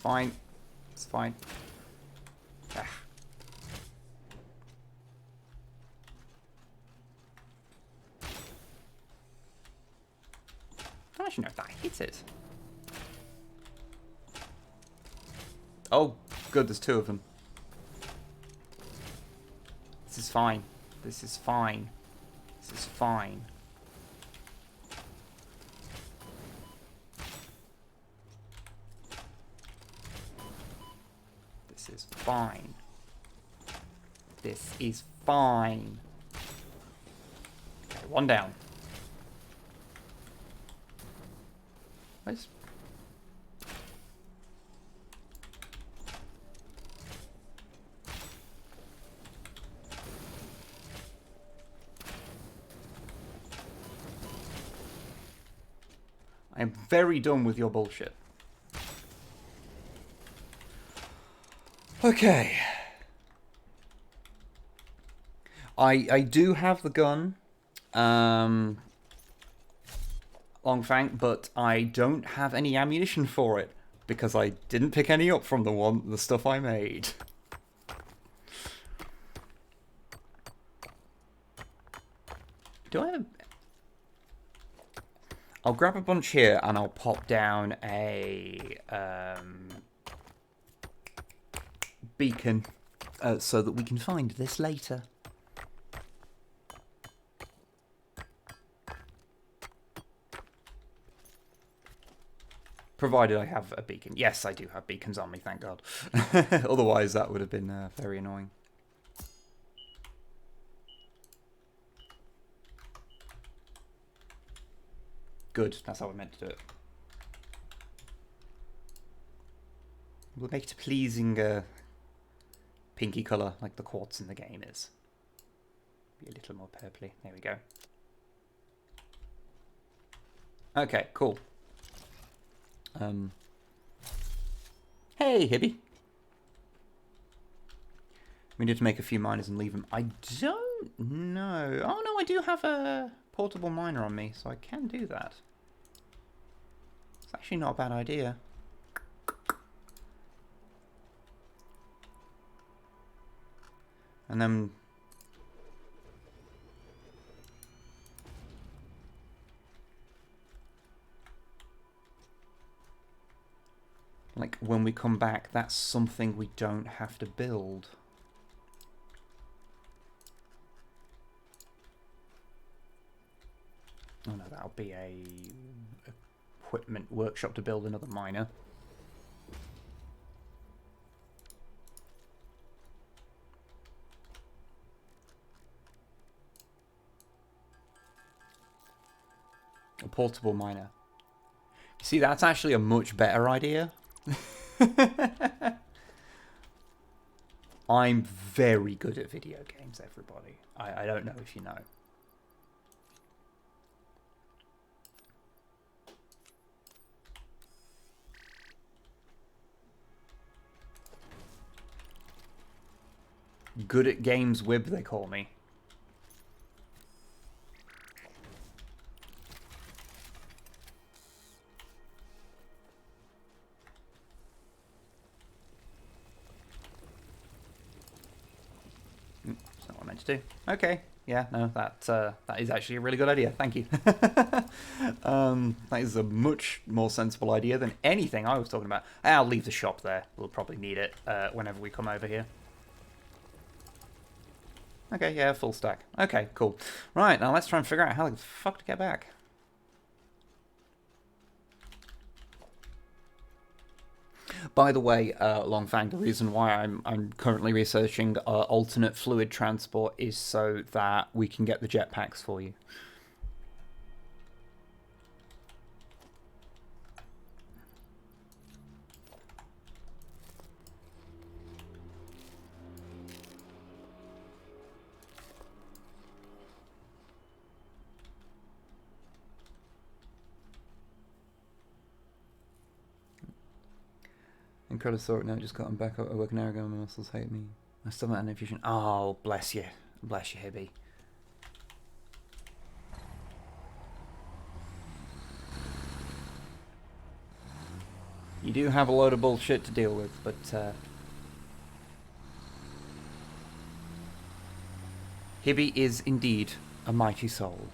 Speaker 1: Fine. It's fine. Ah. I don't actually know if that hits it. Oh, good, there's two of them. This is fine. This is fine. This is fine. This is fine. This is fine. Okay, one down. Where's... I am very done with your bullshit. Okay. I do have the gun, Longfang, but I don't have any ammunition for it because I didn't pick any up from the stuff I made. Do I have? I'll grab a bunch here and I'll pop down a beacon so that we can find this later. Provided I have a beacon. Yes, I do have beacons on me, thank God. Otherwise, that would have been very annoying. Good, that's how I meant to do it. We'll make it a pleasing pinky colour, like the quartz in the game is. Be a little more purpley. There we go. Okay, cool. Hey, Hibby. We need to make a few miners and leave them. I don't know. Oh, no, I do have a portable miner on me, so I can do that. It's actually not a bad idea. And then... like, when we come back, that's something we don't have to build. Oh no, that'll be a equipment workshop to build another miner. A portable miner. See, that's actually a much better idea. I'm very good at video games, everybody. I don't know if you know. Good at games, Wib, they call me. That's not what I meant to do. Okay. Yeah, no, that is actually a really good idea. Thank you. That is a much more sensible idea than anything I was talking about. I'll leave the shop there. We'll probably need it whenever we come over here. Okay, yeah, full stack. Okay, cool. Right, now let's try and figure out how the fuck to get back. By the way, Longfang, the reason why I'm currently researching alternate fluid transport is so that we can get the jetpacks for you. Incredible sort now, just got them back up. I work an hour ago, my muscles hate me. My stomach and infusion. Oh, bless you. Bless you, Hibby. You do have a load of bullshit to deal with, but Hibby is indeed a mighty soul.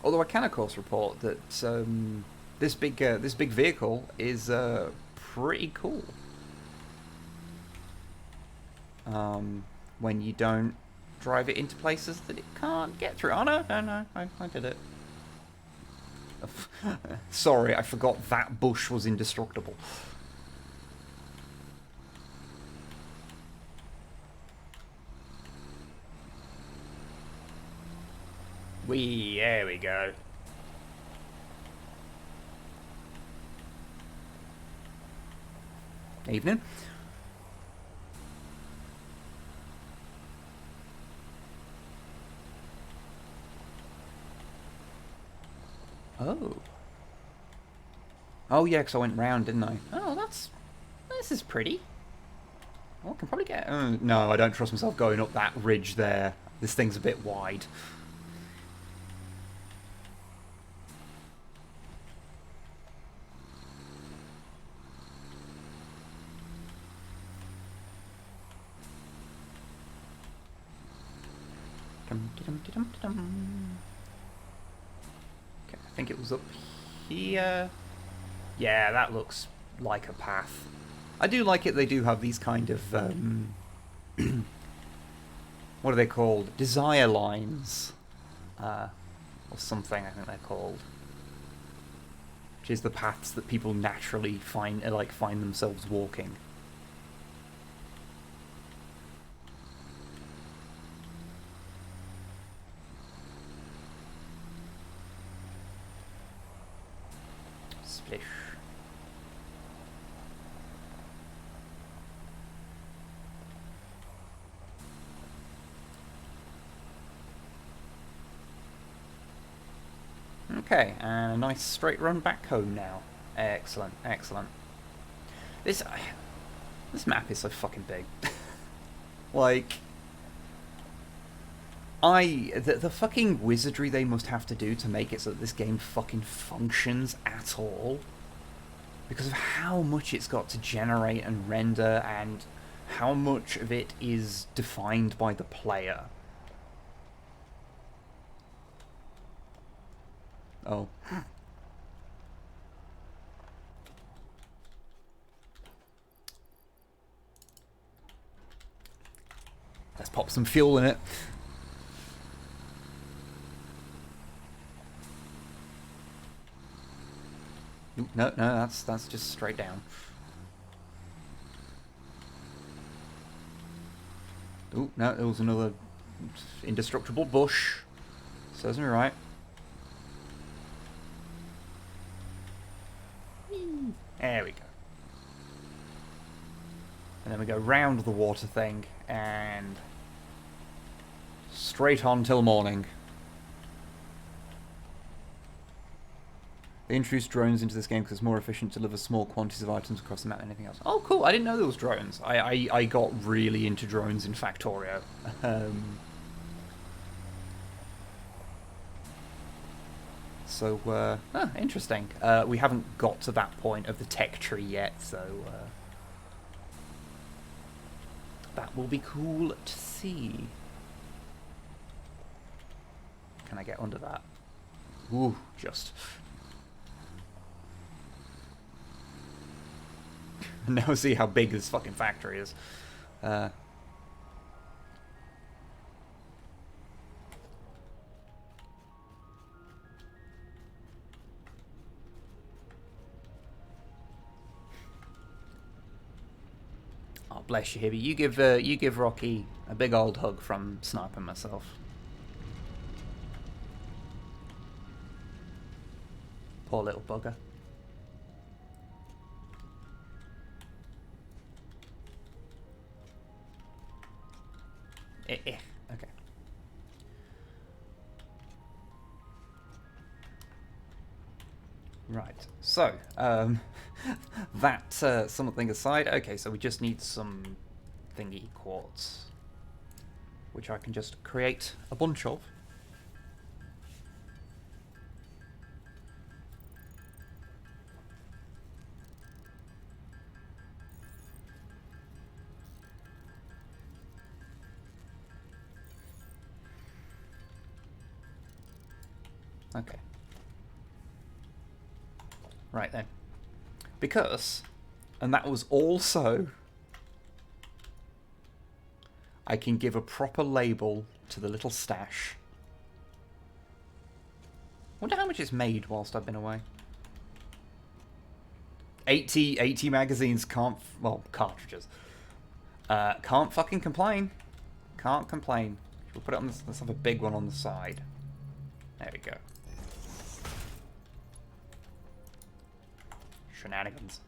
Speaker 1: Although I can, of course, report that this big vehicle is pretty cool. When you don't drive it into places that it can't get through. Oh no, I did it. Sorry, I forgot that bush was indestructible. There we go. Evening. Oh. Oh, yeah, because I went round, didn't I? Oh, this is pretty. Well, I can probably get... no, I don't trust myself going up that ridge there. This thing's a bit wide. Okay, I think it was up here. Yeah, that looks like a path. I do like it. They do have these kind of what are they called? Desire lines, or something. I think they're called, which is the paths that people naturally find themselves walking. Splish. Okay, and a nice straight run back home now. Excellent, excellent. This map is so fucking big. Like, the fucking wizardry they must have to do to make it so that this game fucking functions at all, because of how much it's got to generate and render, and how much of it is defined by the player. Oh. Let's pop some fuel in it. Ooh, no, that's just straight down. Ooh, no, there was another indestructible bush. Serves me right. There we go. And then we go round the water thing and straight on till morning. They introduced drones into this game because it's more efficient to deliver small quantities of items across the map than anything else. Oh, cool. I didn't know there was drones. I got really into drones in Factorio. So, interesting. We haven't got to that point of the tech tree yet, so that will be cool to see. Can I get under that? Ooh, just. Now see how big this fucking factory is. Oh, bless you, Hibby. You give Rocky a big old hug from Snipe and myself. Poor little bugger. Okay. Right. So, that something aside. Okay, so we just need some thingy quartz, which I can just create a bunch of. Okay. Right then. Because, and that was also, I can give a proper label to the little stash. Wonder how much it's made whilst I've been away. 80 magazines can't, well, cartridges. Can't fucking complain. Can't complain. We'll put it on this, let's have a big one on the side. There we go. Shenanigans.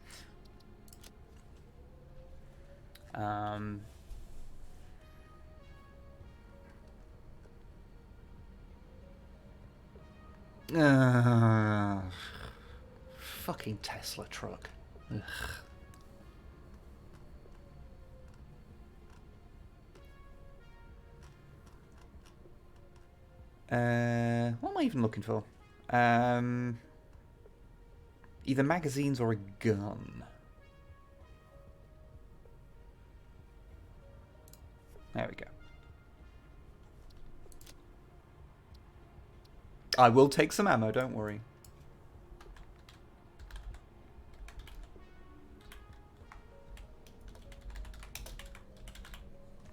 Speaker 1: fucking Tesla truck. Ugh. What am I even looking for? Either magazines or a gun. There we go. I will take some ammo, don't worry.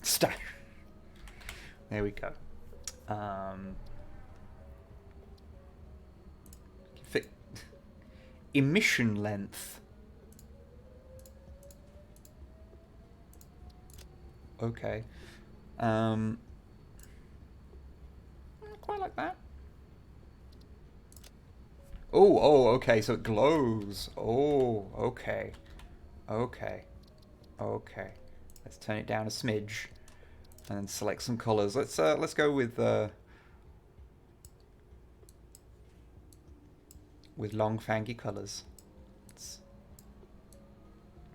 Speaker 1: Stash. There we go. Emission length. Okay. Quite like that. Oh, okay, so it glows. Oh, okay. Okay. Let's turn it down a smidge. And then select some colours. Let's go with long fangy colours. Let's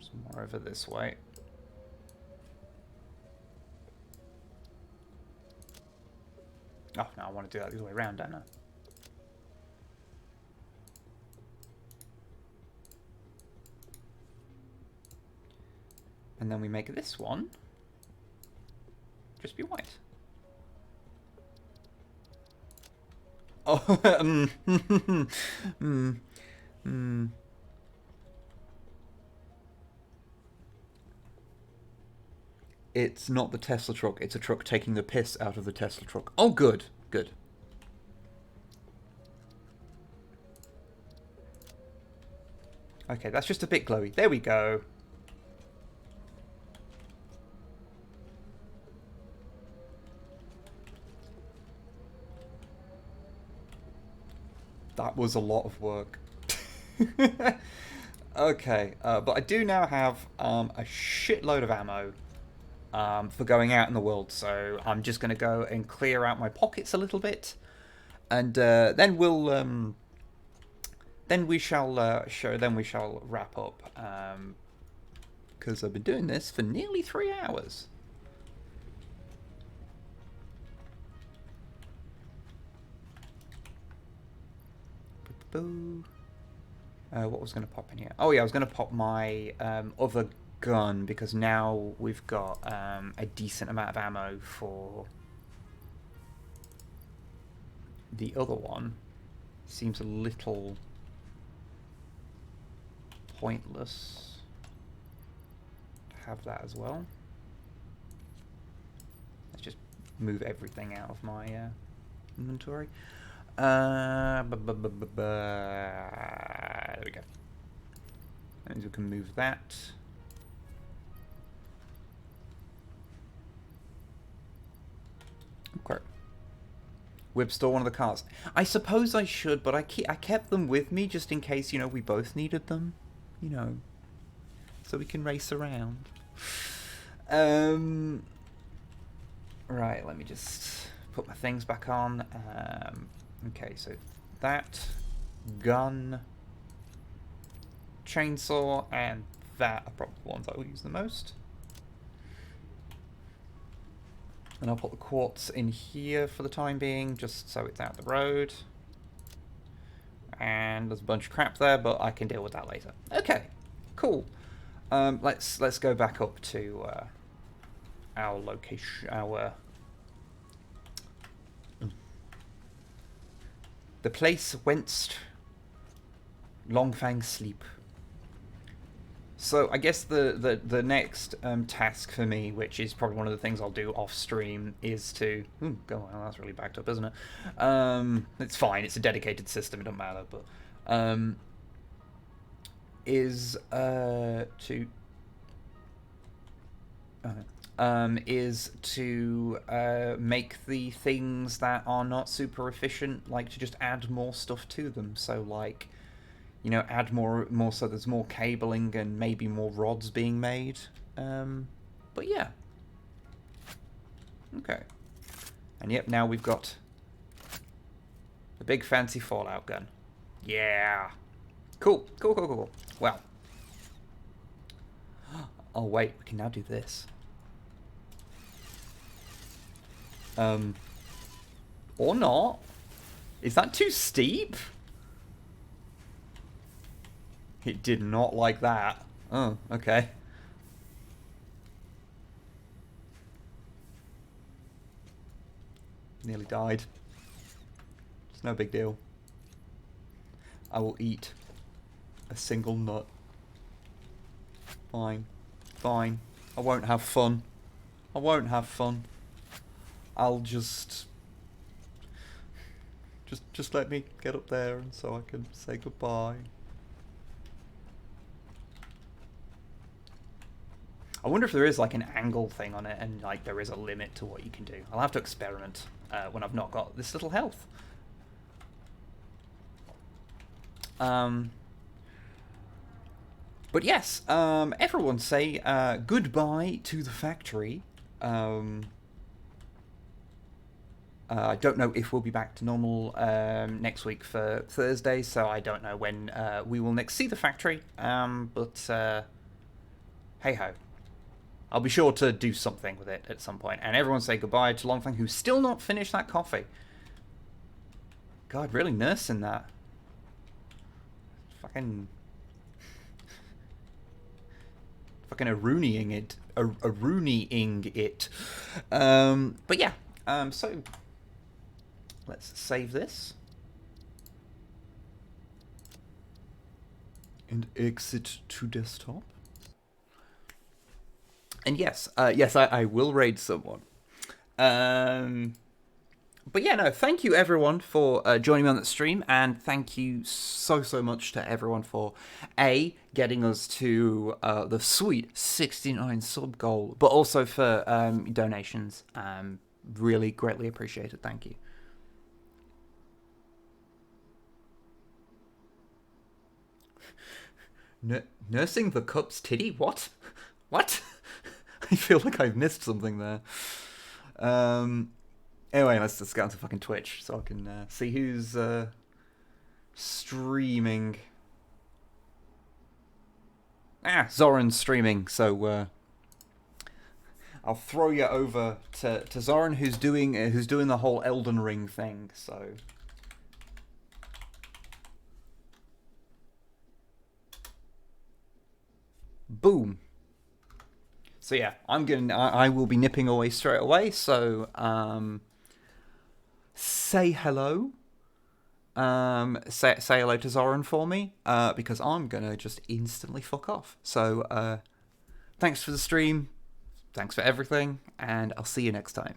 Speaker 1: some more over this way. Oh no, I want to do that the other way around, don't I? And then we make this one just be white. Oh, It's not the Tesla truck, it's a truck taking the piss out of the Tesla truck. Oh, good, good. Okay, that's just a bit glowy. There we go. That was a lot of work. Okay, but I do now have a shitload of ammo for going out in the world, so I'm just going to go and clear out my pockets a little bit, and then we'll then we shall wrap up, because I've been doing this for nearly 3 hours. What was going to pop in here? Oh yeah, I was going to pop my other gun, because now we've got a decent amount of ammo for the other one. Seems a little pointless to have that as well. Let's just move everything out of my inventory. There we go. That means we can move that. Okay. Wib, store one of the cars. I suppose I should, but I kept them with me just in case, you know, we both needed them, you know, so we can race around. Right, let me just put my things back on. Okay, so that, gun, chainsaw, and that are probably the ones I will use the most. And I'll put the quartz in here for the time being, just so it's out the road. And there's a bunch of crap there, but I can deal with that later. Okay, cool. Let's go back up to our location, the place whence Longfang sleep. So I guess the next task for me, which is probably one of the things I'll do off stream, is to go on. That's really backed up, isn't it? It's fine. It's a dedicated system. It doesn't matter. But is to make the things that are not super efficient, like to just add more stuff to them. So like, you know, add more so there's more cabling and maybe more rods being made. But yeah. Okay. And yep, now we've got the big fancy Fallout gun. Yeah. Cool. Cool, cool, cool, cool. Well. Oh, wait. We can now do this. Or not. Is that too steep? It did not like that. Oh, okay. Nearly died. It's no big deal. I will eat a single nut. Fine. Fine. I won't have fun. I won't have fun. I'll just let me get up there and so I can say goodbye. I wonder if there is like an angle thing on it and like there is a limit to what you can do. I'll have to experiment when I've not got this little health. But yes, everyone say goodbye to the factory. I don't know if we'll be back to normal next week for Thursday, so I don't know when we will next see the factory. But hey ho. I'll be sure to do something with it at some point. And everyone say goodbye to Longfang, who's still not finished that coffee. God, really nursing that. Fucking a-rooneying it. A-rooneying it. But yeah, so let's save this. And exit to desktop. And yes, yes, I will raid someone. But yeah, no, thank you everyone for joining me on that stream, and thank you so much to everyone for getting us to the sweet 69 sub goal, but also for donations. Really greatly appreciated. Thank you. Nursing the cup's titty? What? What? I feel like I've missed something there. Anyway, let's just get onto fucking Twitch so I can see who's streaming. Zoran's streaming, so I'll throw you over to Zoran, who's doing the whole Elden Ring thing. So. Boom. So yeah, I will be nipping away straight away. So say hello. Say hello to Zoran for me, because I'm gonna just instantly fuck off. So thanks for the stream, thanks for everything, and I'll see you next time.